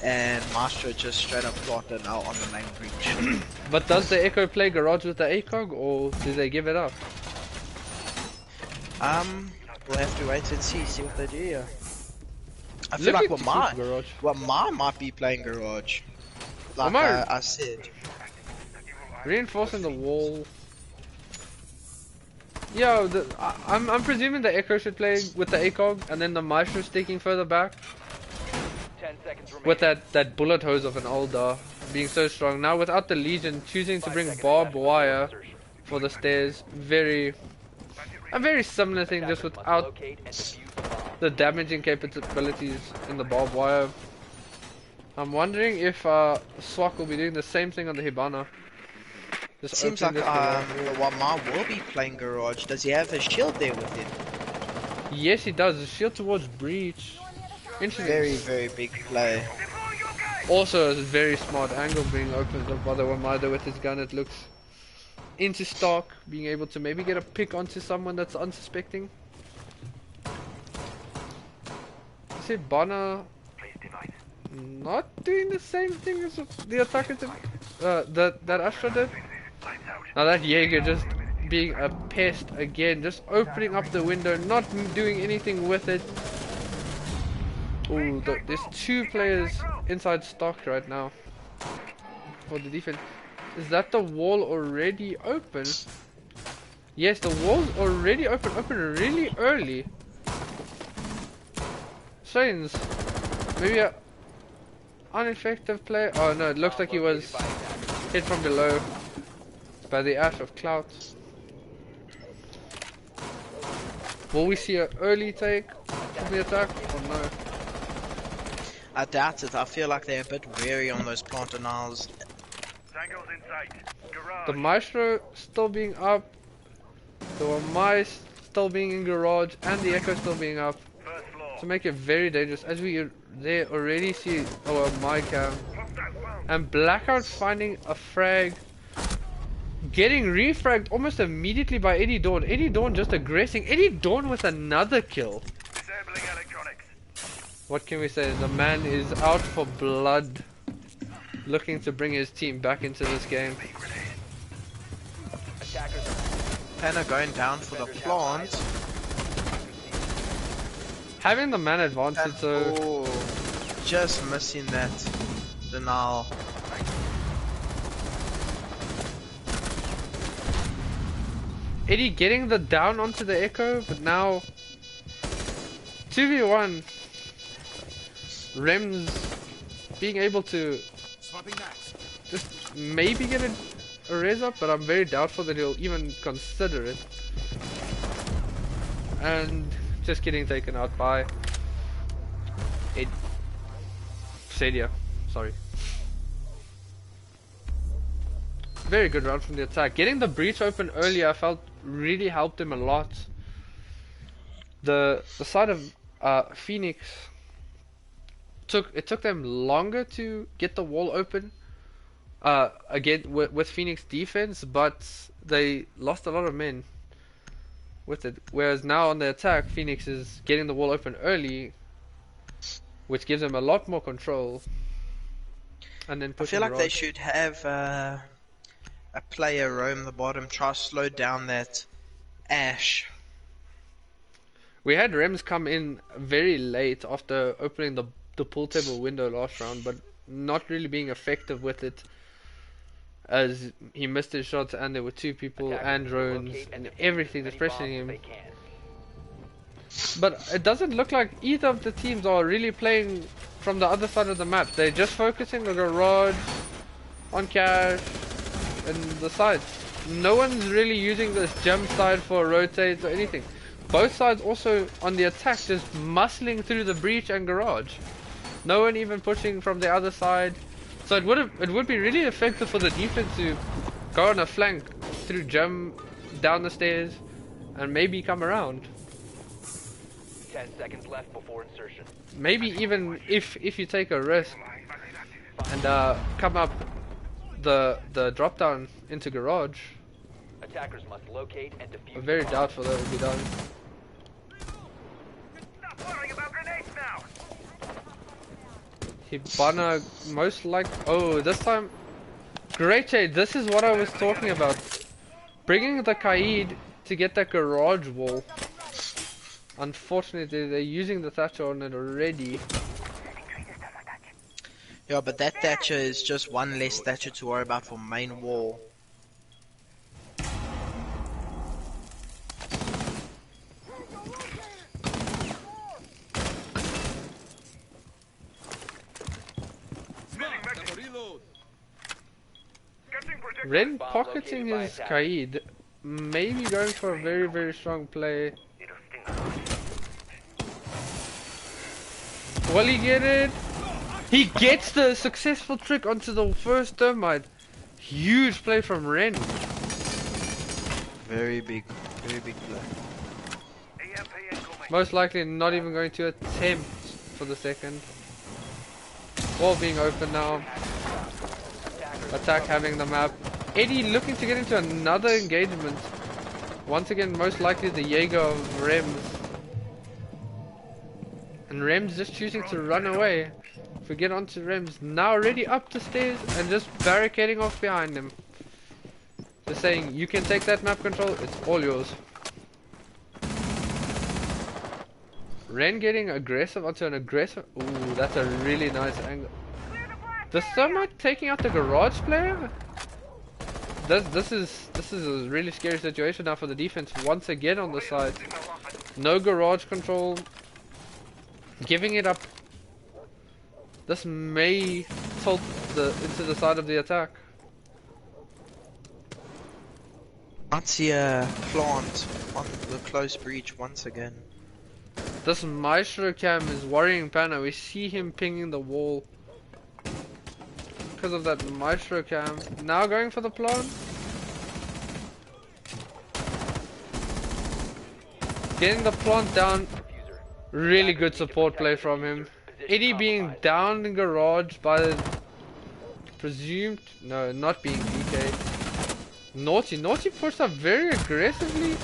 and Maestro just straight up plot it now on the main breach. But does the Echo play Garage with the ACOG, or do they give it up? We'll have to wait and see what they do here. I feel like Wamai might be playing Garage. Like I said. Reinforcing the wall. Yeah, I'm presuming the Echo should play with the ACOG, and then the Maestro sticking further back. 10 seconds remaining. With that bullet hose of an Aldar being so strong. Now without the Legion choosing to bring barbed wire for the stairs, a very similar thing, just without the damaging capabilities in the barbed wire. I'm wondering if Swak will be doing the same thing on the Hibana. It seems like Wamai will be playing Garage. Does he have a shield there with him? Yes, he does. A shield towards breach. Interesting. Very, very big play. Also, a very smart angle being opened up by the Wamai with his gun. It looks into stock, being able to maybe get a pick onto someone that's unsuspecting. I said Bana not doing the same thing as the attacker that Astra did. Now that Jaeger just being a pest again, just opening up the window, not doing anything with it. Ooh, there's 2 players inside stock right now for the defense. Is that the wall already open? Yes, the wall's already open really early. Strange. Maybe a ineffective play. Oh no, it looks like he was hit from below by the ash of Clouds. Will we see an early take from the attack or no? I doubt it. I feel like they're a bit wary on those plant denials. The Maestro still being up, the Wamai still being in Garage, and the Echo still being up. To make it very dangerous, as we already see Wamai cam. And Blackout finding a frag, getting refragged almost immediately by Eddie Dawn. Eddie Dawn just aggressing. Eddie Dawn with another kill. What can we say? The man is out for blood, looking to bring his team back into this game. Panna going down for the plant. having the man advantage, so just missing that denial. Eddie getting the down onto the echo, but now 2v1. Rems being able to just maybe get a res up, but I'm very doubtful that he'll even consider it. And just getting taken out by Sadia. Sorry. Very good round from the attack. Getting the breach open earlier, I felt really helped him a lot. The side of Phoenix took them longer to get the wall open. Again with Phoenix defense, but they lost a lot of men with it. Whereas now on the attack, Phoenix is getting the wall open early, which gives them a lot more control. And then I feel like they should have a player roam the bottom, try to slow down that Ash. We had Rems come in very late after opening the pool table window last round, but not really being effective with it, as he missed his shots and there were two people and drones and everything that's pressuring him. But it doesn't look like either of the teams are really playing from the other side of the map. They're just focusing on garage, on cash, and the sides. No one's really using this jump side for rotates or anything. Both sides also on the attack just muscling through the breach and garage. No one even pushing from the other side. So it would be really effective for the defense to go on a flank through jump down the stairs and maybe come around. 10 seconds left before insertion. Maybe even if you take a risk and come up the drop down into garage. Attackers must locate and defuse. I'm very doubtful that will be done. Hibana most like this time. Great shade, this is what I was talking about. Bringing the Kaid to get that garage wall. Unfortunately, they're using the Thatcher on it already. Yeah, but that Thatcher is just one less Thatcher to worry about for main wall. Ren pocketing his Kaid, maybe going for a very, very strong play. Will he get it? He gets the successful trick onto the first termite. Huge play from Ren. Very big play. Most likely not even going to attempt for the second. Wall being open now. Attack having the map. Eddie looking to get into another engagement. Once again, most likely the Jaeger of Rems. And Rems just choosing to run away. If we get onto Rems, now already up the stairs and just barricading off behind him. Just saying, you can take that map control, it's all yours. Ren getting aggressive onto an aggressive. Ooh, that's a really nice angle. The Thermite taking out the garage player? This is a really scary situation now for the defense once again on the side. No garage control. Giving it up. This may tilt into the side of the attack. Can't see a plant on the close breach once again. This Maestro cam is worrying Pana. We see him pinging the wall because of that Maestro cam. Now going for the plant. Getting the plant down. Really good support play from him. Eddie being down in garage by the presumed, no, not being PK. Naughty pushed up very aggressively.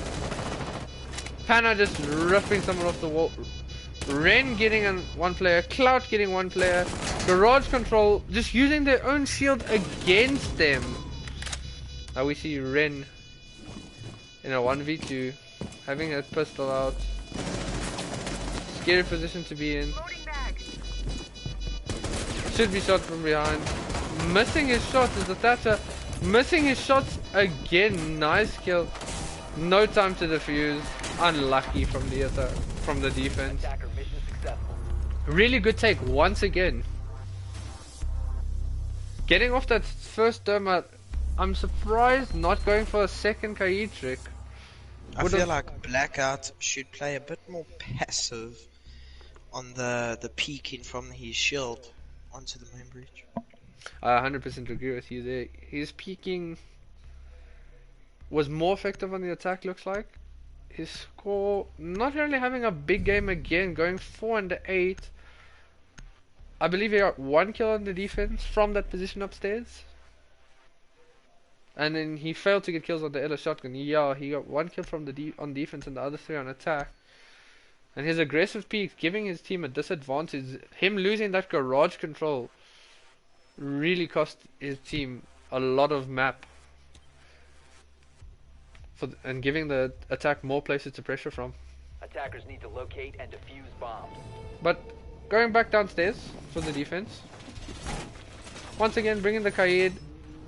Pana just ripping someone off the wall. Ren getting one player, Clout getting one player. Garage control just using their own shield against them. Now we see Ren in a 1v2 having a pistol out. scary position to be in. Should be shot from behind. Missing his shots is the Thatcher. Missing his shots again. Nice kill. No time to defuse. Unlucky from the attack, from the defense. Really good take once again. Getting off that first thermite. I'm surprised not going for a second Kaid trick. I feel like Blackout should play a bit more passive on the peeking from his shield onto the main breach. I 100% agree with you there. His peeking was more effective on the attack, looks like. His score, not really having a big game again, going 4 and 8. I believe he got 1 kill on the defense from that position upstairs. And then he failed to get kills on the Ella shotgun. Yeah, he got 1 kill from the on defense and the other 3 on attack. And his aggressive peak, giving his team a disadvantage. Him losing that garage control really cost his team a lot of map. And giving the attack more places to pressure from. Attackers need to locate and defuse bombs. But going back downstairs for the defense. Once again, bringing the Kaid.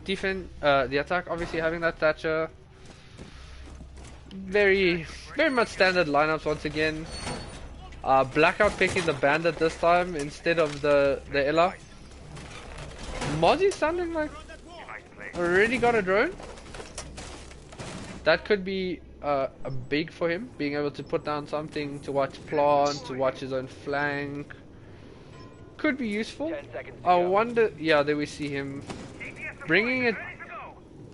The attack obviously having that Thatcher. Very much standard lineups once again. Blackout picking the Bandit this time instead of the Ella. Mozzie sounding like already got a drone. That could be a big for him, being able to put down something to watch plant, to watch his own flank. Could be useful. I wonder, yeah, there we see him bringing it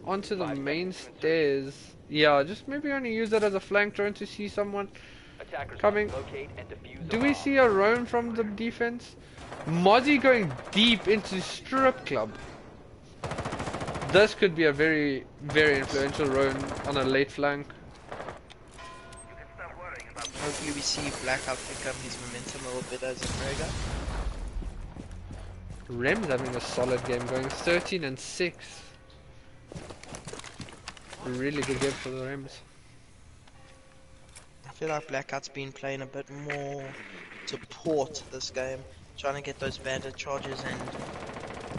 onto the main stairs. Yeah, just maybe only use it as a flank drone to see someone coming. Do we see a roam from the defense? Mozzie going deep into strip club. This could be a very influential roam on a late flank. Hopefully we see Blackout pick up his momentum a little bit as a Frega. Rem's having a solid game, going 13 and 6. A really good game for the Rems. I feel like Blackout's been playing a bit more support this game, trying to get those bandit charges and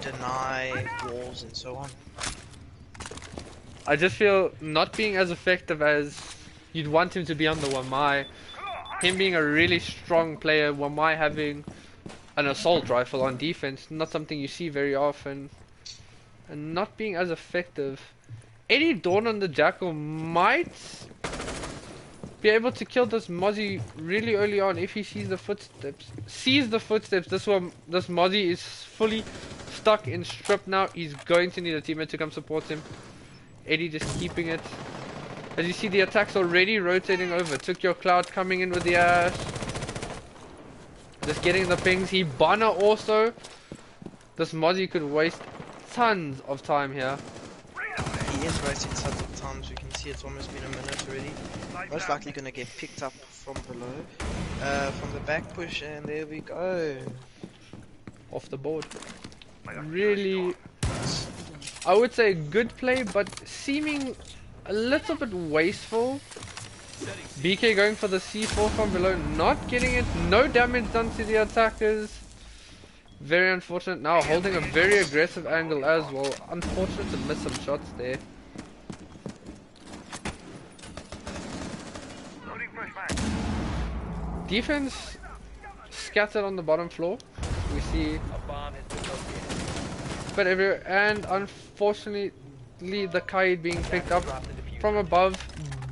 deny walls and so on. I just feel not being as effective as you'd want him to be on the Wamai. Him being a really strong player, Wamai having an assault rifle on defense, not something you see very often, and not being as effective. Eddie Dawn on the Jackal might be able to kill this Mozzie really early on if he sees the footsteps. This Mozzie is fully stuck in strip now. He's going to need a teammate to come support him. Eddie just keeping it. As you see, the attack's already rotating over. Took your cloud coming in with the Ash. Just getting the pings. Hibana also. This Mozzie could waste tons of time here. He is wasting tons of time. As you can see, it's almost been a minute already. Most likely going to get picked up from below. From the back push, and there we go. Off the board. Really, I would say good play, but seeming a little bit wasteful. BK going for the C4 from below, not getting it. No damage done to the attackers. Very unfortunate. Now holding a very aggressive angle as well. Unfortunate to miss some shots there. Defense scattered on the bottom floor. We see, but and unfortunately the Kaid being picked up from above,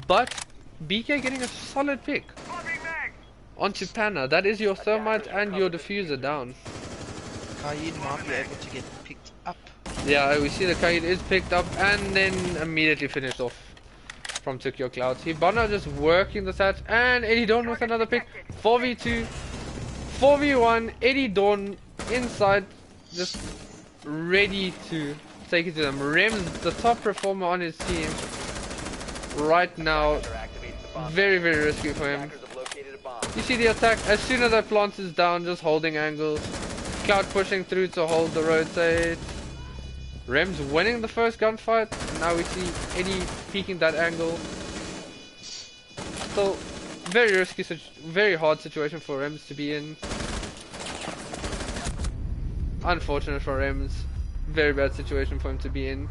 but BK getting a solid pick onto Panna. That is your thermite and your diffuser down. Kaid might be able to get picked up. Yeah, we see the Kaid is picked up and then immediately finished off from Took Your Clouds. Hibana just working the stats, and Eddie Dawn with another pick. 4v2, 4v1. Eddie Dawn inside, just ready to take it to them. Rem's the top performer on his team right now. Very risky for him. You see the attack, as soon as that plant is down, just holding angles. Cloud pushing through to hold the rotate. Rem's winning the first gunfight. Now we see Eddie peeking that angle. Still Very risky, very hard situation for Rems to be in. Unfortunate for Rems. Very bad situation for him to be in.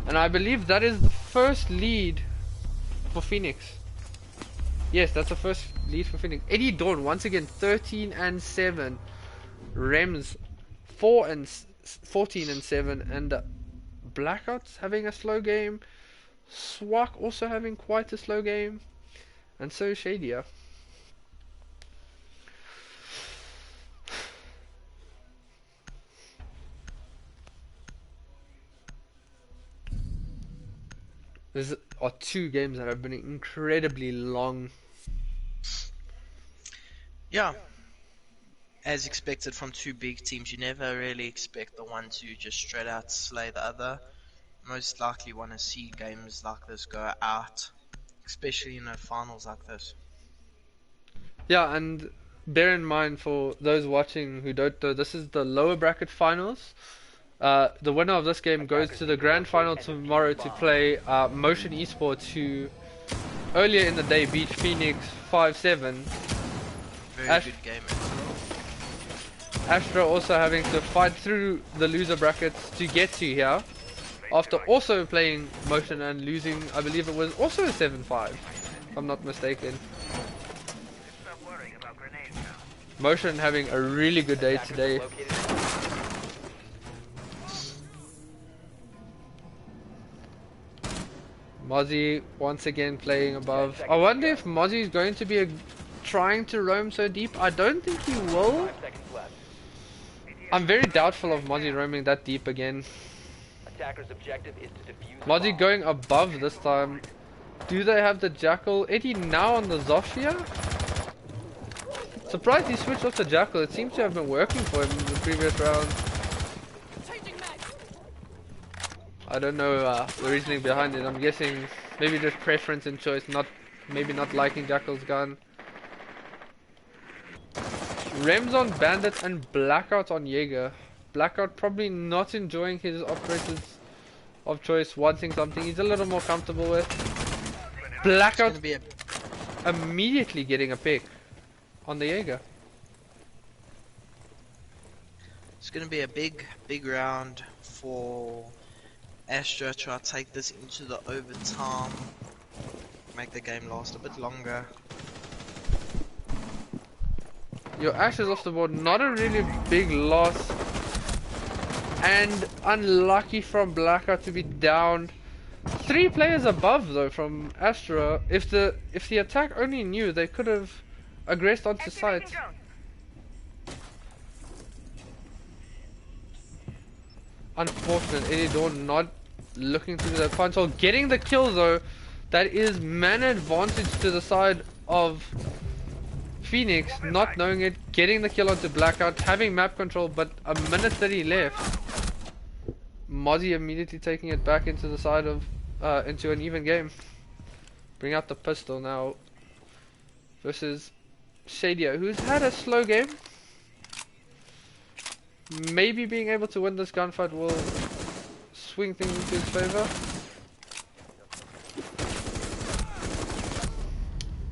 And I believe that is the first lead for Phoenix. Yes, that's the first lead for Phoenix. Eddie Dawn once again 13 and 7. Rems 14 and 7, and Blackouts having a slow game. Swak also having quite a slow game, and so Shadia. These are two games that have been incredibly long. Yeah. As expected from two big teams, you never really expect the one to just straight out slay the other. Most likely want to see games like this go out, especially in finals like this. Yeah, and bear in mind for those watching who don't know, this is the lower bracket finals. The winner of this game goes to the grand final tomorrow to play Motion Esports, who earlier in the day beat Phoenix 5-7. Very good game. Astra also having to fight through the loser brackets to get to here, after also playing Motion and losing, I believe it was also a 7-5, if I'm not mistaken. Motion having a really good day today. Mozzie once again playing above. I wonder if Mozzie is going to be trying to roam so deep. I don't think he will. I'm very doubtful of Mozzie roaming that deep again. Mozzie going above this time. Do they have the Jackal? Eddie now on the Zofia? Surprised he switched off the Jackal. It seems to have been working for him in the previous round. I don't know the reasoning behind it. I'm guessing maybe just preference and choice, maybe not liking Jackal's gun. Rems on Bandit and Blackout on Jaeger. Blackout probably not enjoying his operators of choice, wanting something he's a little more comfortable with. Blackout immediately getting a pick on the Jaeger. It's going to be a big round for Astra. Try to take this into the overtime, make the game last a bit longer. Your Ashes off the board, not a really big loss, and unlucky from Blackout to be down. 3 players above though from Astra. If the attack only knew, they could have aggressed onto site. Unfortunate, Eddie Dawn not looking to the punch hole, getting the kill though. That is man advantage to the side of Phoenix, not knowing it, getting the kill onto Blackout, having map control, but a minute 30 left. Mozzie immediately taking it back into the side of, into an even game. Bring out the pistol now versus Shadia, who's had a slow game. Maybe being able to win this gunfight will swing things into his favor.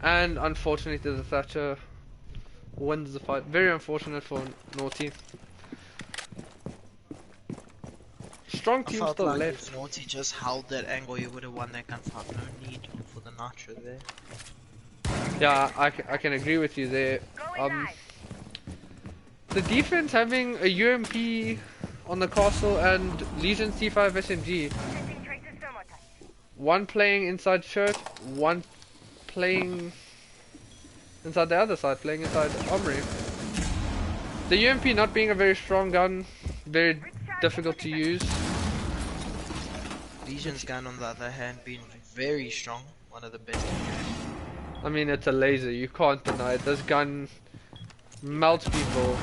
And unfortunately the Thatcher wins the fight. Very unfortunate for Naughty. Strong team still like left. If Naughty just held that angle, you would have won that gunfight. No need for the nitro there. Yeah, I can agree with you there. The defense having a UMP on the castle and Legion C5 SMG. One playing inside shirt, one playing inside the other side, playing inside Omri. The UMP not being a very strong gun, very difficult to use. Legion's gun on the other hand being very strong, one of the best. I mean, it's a laser, you can't deny it. This gun melts people.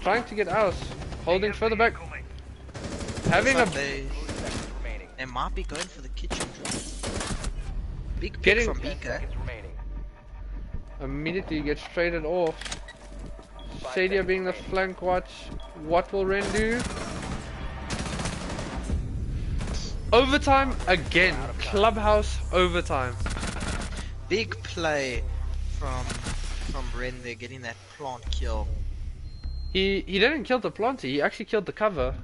Trying to get out, holding further back. Having like they might be going for the kitchen drop. Big pick from BK. Immediately gets traded off. Shadia being the flank watch. What will Ren do? Overtime again. Clubhouse overtime. Big play from Ren there getting that plant kill. He didn't kill the planter, he actually killed the cover.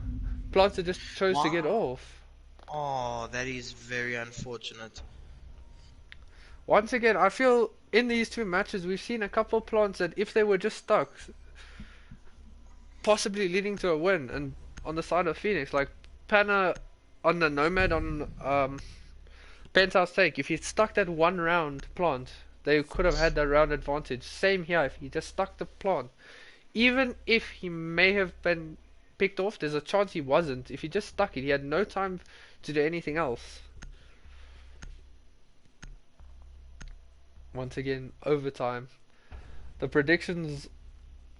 Planter just chose to get off. Oh, that is very unfortunate. Once again, I feel in these two matches we've seen a couple plants that if they were just stuck, possibly leading to a win. And on the side of Phoenix, like Panna on the Nomad on Penthouse Take, if he stuck that one round plant, they could have had that round advantage. Same here, if he just stuck the plant. Even if he may have been picked off, there's a chance he wasn't. If he just stuck it, he had no time to do anything else. Once again, overtime. The predictions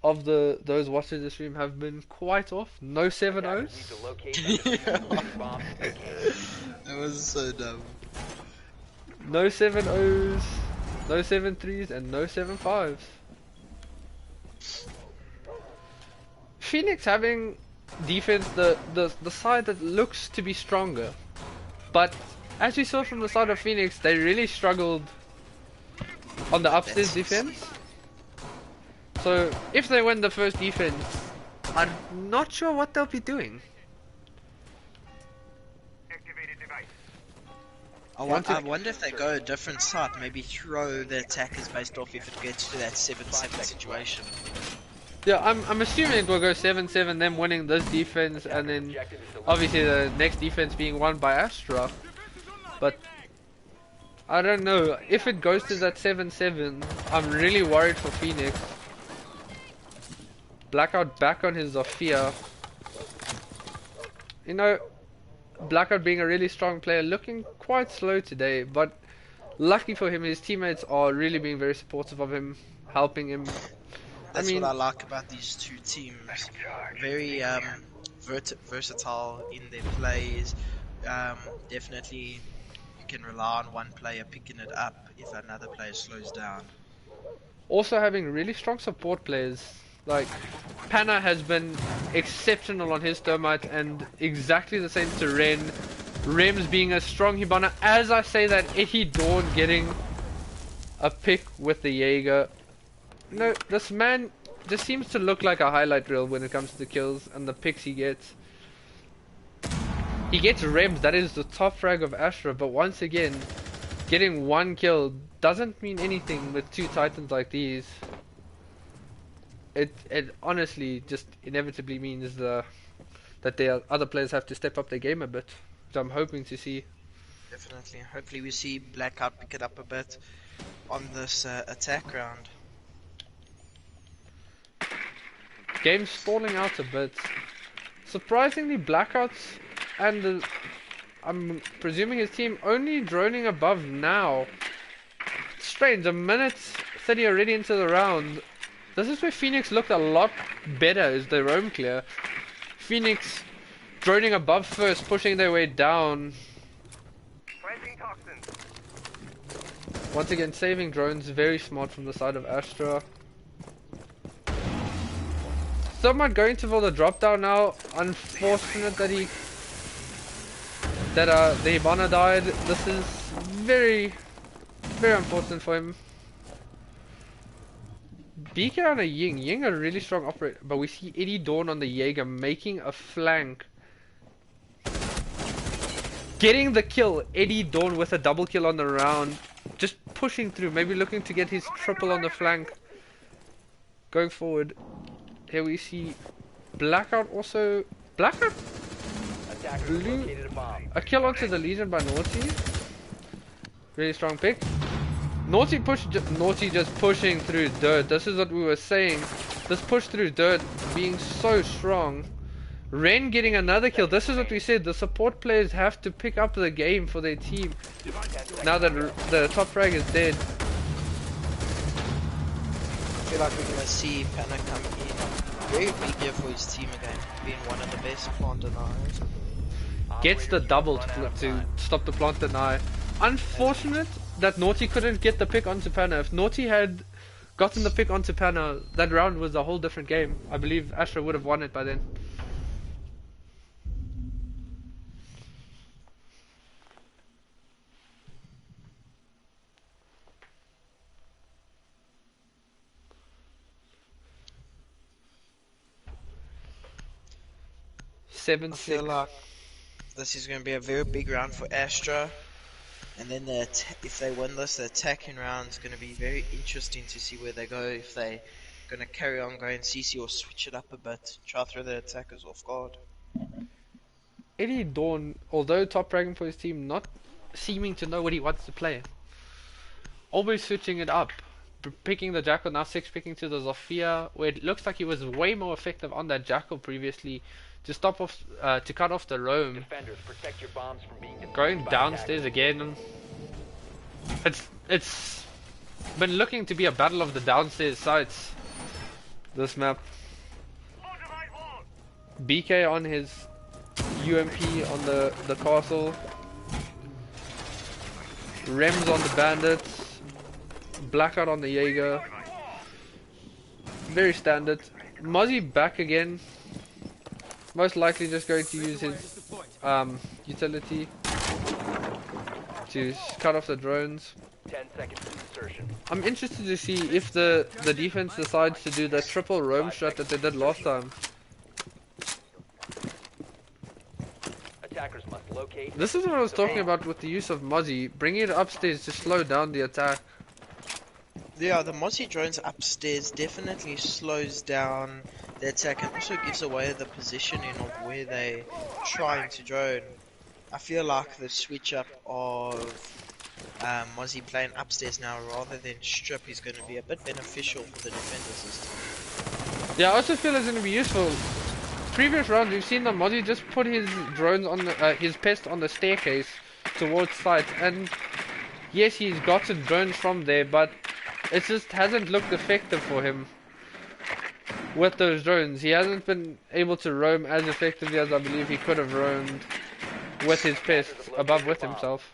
of those watching the stream have been quite off. No 7-0s. That was so dumb. No 7-0s, no 7-3s, and no 7-5s. Phoenix having defense, the side that looks to be stronger. But as we saw from the side of Phoenix, they really struggled on the upstairs defense. So if they win the first defense, I'm not sure what they'll be doing. I wonder if they go a different side, maybe throw the attackers based off if it gets to that 7-7 situation. Yeah, I'm assuming it will go 7-7, them winning this defense, and then obviously the next defense being won by Astra. But I don't know, if it goes to that 7-7, I'm really worried for Phoenix. Blackout back on his Zofia. You know, Blackout being a really strong player, looking quite slow today, but lucky for him, his teammates are really being very supportive of him, helping him. That's what I like about these two teams. Very versatile in their plays. Definitely you can rely on one player picking it up if another player slows down. Also having really strong support players. Like, Panna has been exceptional on his Thermite, and exactly the same to Ren. Rems being a strong Hibana. As I say that, Eddie Dawn getting a pick with the Jaeger. No, this man just seems to look like a highlight reel when it comes to the kills and the picks he gets. He gets Rems, that is the top frag of Astra, but once again, getting one kill doesn't mean anything with two Titans like these. It honestly just inevitably means that the other players have to step up their game a bit, which I'm hoping to see. Definitely. Hopefully we see Blackout pick it up a bit on this attack round. Game stalling out a bit. Surprisingly, Blackouts and I'm presuming his team only droning above now. Strange, a minute 30 already into the round. This is where Phoenix looked a lot better as they roam clear. Phoenix droning above first, pushing their way down. Once again, saving drones, very smart from the side of Astra. Someone going to for the drop down now. Unfortunate that the Hibana died. This is very unfortunate for him. BK on a Ying. Ying a really strong operator, but we see Eddie Dawn on the Jaeger making a flank. Getting the kill. Eddie Dawn with a double kill on the round. Just pushing through, maybe looking to get his triple on the flank. Going forward. Here we see Blackout also. Blackout? Blue. A kill onto the Legion by Naughty. Really strong pick. Naughty just pushing through dirt. This is what we were saying. This push through dirt being so strong. Ren getting another kill. This is what we said. The support players have to pick up the game for their team. Now that the top frag is dead. I feel like we're going to see Panna come in. Very big year for his team again. Being one of the best plant deniers. Gets the double to stop the plant deny. Unfortunate that Naughty couldn't get the pick onto Panna. If Naughty had gotten the pick onto Panna, that round was a whole different game. I believe Astra would have won it by then. 7-6. I feel like this is going to be a very big round for Astra. And then if they win this, the attacking round is going to be very interesting to see where they go. If they're going to carry on going CC or switch it up a bit, try to throw the attackers off guard. Eddie Dawn, although top ranking for his team, not seeming to know what he wants to play. Always switching it up. Picking the Jackal, now 6 picking to the Zofia, where it looks like he was way more effective on that Jackal previously to stop off, to cut off the roam. Defenders, protect your bombs from being defused Going by downstairs again. It's been looking to be a battle of the downstairs sites. This map. BK on his UMP on the castle. Rems on the bandits. Blackout on the Jaeger. Very standard. Mozzie back again. Most likely just going to use his utility to cut off the drones. 10 seconds to insertion. I'm interested to see if the defense decides to do the triple roam strat that they did last time. Attackers must locate. This is what I was talking about with the use of Mozzie, bringing it upstairs to slow down the attack. Yeah, the Mozzie drones upstairs definitely slows down the attack and also gives away the positioning of where they're trying to drone. I feel like the switch up of Mozzie playing upstairs now rather than strip is going to be a bit beneficial for the defenders this time. Yeah, I also feel it's going to be useful. Previous rounds we've seen the Mozzie just put his drones on the, his pest on the staircase towards site, and yes, he's gotten drones from there, but it just hasn't looked effective for him with those drones. He hasn't been able to roam as effectively as I believe he could have roamed with his pests above with himself.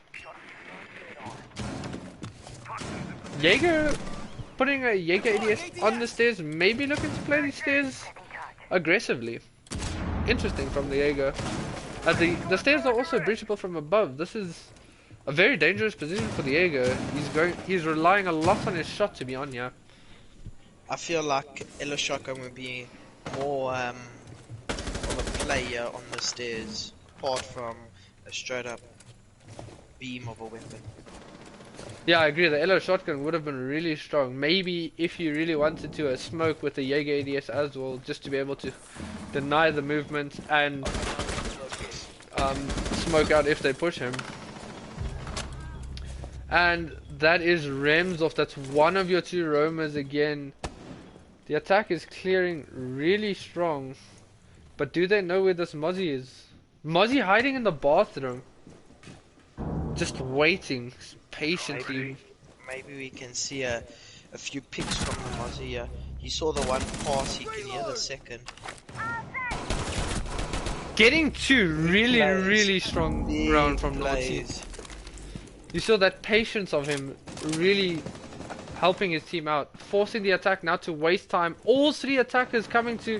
Jaeger, putting a Jaeger ADS on the stairs, maybe looking to play these stairs aggressively. Interesting from the Jaeger. The stairs are also breachable from above. This is a very dangerous position for the Jaeger. He's relying a lot on his shot to be on here. I feel like Elo Shotgun would be more of a player on the stairs, apart from a straight up beam of a weapon. Yeah, I agree. The Elo shotgun would have been really strong. Maybe if you really wanted to smoke with the Jaeger ADS as well, just to be able to deny the movement and smoke out if they push him. And that is Remsov. That's one of your two roamers again. The attack is clearing really strong. But do they know where this Mozzie is? Mozzie hiding in the bathroom. Just waiting patiently. Maybe we can see a few picks from the Mozzie. He saw the one pass, he can hear the second. Getting two really strong round from Nazi. You saw that patience of him really helping his team out, forcing the attack now to waste time. All three attackers coming to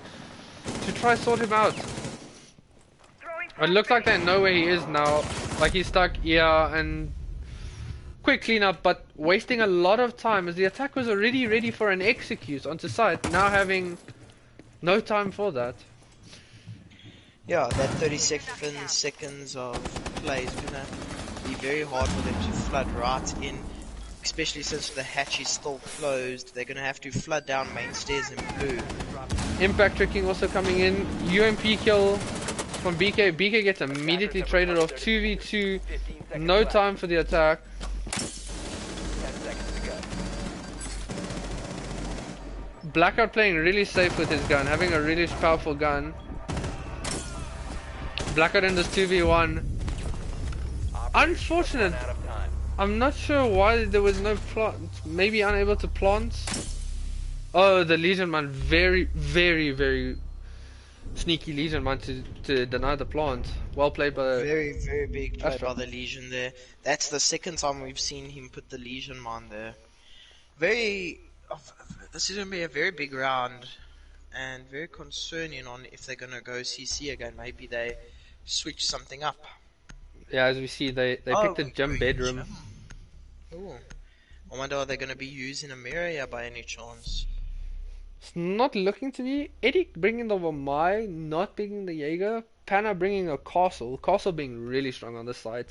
try sort him out. It looks like they know where he is now. Like he's stuck here, and quick cleanup, but wasting a lot of time as the attack was already ready for an execute onto site, now having no time for that. Yeah, that 37 seconds of play is gonna be very hard for them to flood right in, especially since the hatch is still closed. They're gonna have to flood down main stairs in blue. Impact tricking also coming in. UMP kill from BK. BK gets immediately traded off. 2v2. No time for the attack. Blackout playing really safe with his gun, having a really powerful gun. Blackout in this 2v1. Unfortunate. I'm not sure why there was no plant. Maybe unable to plant. Oh, the Legion man, very sneaky Legion man to deny the plant. Well played by Very big play Astra. by the Legion there. That's the second time we've seen him put the Legion man there. This is going to be a very big round and very concerning on if they're going to go CC again. Maybe they switch something up. Yeah, as we see, they picked a gym bedroom. Ooh. I wonder are they going to be using a mirror here by any chance? It's not looking to be. Eddie bringing the Wamai, not bringing the Jaeger. Panna bringing a Castle. Castle being really strong on this side.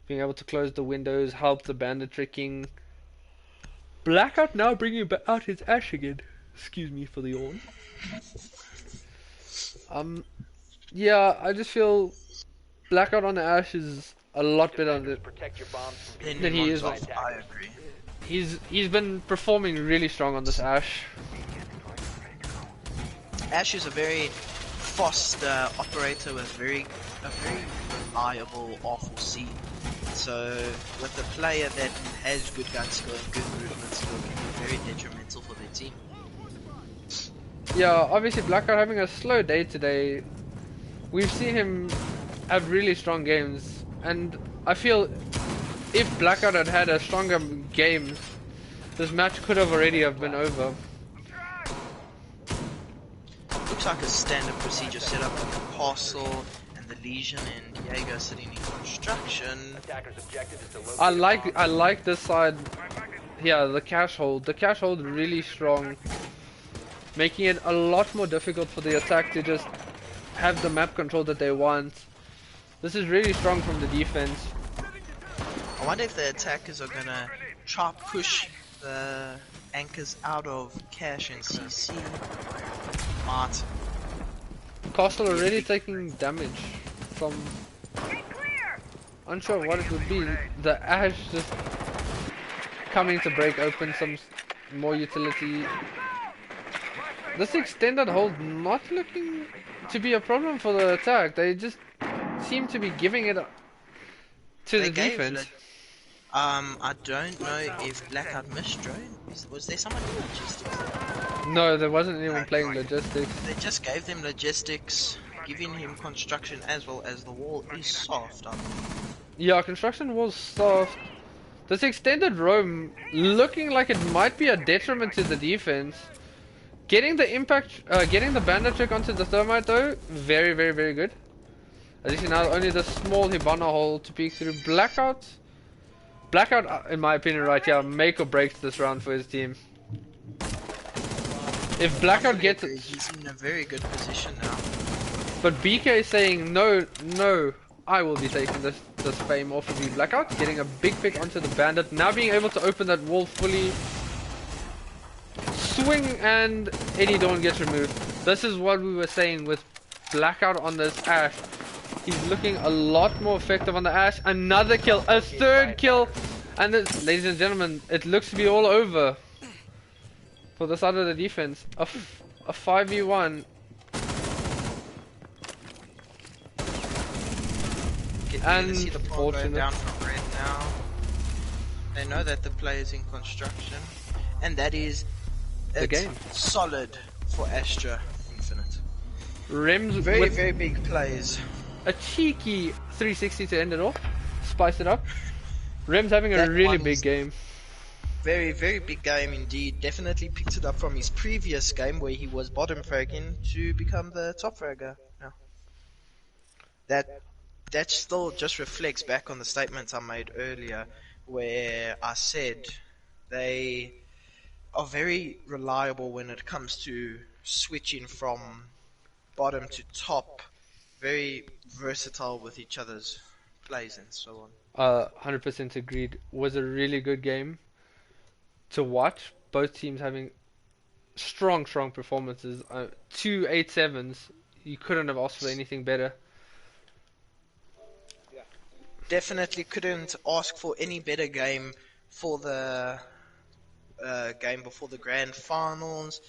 Being able to close the windows, help the bandit tricking. Blackout now bringing out his Ash again. Excuse me for the yawn. Yeah, I just feel Blackout on the Ash is a lot better than he is. I agree. He's been performing really strong on this Ash. Ash is a very fast operator with a very reliable R4C. So with a player that has good gun skill and good movement skill, it can be very detrimental for their team. Yeah, obviously Blackout having a slow day today. We've seen him have really strong games, and I feel if Blackout had had a stronger game, this match could have already have been over. Looks like a standard procedure setup with the Castle and the Legion and Jaeger sitting in construction. I like this side. Yeah, the cash hold. The cash hold really strong, making it a lot more difficult for the attack to just have the map control that they want. This is really strong from the defense. I wonder if the attackers are gonna try push the anchors out of Cash and CC. Smart. Castle already taking damage from... Unsure what it would be. The Ash just coming to break open some more utility. This extended hold not looking to be a problem for the attack. They just seem to be giving it to the defense. I don't know if Blackout missed drone. Was there someone in logistics? No, there wasn't anyone playing logistics. They just gave them logistics, giving him construction as well as the wall is soft. Yeah, construction was soft. This extended roam looking like it might be a detriment to the defense. Getting the impact, getting the bandit trick onto the thermite though, very, very, very good. As you see now, only the small Hibana hole to peek through. Blackout, in my opinion, right here, make or breaks this round for his team. If Blackout gets it, he's in a very good position now. But BK is saying no, I will be taking this fame off of you, Blackout. Getting a big pick onto the bandit, now being able to open that wall fully. Swing and Eddie Dawn gets removed. This is what we were saying with Blackout on this Ash. He's looking a lot more effective on the Ash. Another kill, a third kill, and this, ladies and gentlemen, it looks to be all over for the side of the defense. A 5v1. And see the ball going down from red now. They know that the play is in construction, and that is the game. Solid for Astra Infinite. Rems very, very big plays. A cheeky 360 to end it off. Spice it up. Rems having a really big game. Very, very big game indeed. Definitely picked it up from his previous game where he was bottom fragging to become the top fragger now. That still just reflects back on the statements I made earlier where I said they are very reliable when it comes to switching from bottom to top. Very versatile with each other's plays and so on. 100% agreed. Was a really good game to watch. Both teams having strong performances. 2 8-7s. You couldn't have asked for anything better. Definitely couldn't ask for any better game for the game before the grand finals.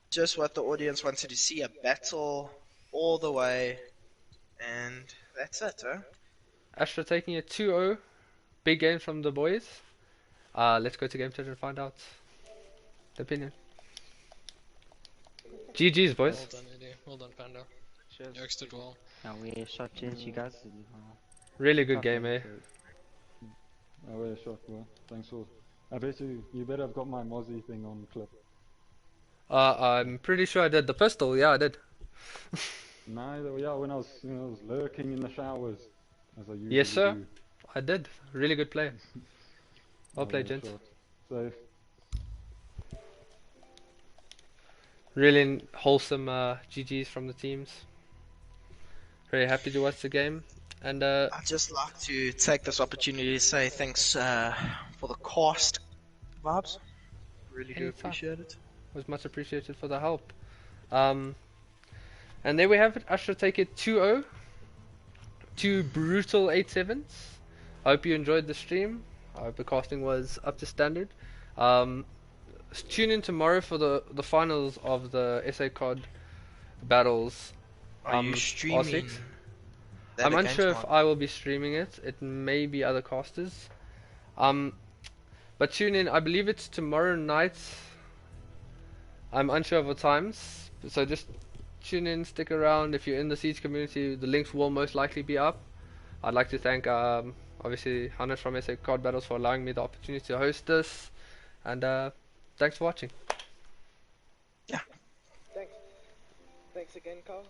Just what the audience wanted to see, a battle all the way, and that's it, huh? Astra taking a 2-0. Big game from the boys. Let's go to game chat and find out the opinion. GG's, boys. Well done, Eddie. Well done, Panda. Cheers. You did well. Now we shot you guys. Really good game, eh? Oh yeah, shot, well, thanks all. I bet you better have got my Mozzie thing on clip. I'm pretty sure I did. The pistol, yeah, I did. No, yeah, when I was lurking in the showers, as I usually Yes, sir. do. I did. Really good play. Well played, gents. Safe. Really wholesome GGs from the teams. Very happy to watch the game. And I'd just like to take this opportunity to say thanks for the cast vibes. Really do appreciate it. Was much appreciated for the help. And there we have it. Astra take it 2-0. 2 brutal 8-7s. I hope you enjoyed the stream. I hope the casting was up to standard. Tune in tomorrow for the finals of the SACOD battles. Are you streaming? I'm unsure if I will be streaming it. It may be other casters. But tune in. I believe it's tomorrow night. I'm unsure of the times, so just tune in, stick around. If you're in the Siege community, the links will most likely be up. I'd like to thank obviously Hannes from SACOD Battles for allowing me the opportunity to host this, and thanks for watching. Thanks again, Carl.